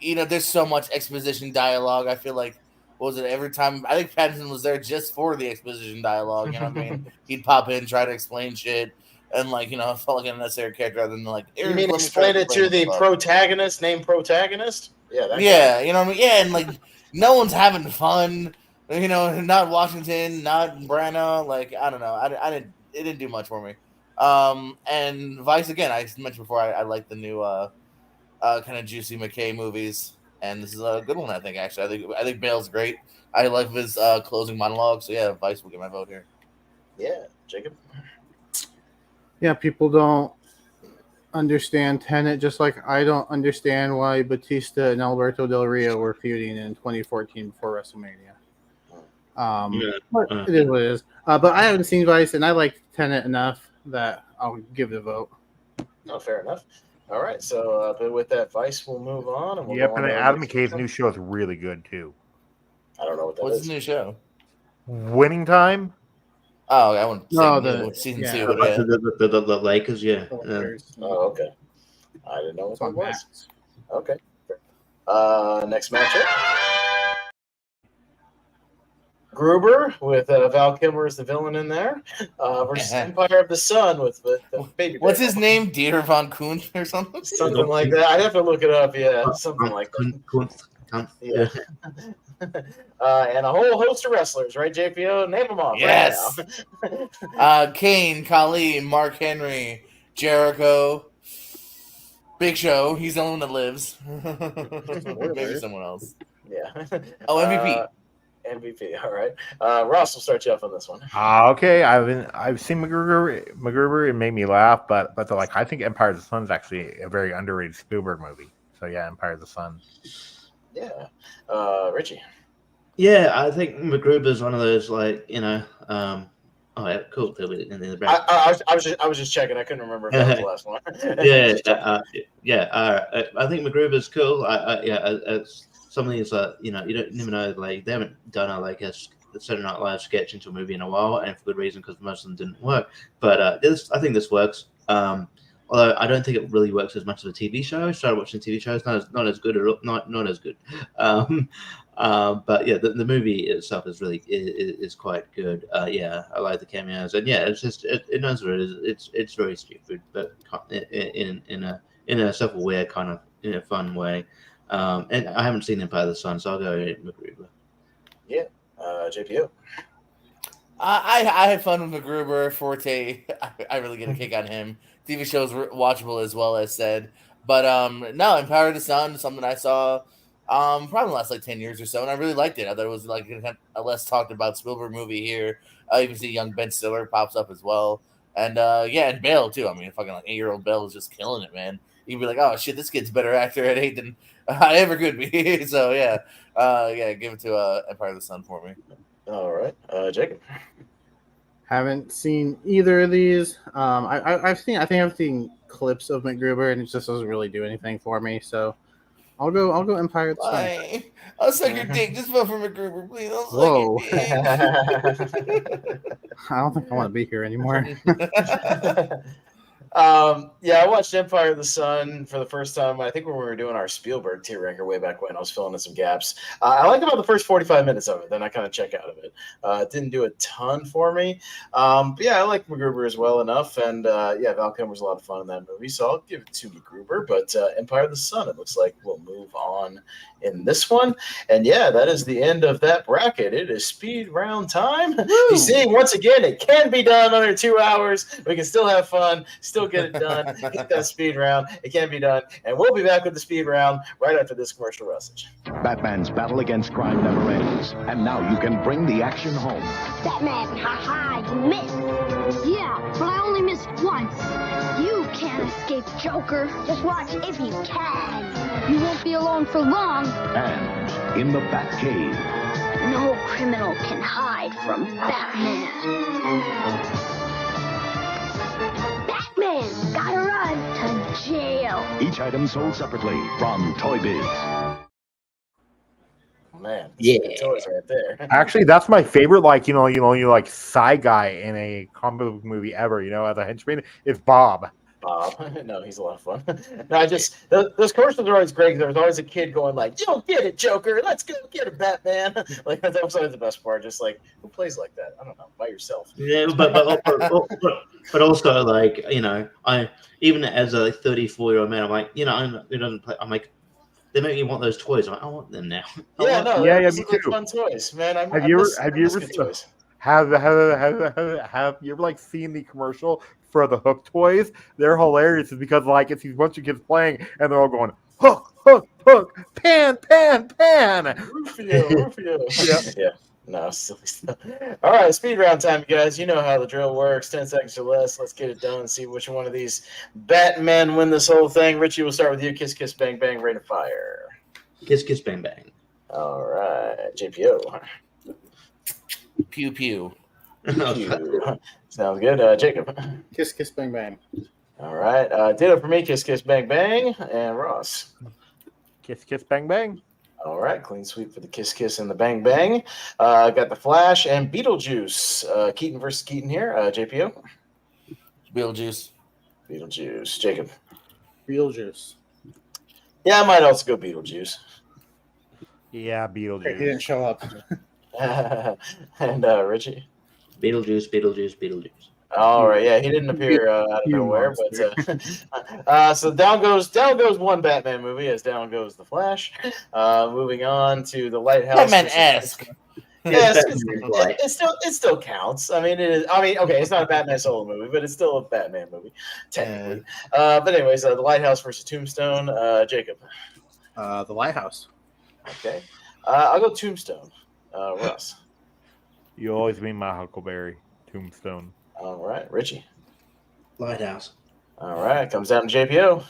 There's so much exposition dialogue. I feel like what was it every time? I think Pattinson was there just for the exposition dialogue. You know what I mean? He'd pop in, try to explain shit, and like it felt like an unnecessary character rather than like. You mean explain it to the protagonist, named protagonist? Yeah, that guy. You know what I mean? Yeah, and like. No one's having fun, not Washington, not Branagh. Like, I don't know. It didn't do much for me. And Vice, again, I mentioned before, I like the new kind of Juicy McKay movies. And this is a good one, I think, actually. I think Bale's great. I like his closing monologue. So, yeah, Vice will get my vote here. Yeah, Jacob? Yeah, people don't understand Tenet, just like I don't understand why Batista and Alberto Del Rio were feuding in 2014 before WrestleMania. It is what it is. But I haven't seen Vice, and I like Tenet enough that I'll give it a vote. No, fair enough. All right, so but with that, Vice, we'll move on. And we'll and Adam McKay's new show is really good too. I don't know what that What's is. his new show? Winning Time. Oh, I want the season 2. The Lakers, yeah. Oh, okay. I didn't know what that was. Okay. Next matchup. Gruber with Val Kilmer as the villain in there versus Empire of the Sun with the baby. What's his name? Dieter von Kuhn or something? Something like that. I'd have to look it up. Yeah, something like that. Yeah. And a whole host of wrestlers, right, JPO? Name them off. Yes. Right Kane, Khali, Mark Henry, Jericho, Big Show. He's the only one that lives. Maybe someone else. Yeah. Oh, MVP. MVP. All right. Ross will start you off on this one. Okay, I've seen MacGruber. It made me laugh, but I think Empire of the Sun is actually a very underrated Spielberg movie. So yeah, Empire of the Sun. Yeah. Richie. Yeah, I think MacGruber's one of those oh yeah, cool. In the back. I was just checking. I couldn't remember if that was the last one. I think MacGruber's cool. Something is you don't even know, like they haven't done a Saturday Night Live sketch into a movie in a while, and for good reason, because most of them didn't work. But I think this works. Although I don't think it really works as much as a TV show. I started watching TV shows, not as good, not as good. But yeah, the movie itself is really is quite good. Yeah, I like the cameos, and yeah, it's just it knows what it is. It's very stupid, but in a self-aware kind of fun way. And I haven't seen Empire of the Sun, so I'll go MacGruber. Yeah, JPO. I had fun with MacGruber. Forte, I really get a kick on him. TV shows watchable as well as said, but no, Empire of the Sun is something I saw probably the last 10 years or so, and I really liked it. I thought it was a less talked about Spielberg movie here. You can see young Ben Stiller pops up as well, and and Bale too. I mean, fucking 8-year-old Bale is just killing it, man. You'd be like, oh shit, this kid's a better actor at 8 than I ever could be. So yeah, give it to Empire of the Sun for me. All right, Jacob. Haven't seen either of these. I've seen clips of MacGruber, and it just doesn't really do anything for me. So I'll go Empire of the Sun. I'll suck your dick. Just vote for MacGruber, please. Whoa. I don't think I want to be here anymore. I watched Empire of the Sun for the first time, I think when we were doing our Spielberg tier ranker way back when. I was filling in some gaps. I liked about the first 45 minutes of it, then I kind of check out of it. It didn't do a ton for me. But yeah, I like MacGruber as well enough, and Val Kilmer's a lot of fun in that movie, so I'll give it to MacGruber. But Empire of the Sun, it looks like we'll move on in this one. And yeah, that is the end of that bracket. It is speed round time. You see, once again, it can be done under 2 hours. We can still have fun, still still get it done. Get that speed round. It can be done. And we'll be back with the speed round right after this commercial message. Batman's battle against crime never ends. And now you can bring the action home. Batman, haha, you missed. Yeah, but I only missed once. You can't escape Joker. Just watch if you can. You won't be alone for long. And in the Batcave. No criminal can hide from Batman. Batman, gotta run to jail. Each item sold separately from Toy Biz. Man, Yeah. toys right there. Actually, that's my favorite. Like you like side guy in a comic book movie ever. As a henchman, is Bob. No, he's a lot of fun. No, I just those commercials are always great. There was always a kid going like, "Yo, get it, Joker! Let's go get it, Batman!" Like that was always the best part. Just like, who plays like that? I don't know, by yourself. Yeah, but also like I even as a 34-year-old man, I'm like it doesn't play. I'm like they make me want those toys. I'm like, I want them now. Yeah, no, yeah, those me look like too. fun toys, man. Have you ever seen toys? Have you ever seen the commercial for the Hook toys? They're hilarious because it's these bunch of kids playing and they're all going hook, hook, hook, pan, pan, pan. Rufio. Yeah. No, silly stuff. All right, speed round time, you guys. You know how the drill works. 10 seconds or less. Let's get it done and see which one of these Batmen win this whole thing. Richie, we'll start with you. Kiss, kiss, bang, bang, rate of fire. Kiss, kiss, bang, bang. All right, JPO. Pew pew. Sounds good. Jacob. Kiss, kiss, bang, bang. All right. Ditto for me. Kiss, kiss, bang, bang. And Ross. Kiss, kiss, bang, bang. All right. Clean sweep for the kiss, kiss, and the bang, bang. Got the Flash and Beetlejuice. Keaton versus Keaton here. JPO. Beetlejuice. Jacob. Beetlejuice. Yeah, I might also go Beetlejuice. Yeah, Beetlejuice. He didn't show up. And Richie. Beetlejuice. All right, yeah, he didn't appear out of nowhere, but so down goes one Batman movie as down goes the Flash. Moving on to the Lighthouse. Batman-esque. Yes, it still counts. I mean, it is. I mean, okay, it's not a Batman solo movie, but it's still a Batman movie technically. But anyways, the Lighthouse versus Tombstone. Jacob. The Lighthouse. Okay, I'll go Tombstone. Russ. You always be my Huckleberry. Tombstone. All right, Richie. Lighthouse. All right, comes down to JPO.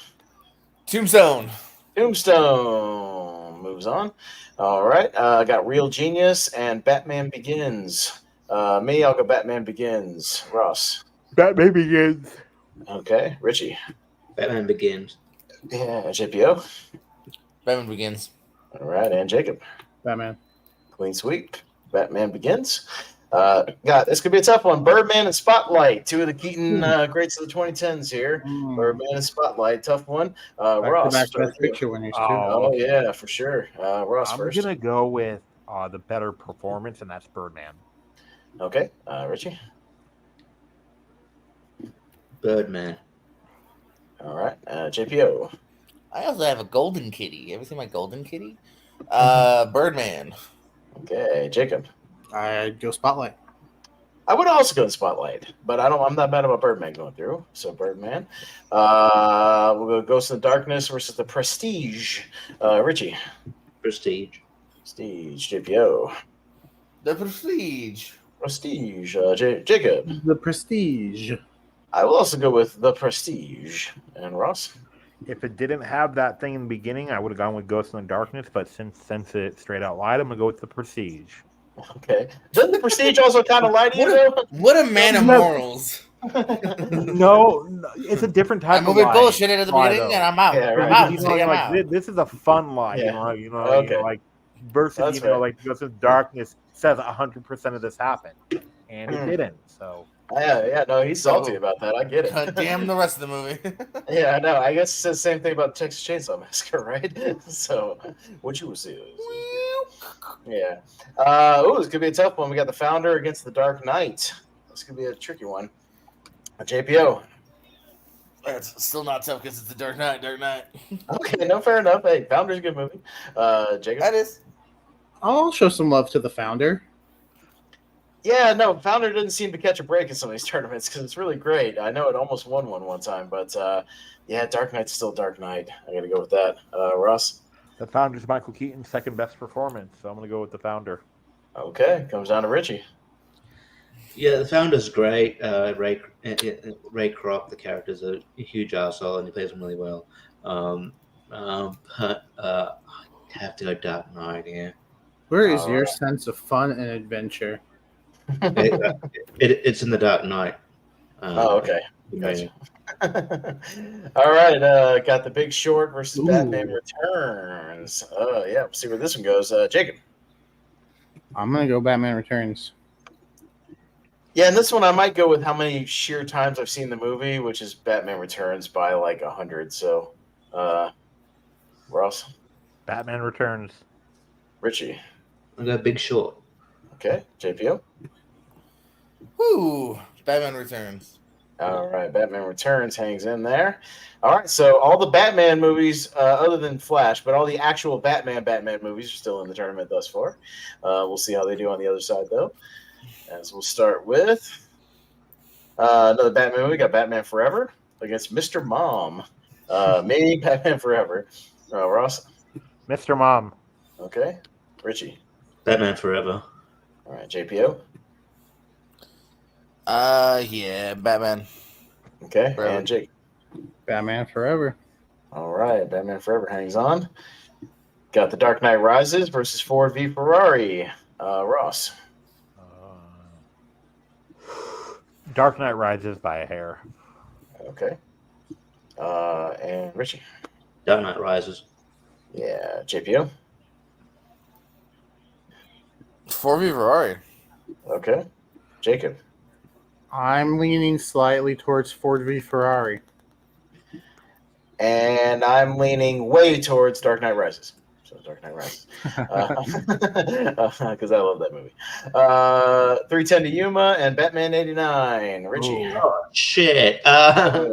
Tombstone moves on. All right, I got Real Genius and Batman Begins. Me, I'll go Batman Begins. Ross. Batman Begins. Okay, Richie. Batman Begins. Yeah, JPO. Batman Begins. All right, and Jacob. Batman. Clean sweep. Batman Begins. God, this could be a tough one. Birdman and Spotlight, two of the Keaton greats of the 2010s here. Birdman and Spotlight, tough one. Ross. Best picture winners too. Oh yeah, for sure. Ross first. I'm gonna go with the better performance, and that's Birdman. Okay, Richie. Birdman. All right, JPO. I also have a golden kitty. Ever seen my golden kitty? Birdman. Okay, Jacob. I'd go Spotlight. I would also go to Spotlight, but I'm not mad about Birdman going through. So Birdman. We'll go Ghost in the Darkness versus the Prestige. Richie. Prestige. JPO. The Prestige. Jacob. The Prestige. I will also go with the Prestige. And Ross. If it didn't have that thing in the beginning, I would have gone with Ghost in the Darkness. But since it straight out lied, I'm gonna go with the Prestige. Okay. Doesn't the Prestige also kind of lie to you, though? What a man of morals. No, it's a different type I'm of moving lie. bullshit at the beginning, and I'm out. Yeah, right. I'm out. This is a fun lie, Yeah. like versus That's fair. like Ghost in the Darkness says 100% of this happened, and it didn't. So Yeah, no, he's salty about that. I get it. God damn the rest of the movie. Yeah, I know. I guess it says the same thing about Texas Chainsaw Massacre, right? So, what you would see. Yeah. This could be a tough one. We got the Founder against the Dark Knight. This could be a tricky one. JPO. That's still not tough because it's the Dark Knight. Okay, no, fair enough. Hey, Founder's a good movie. Jacob. That is. I'll show some love to the Founder. Yeah, no, Founder didn't seem to catch a break in some of these tournaments because it's really great. I know it almost won one time, but yeah, Dark Knight's still Dark Knight. I got to go with that. Ross? The Founder's Michael Keaton's second best performance, so I'm going to go with the Founder. Okay, comes down to Richie. Yeah, the Founder's great. Ray Kroc, the character's a huge arsehole, and he plays him really well. But I have to go Dark Knight, yeah. Where is your sense of fun and adventure? It's in the Dark Knight. Okay. Gotcha. All right, got The Big Short versus Batman Returns. Yeah, we'll see where this one goes. Jacob. I'm going to go Batman Returns. Yeah, and this one I might go with how many sheer times I've seen the movie, which is Batman Returns by like 100. So, Ross? Batman Returns. Richie? I got Big Short. Okay, JPO? Woo! Batman Returns. All right, Batman Returns hangs in there. All right, so all the Batman movies, other than Flash, but all the actual Batman movies are still in the tournament thus far. We'll see how they do on the other side, though. As we'll start with another Batman movie. Got Batman Forever against Mr. Mom. Me, Batman Forever. Ross? Mr. Mom. Okay. Richie? Batman Forever. All right, JPO? Yeah, Batman. Okay, Forever. and Jake? Batman Forever. All right, Batman Forever hangs on. Got The Dark Knight Rises versus Ford v Ferrari. Ross? Dark Knight Rises by a hair. Okay. And Richie? Dark Knight Rises. Yeah, JPO? Ford v Ferrari. Okay. Jacob? I'm leaning slightly towards Ford v Ferrari. And I'm leaning way towards Dark Knight Rises. So Dark Knight Rises. Because I love that movie. 310 to Yuma and Batman 89. Richie. Oh, shit. Yeah.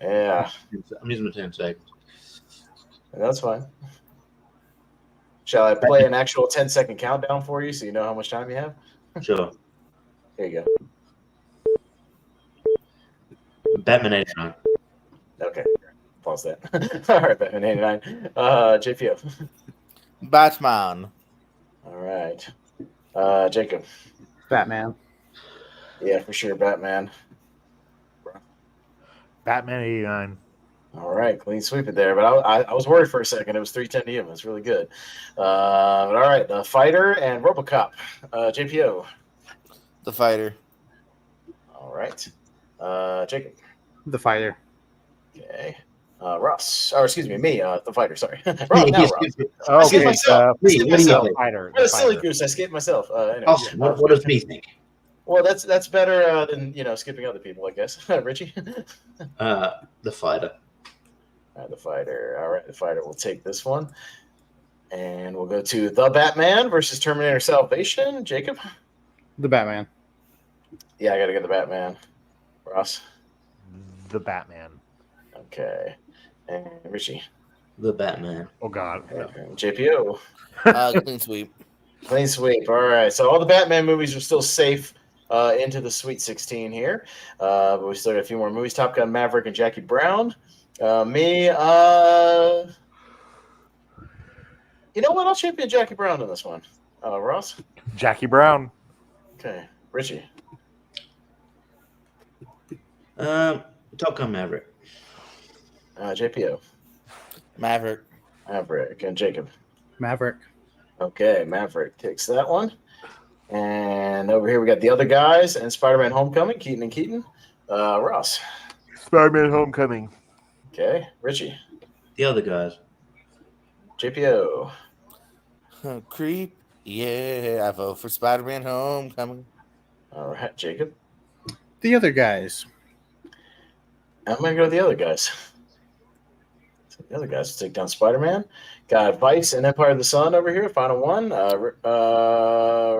I'm using my 10 seconds. That's fine. Shall I play an actual 10-second countdown for you so you know how much time you have? Sure. Here you go. Batman 89. Okay. Pause that. All right, Batman 89. JPO. Batman. All right. Jacob. Batman. Yeah, for sure, Batman. Batman 89. All right, clean sweep it there. But I was worried for a second. It was 310 to him. It's really good. But all right, The Fighter and RoboCop. JPO. The Fighter. All right. Jacob. The Fighter. Okay. Ross. Or excuse me, me. The Fighter. Sorry. Ross. Now Ross. I Okay, skipped myself. what do you think? Fighter. What a silly goose. I skipped myself. Anyway. Austin, what does me think? Well, that's better than skipping other people, I guess. Richie. The Fighter. The Fighter. All right, The Fighter will take this one. And we'll go to The Batman versus Terminator Salvation. Jacob? The Batman. Yeah, I got to get The Batman. Ross? The Batman. Okay. And Richie? The Batman. Oh, God. And JPO? Clean sweep. Clean sweep. All right. So all the Batman movies are still safe into the Sweet 16 here. But we still got a few more movies. Top Gun Maverick and Jackie Brown. Me, you know what? I'll champion Jackie Brown in this one. Ross? Jackie Brown. Okay. Richie? Top Gun Maverick. JPO? Maverick. Maverick. And Jacob? Maverick. Okay, Maverick takes that one. And over here we got The Other Guys and Spider-Man Homecoming, Keaton and Keaton. Ross? Spider-Man Homecoming. Okay. Richie? The Other Guys. JPO? Creep. Yeah, I vote for Spider-Man Homecoming. All right, Jacob? The Other Guys. I'm going to go with The Other Guys. So the Other Guys will take down Spider-Man. Got Vice and Empire of the Sun over here. Final one.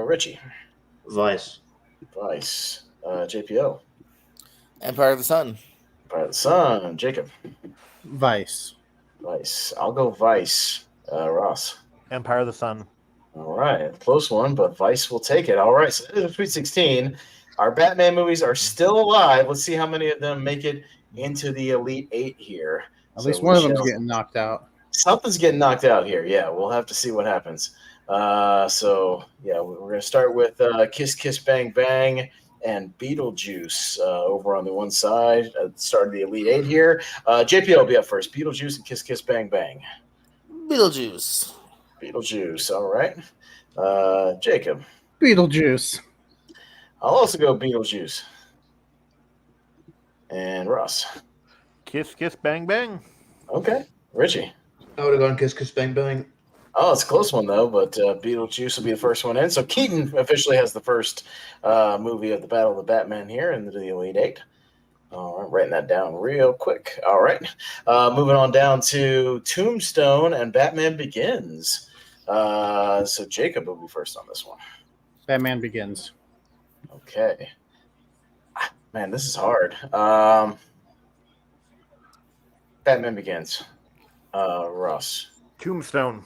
Richie? Vice. Vice. JPO? Empire of the Sun. Empire of the Sun. Jacob? Vice. Vice. I'll go Vice. Ross? Empire of the Sun. All right, close one, but Vice will take it. All right, so this is Sweet 16. Our Batman movies are still alive. Let's see how many of them make it into the Elite Eight here. At least one of them's getting knocked out. Something's getting knocked out here. Yeah, we'll have to see what happens. So, yeah, we're going to start with Kiss Kiss Bang Bang and Beetlejuice over on the one side. Start of the Elite Eight here. JP will be up first. Beetlejuice and Kiss Kiss Bang Bang. Beetlejuice. Beetlejuice, all right. Jacob. Beetlejuice. I'll also go Beetlejuice. And Ross. Kiss Kiss Bang Bang. Okay. Richie. I would have gone Kiss Kiss Bang Bang. Oh, it's a close one, though, but Beetlejuice will be the first one in. So Keaton officially has the first movie of the Battle of the Batman here into the Elite Eight. All right, writing that down real quick. All right. Moving on down to Tombstone and Batman Begins. So Jacob will be first on this one. Batman Begins. Okay. Man, this is hard. Batman Begins. Ross. Tombstone.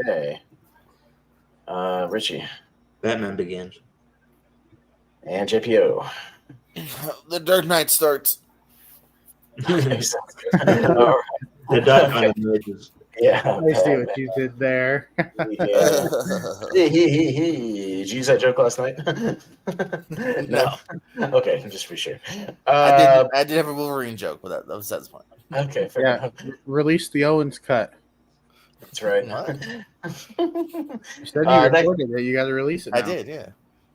Okay. Richie. Batman Begins. And JPO. The Dark Knight starts. Okay, sounds good. All right. The Dark Knight emerges. Yeah. I see what you did there. Yeah. Did you use that joke last night? No. Okay, just to be sure. I did have a Wolverine joke, but that was that's fine. Okay, fair enough. Release the Owens cut. That's right. You said you recorded it. You got to release it now. I did, yeah.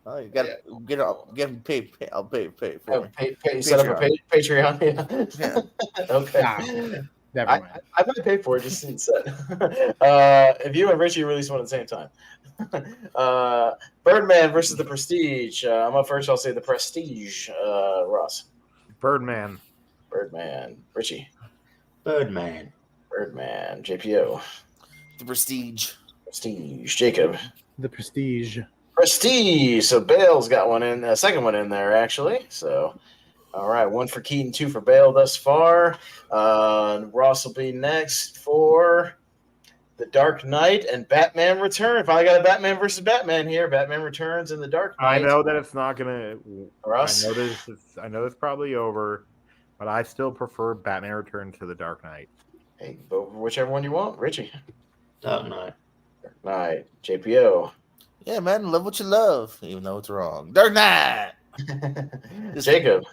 Oh, you got to get him paid. I'll pay for me. Pay, set up a Patreon. Yeah. Okay. Nah, never mind. I might pay for it just since set. If you and Richie release one at the same time. Birdman versus The Prestige. I'm up first. I'll say The Prestige. Ross. Birdman. Richie. Birdman. JPO. The Prestige. Jacob. The Prestige. So Bale's got one in, second one in there actually. So, all right, one for Keaton, two for Bale thus far. Ross will be next for The Dark Knight and Batman Returns. Finally got a Batman versus Batman here. Batman Returns and The Dark Knight. I know that it's not gonna. Ross? I know it's probably over, but I still prefer Batman Returns to The Dark Knight. Hey, vote for whichever one you want. Richie. Dark Knight. JPO. Yeah, man, love what you love, even though it's wrong. Dark Knight. Jacob.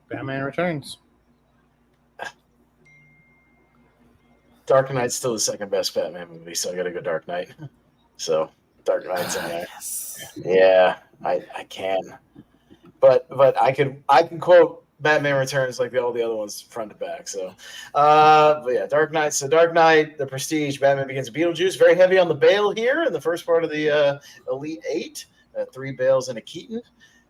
Batman Returns. Dark Knight's still the second best Batman movie, so I got to go Dark Knight. So Dark Knight's in there. Yes. Yeah, I can, but I can quote Batman Returns like all the other ones front to back. So, but yeah, Dark Knight. So Dark Knight, The Prestige, Batman Begins, Beetlejuice. Very heavy on the Bale here in the first part of the Elite Eight. 3 Bales and a Keaton.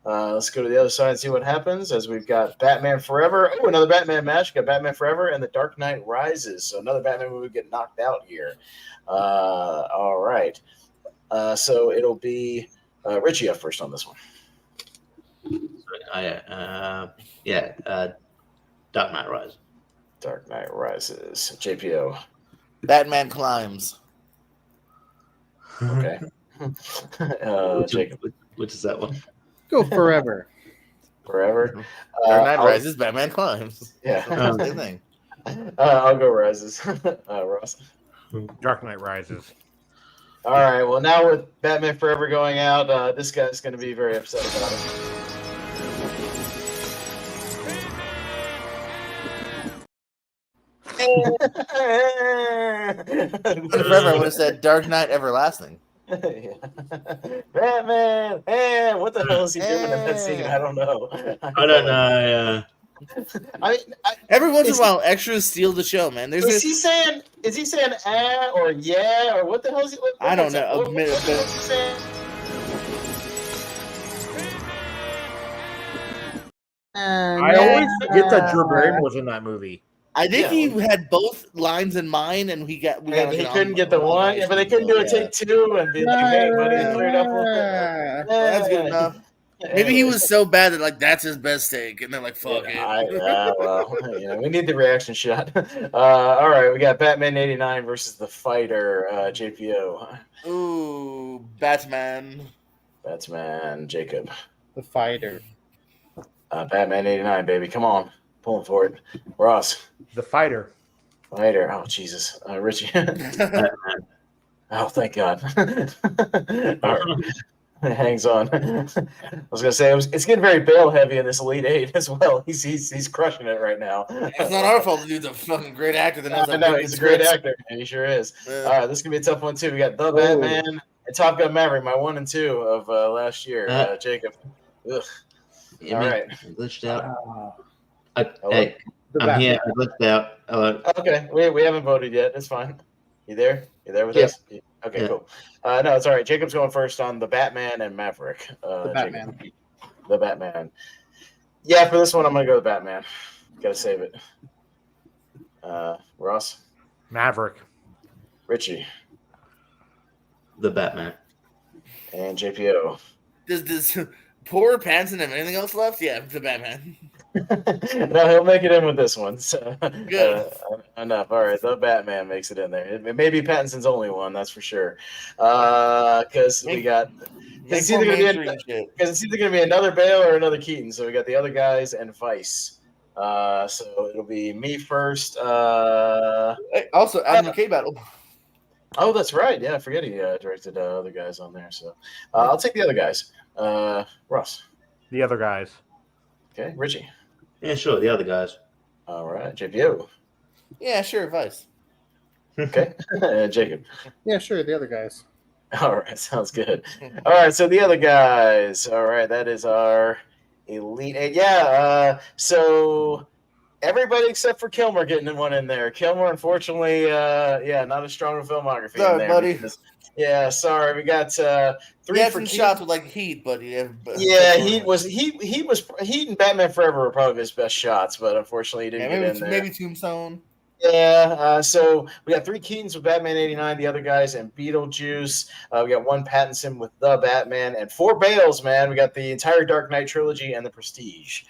Let's go to the other side and see what happens as we've got Batman Forever. Oh, another Batman match. Got Batman Forever and The Dark Knight Rises. So another Batman movie get knocked out here. All right. So it'll be Richie up first on this one. Dark Knight Rises. Dark Knight Rises. JPO. Batman Climbs. Okay. Jacob. Which is that one? Go Forever. Dark Knight Rises, Batman Climbs. Yeah. Same thing. I'll go Rises. Ross. Dark Knight Rises. All right. Well, now with Batman Forever going out, this guy's going to be very upset about it. Forever, I would have said Dark Knight Everlasting. Yeah. Batman, hey, what the hell is he doing in that scene? I don't know. I don't know. Every once in a while, extras steal the show, man. Is he saying or yeah or what the hell is he? I don't know. I always forget that Drew Barrymore was in that movie. I think he had both lines in mind, and he couldn't get the one. Yeah, but they couldn't do a take two and be like, "Hey, buddy, clear it up a little bit." That's good enough. Maybe he was so bad that like that's his best take, and they're like, "Fuck it." Well, we need the reaction shot. All right, we got Batman '89 versus The Fighter. JPO. Ooh, Batman. Jacob. The Fighter. Batman '89, baby. Come on, pulling for it. Ross. The Fighter. Oh Jesus, Richie. Oh, thank God. All right. It hangs on. I was gonna say it's getting very Bale heavy in this Elite Eight as well. He's crushing it right now. It's not our fault. The dude's a fucking great actor. I know he's a great actor. He sure is. All right, this is gonna be a tough one too. We got The Batman and Top Gun Maverick, my 1 and 2 of last year. Jacob. Ugh. Yeah, all right. I glitched out. Hey, I'm here. I glitched out. Hello. Okay, we haven't voted yet. It's fine. You there? You there with us? Okay, cool. No, it's all right. Jacob's going first on The Batman and Maverick. The Batman. The Batman. Yeah, for this one, I'm going to go with Batman. Got to save it. Ross? Maverick. Richie? The Batman. And JPO? Does poor Pattinson have anything else left? Yeah, The Batman. No, he'll make it in with this one. So, Good. Enough. All right, The Batman makes it in there. It may be Pattinson's only one, that's for sure. Because we got. It's either going to be another Bale or another Keaton. So we got the other guys and Vice. So it'll be me first. Also, Adam McKay battle. Oh, that's right. Yeah, I forget he directed other guys on there. So I'll take the other guys. Ross. The other guys. Okay, Richie. Yeah, sure. The other guys. All right, JPO. Yeah, sure. Vice. Okay, Jacob. Yeah, sure. The other guys. All right, sounds good. All right, so the other guys. All right, that is our Elite Eight. Yeah, so everybody except for Kilmer getting one in there. Kilmer, unfortunately, not a strong filmography in there. Buddy. Because, yeah, sorry. We got 3 had for some Keaton. shots with like Heat, but Heat and Batman Forever were probably his best shots, but unfortunately he didn't get in there. Maybe Tombstone. Yeah, so we got 3 Keatons with Batman '89, the other guys, and Beetlejuice. We got 1 Pattinson with The Batman, and 4 Bales, man. We got the entire Dark Knight trilogy and the Prestige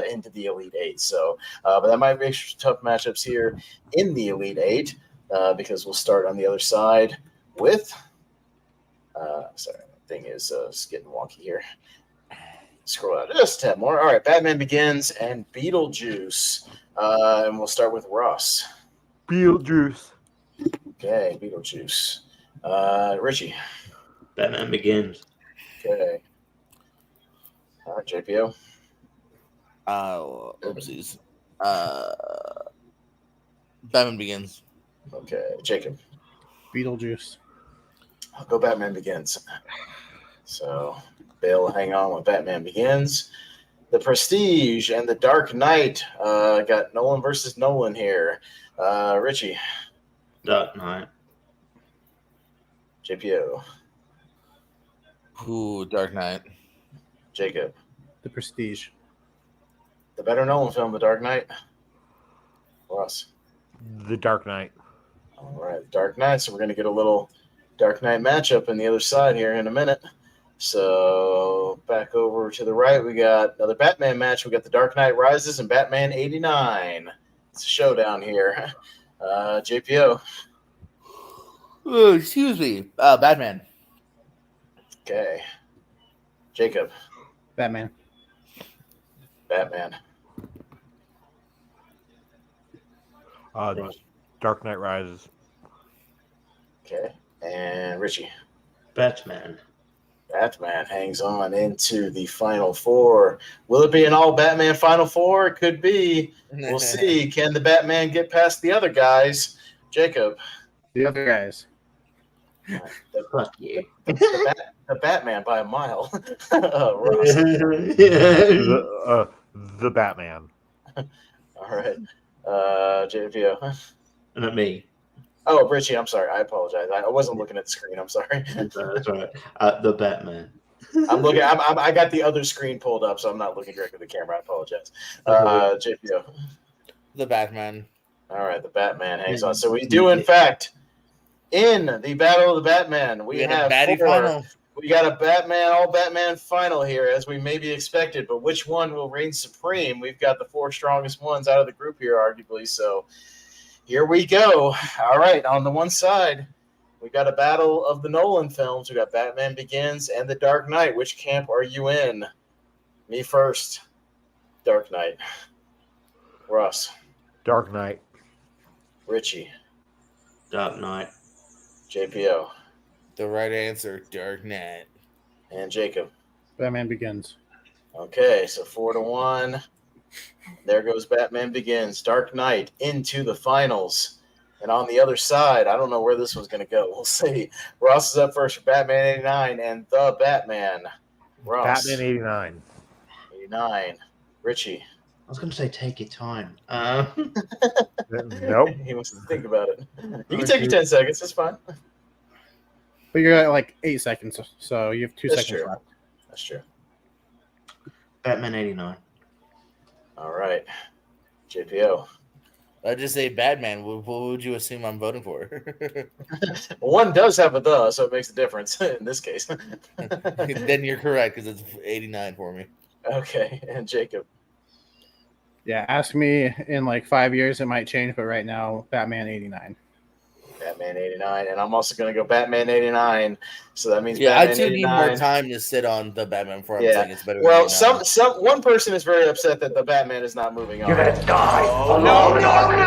into the Elite Eight. So, but that might make tough matchups here in the Elite Eight because we'll start on the other side with. Sorry, the thing is it's getting wonky here. Scroll out just a tad more. All right, Batman Begins and Beetlejuice. And we'll start with Ross. Beetlejuice. Okay, Beetlejuice. Richie. Batman Begins. Okay. All right, JPO. Oopsies. Batman Begins. Okay, Jacob. Beetlejuice. I'll go Batman Begins. So, Bale will hang on with Batman Begins. The Prestige and The Dark Knight. Got Nolan versus Nolan here. Richie. Dark Knight. JPO. Ooh, Dark Knight. Jacob. The Prestige. The better Nolan film, The Dark Knight. Ross. The Dark Knight. All right, Dark Knight. So we're going to get a little Dark Knight matchup on the other side here in a minute. So back over to the right, we got another Batman match. We got The Dark Knight Rises and Batman '89. It's a showdown here. JPO. Ooh, excuse me. Batman. Okay. Jacob. Batman. Batman. Dark Knight Rises. Okay. And Richie. Batman. Batman hangs on into the Final Four. Will it be an all Batman Final Four? It could be. We'll see. Can the Batman get past the other guys? Jacob. The other guys. Fuck you. The Batman by a mile. Ross. The Batman. All right. JPO. Not me. Oh, Richie, I'm sorry. I apologize. I wasn't looking at the screen. I'm sorry. That's all right. The Batman. I'm looking. I got the other screen pulled up, so I'm not looking directly at the camera. I apologize. JPO. The Batman. All right, the Batman hangs on. So we do, in fact, in the Battle of the Batman, we have a baddie final. We got a all Batman final here, as we may be expected, but which one will reign supreme? We've got the 4 strongest ones out of the group here, arguably, so here we go. All right, on the one side, we got a battle of the Nolan films. We got Batman Begins and The Dark Knight. Which camp are you in? Me first. Dark Knight. Russ. Dark Knight. Richie. Dark Knight. JPO. The right answer, Dark Knight. And Jacob. Batman Begins. Okay, so 4-1. There goes Batman Begins. Dark Knight into the finals. And on the other side, I don't know where this one's going to go. We'll see. Ross is up first for Batman 89 and The Batman. Ross. Batman 89. 89. Richie. I was going to say take your time. Nope. He wants to think about it. You can take your 10 seconds. It's fine. But you're at like 8 seconds, so you have 2 That's seconds true. left. That's true. Batman 89. All right. JPO. I just say Batman. What would you assume I'm voting for? One does have a the, so it makes a difference in this case. Then you're correct, because it's 89 for me. Okay, and Jacob. Yeah, ask me in like 5 years, it might change, but right now, Batman 89. Batman 89, and I'm also going to go Batman 89. So that means Yeah, Batman I too need 89. more time to sit on the Batman before I'm Yeah. saying it's better. Well, than 89. one person is very upset that the Batman is not moving on. You're gonna die. Oh, no, nobody.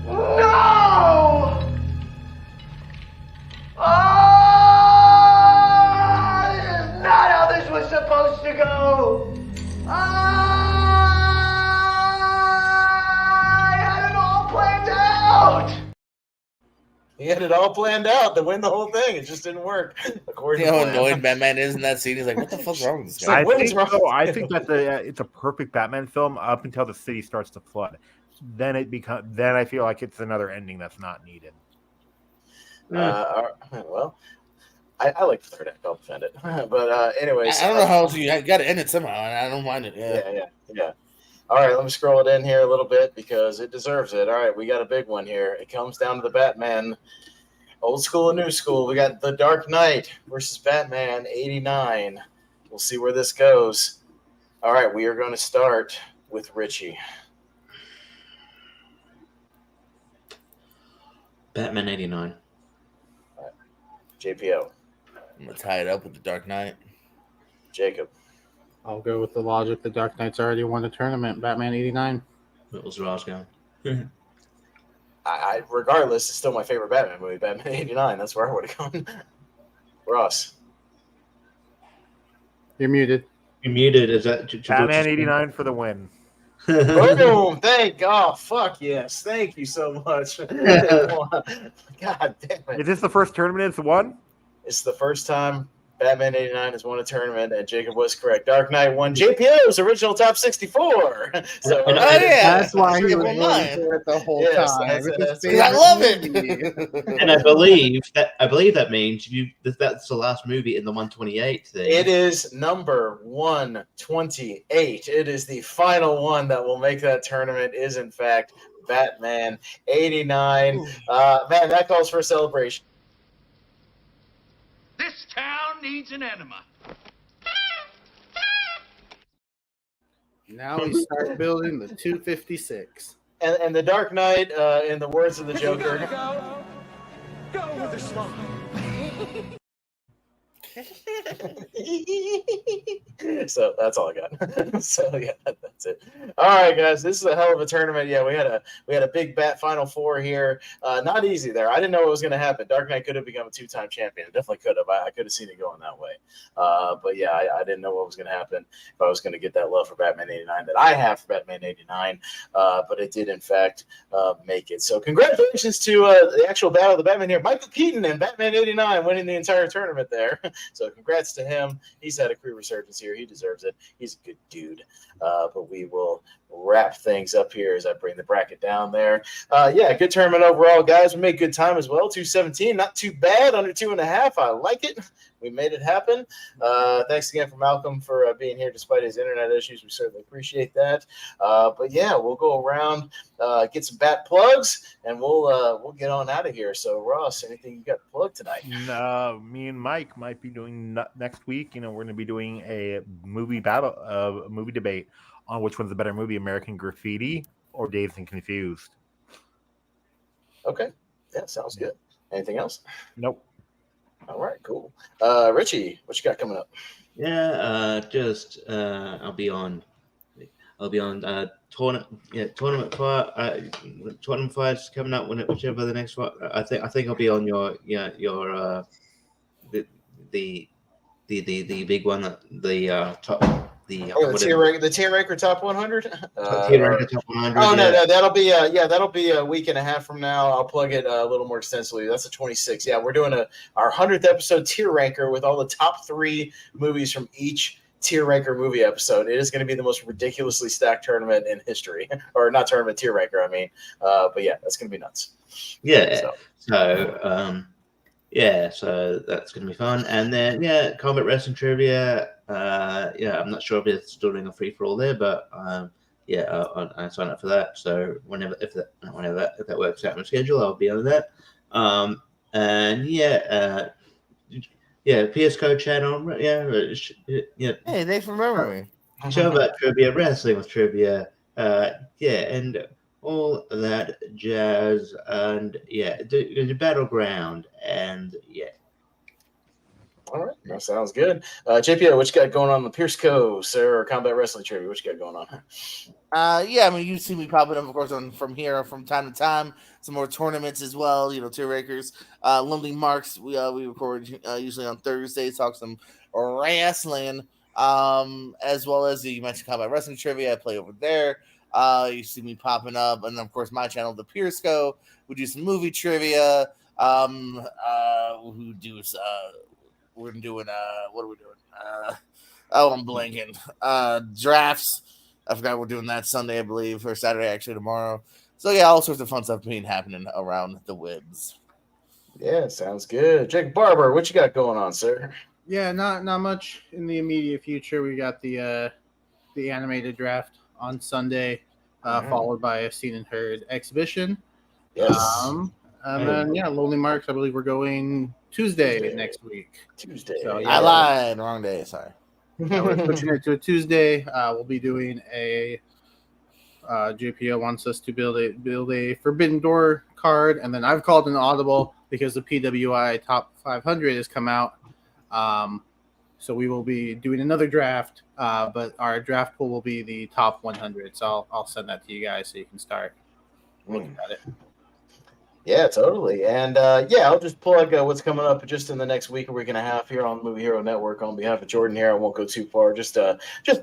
No! This is not how this was supposed to go. He had it all planned out to win the whole thing. It just didn't work. According You know to how plan. annoyed Batman is in that scene? He's like, what the fuck's wrong with this It's guy? like, what is wrong? I think that it's a perfect Batman film up until the city starts to flood. Then I feel like it's another ending that's not needed. Well, I like the third act. I'll defend it. But anyways, I don't know how else you got to end it somehow, and I don't mind it. Yeah. All right, let me scroll it in here a little bit because it deserves it. All right, we got a big one here. It comes down to the Batman, old school and new school. We got The Dark Knight versus Batman 89. We'll see where this goes. All right, we are going to start with Richie. Batman 89. All right. JPO. I'm going to tie it up with The Dark Knight. Jacob. I'll go with the logic. The Dark Knight's already won the tournament. Batman 89. What was Ross going? Regardless, it's still my favorite Batman movie, Batman 89. That's where I would have gone. Ross. You're muted. You're muted. Is that Batman 89 for the win. Boom! Fuck yes! Thank you so much. God damn it! Is this the first tournament it's won? It's the first time Batman 89 has won a tournament, and Jacob was correct. Dark Knight won JPO's original top 64. So That's why he was voting for it the whole time. Because I love it. And I believe that means that's the last movie in the 128 thing. It is number 128. It is the final one that will make that tournament. Is in fact Batman 89. Man, that calls for a celebration. This town needs an enema. Now we start building the 256. And the Dark Knight, in the words of the Joker. Go with the slide. So that's all I got. So yeah, that's it. All right, guys, this is a hell of a tournament. Yeah, we had a big Bat Final Four here. Not easy there. I didn't know what was going to happen. Dark Knight could have become a 2-time champion. It definitely could have. I could have seen it going that way. But yeah, I didn't know what was going to happen if I was going to get that love for Batman 89 that I have for Batman 89. But it did in fact make it. So congratulations to the actual battle of the Batman here, Michael Keaton and Batman 89 winning the entire tournament there. So congrats to him. He's had a career resurgence here. He deserves it. He's a good dude. But we will wrap things up here as I bring the bracket down there. Good tournament overall, guys. We made good time as well. 217, not too bad, under 2.5. I like it. We made it happen. Thanks again for Malcolm for being here despite his internet issues. We certainly appreciate that. We'll go around, get some bat plugs, and we'll get on out of here. So, Ross, anything you got to plug tonight? Me and Mike might be doing next week. We're going to be doing a movie battle, movie debate on which one's the better movie, American Graffiti or Dazed and Confused. Okay. Yeah, sounds good. Anything else? Nope. All right, cool. Richie, what you got coming up? I'll be on tournament fights coming up whichever the next one. I think I'll be on your the big one, the top. The tier ranker top 100. Tier ranker top 100. Oh no, that'll be a week and a half from now. I'll plug it a little more extensively. That's a 26. Yeah, we're doing our 100th episode tier ranker with all the top 3 movies from each tier ranker movie episode. It is going to be the most ridiculously stacked tournament in history, or not tournament, tier ranker. I mean, that's going to be nuts. Yeah. So that's going to be fun. And then, combat wrestling trivia. I'm not sure if it's still doing a free for all there, but I sign up for that. So whenever if that works out in my schedule, I'll be on that. PS Code channel. Hey, thanks for remembering me. Show about trivia, wrestling with trivia. And all that jazz, and the battleground, and All right, that sounds good. JPO, what you got going on the Pierce Co, sir, or Combat Wrestling Trivia? What you got going on? You see me popping up, of course, from here from time to time. Some more tournaments as well, tier rakers. Lonely Marks, we record usually on Thursdays, talk some wrestling, as well as you mentioned Combat Wrestling Trivia. I play over there. You see me popping up, and then, of course, my channel, the Pierce Co. We do some movie trivia. We're doing what are we doing? I'm blanking. Drafts. I forgot we're doing that Sunday, I believe, or Saturday, actually, tomorrow. So all sorts of fun stuff happening around the webs. Yeah, sounds good. Jake Barber, what you got going on, sir? Yeah, not much in the immediate future. We got the animated draft on Sunday, followed by a seen and heard exhibition. Yes. And then Lonely Marks, I believe we're going Tuesday next week. Tuesday. So, I lied. Wrong day. Sorry. We're switching it to a Tuesday. We'll be doing a JPO wants us to build a Forbidden Door card, and then I've called an audible because the PWI Top 500 has come out. So we will be doing another draft, but our draft pool will be the top 100. So I'll send that to you guys so you can start looking at it. Yeah, totally. And I'll just plug what's coming up just in the next week or week and a half here on Movie Hero Network on behalf of Jordan here. I won't go too far. Just in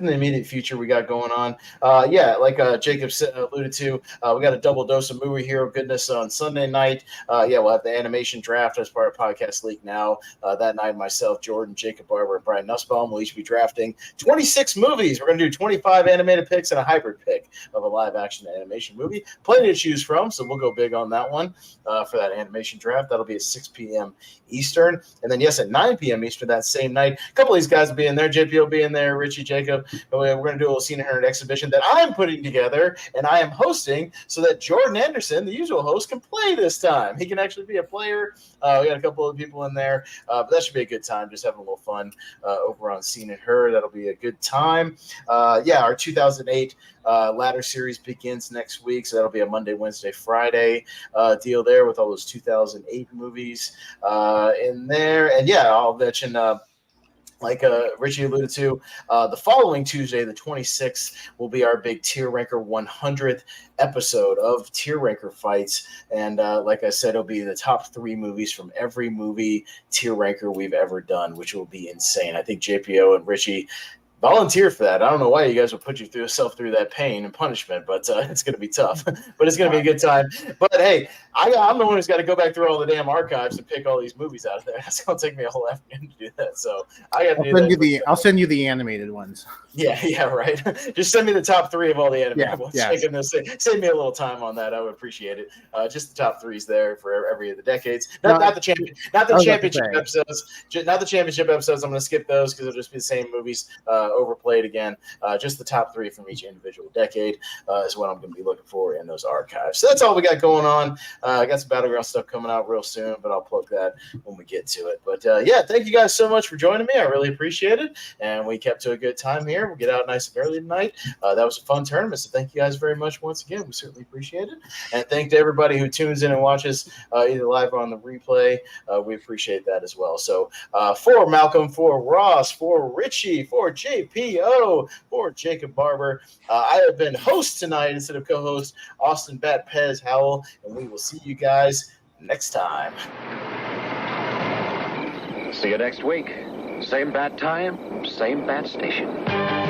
the immediate future we got going on. Like Jacob alluded to, we got a double dose of Movie Hero goodness on Sunday night. We'll have the animation draft as part of Podcast League now. That night, myself, Jordan, Jacob Barber, and Brian Nussbaum will each be drafting 26 movies. We're going to do 25 animated picks and a hybrid pick of a live action animation movie. Plenty to choose from, so we'll go big on that one. For that animation draft. That'll be at 6 p.m. Eastern. And then, at 9 p.m. Eastern that same night, a couple of these guys will be in there. JP will be in there, Richie, Jacob. And we're going to do a little Scene and Heard exhibition that I'm putting together and I am hosting so that Jordan Anderson, the usual host, can play this time. He can actually be a player. We got a couple of people in there. But that should be a good time, just having a little fun over on Scene and Heard. That'll be a good time. Our 2008 ladder series begins next week, so that'll be a Monday, Wednesday, Friday deal there with all those 2008 movies in there. And I'll mention like Richie alluded to, the following Tuesday, the 26th, will be our big Tier Ranker 100th episode of Tier Ranker Fights. And like I said, it'll be the top 3 movies from every movie Tier Ranker we've ever done, which will be insane. I think JPO and Richie volunteer for that. I don't know why you guys would put yourself through that pain and punishment, but it's going to be tough. But it's going to be a good time. But hey, I'm the one who's got to go back through all the damn archives and pick all these movies out of there. That's going to take me a whole afternoon to do that. So I got to do that. I'll send you the animated ones. Yeah, right. Just send me the top 3 of all the animated ones. Yeah. Save me a little time on that. I would appreciate it. Just the top 3s there for every of the decades. Not the championship episodes. Not the championship episodes. I'm going to skip those because it'll just be the same movies overplayed again. Just the top 3 from each individual decade is what I'm going to be looking for in those archives. So that's all we got going on. I got some Battleground stuff coming out real soon, but I'll plug that when we get to it. But yeah, thank you guys so much for joining me. I really appreciate it. And we kept to a good time here. We'll get out nice and early tonight. That was a fun tournament. So thank you guys very much once again. We certainly appreciate it. And thank to everybody who tunes in and watches either live or on the replay. We appreciate that as well. So for Malcolm, for Ross, for Richie, for JPO, for Jacob Barber, I have been host tonight instead of co-host, Austin Bat Pez Howell, and we will see you guys next time. See you next week. Same bat time, same bat station.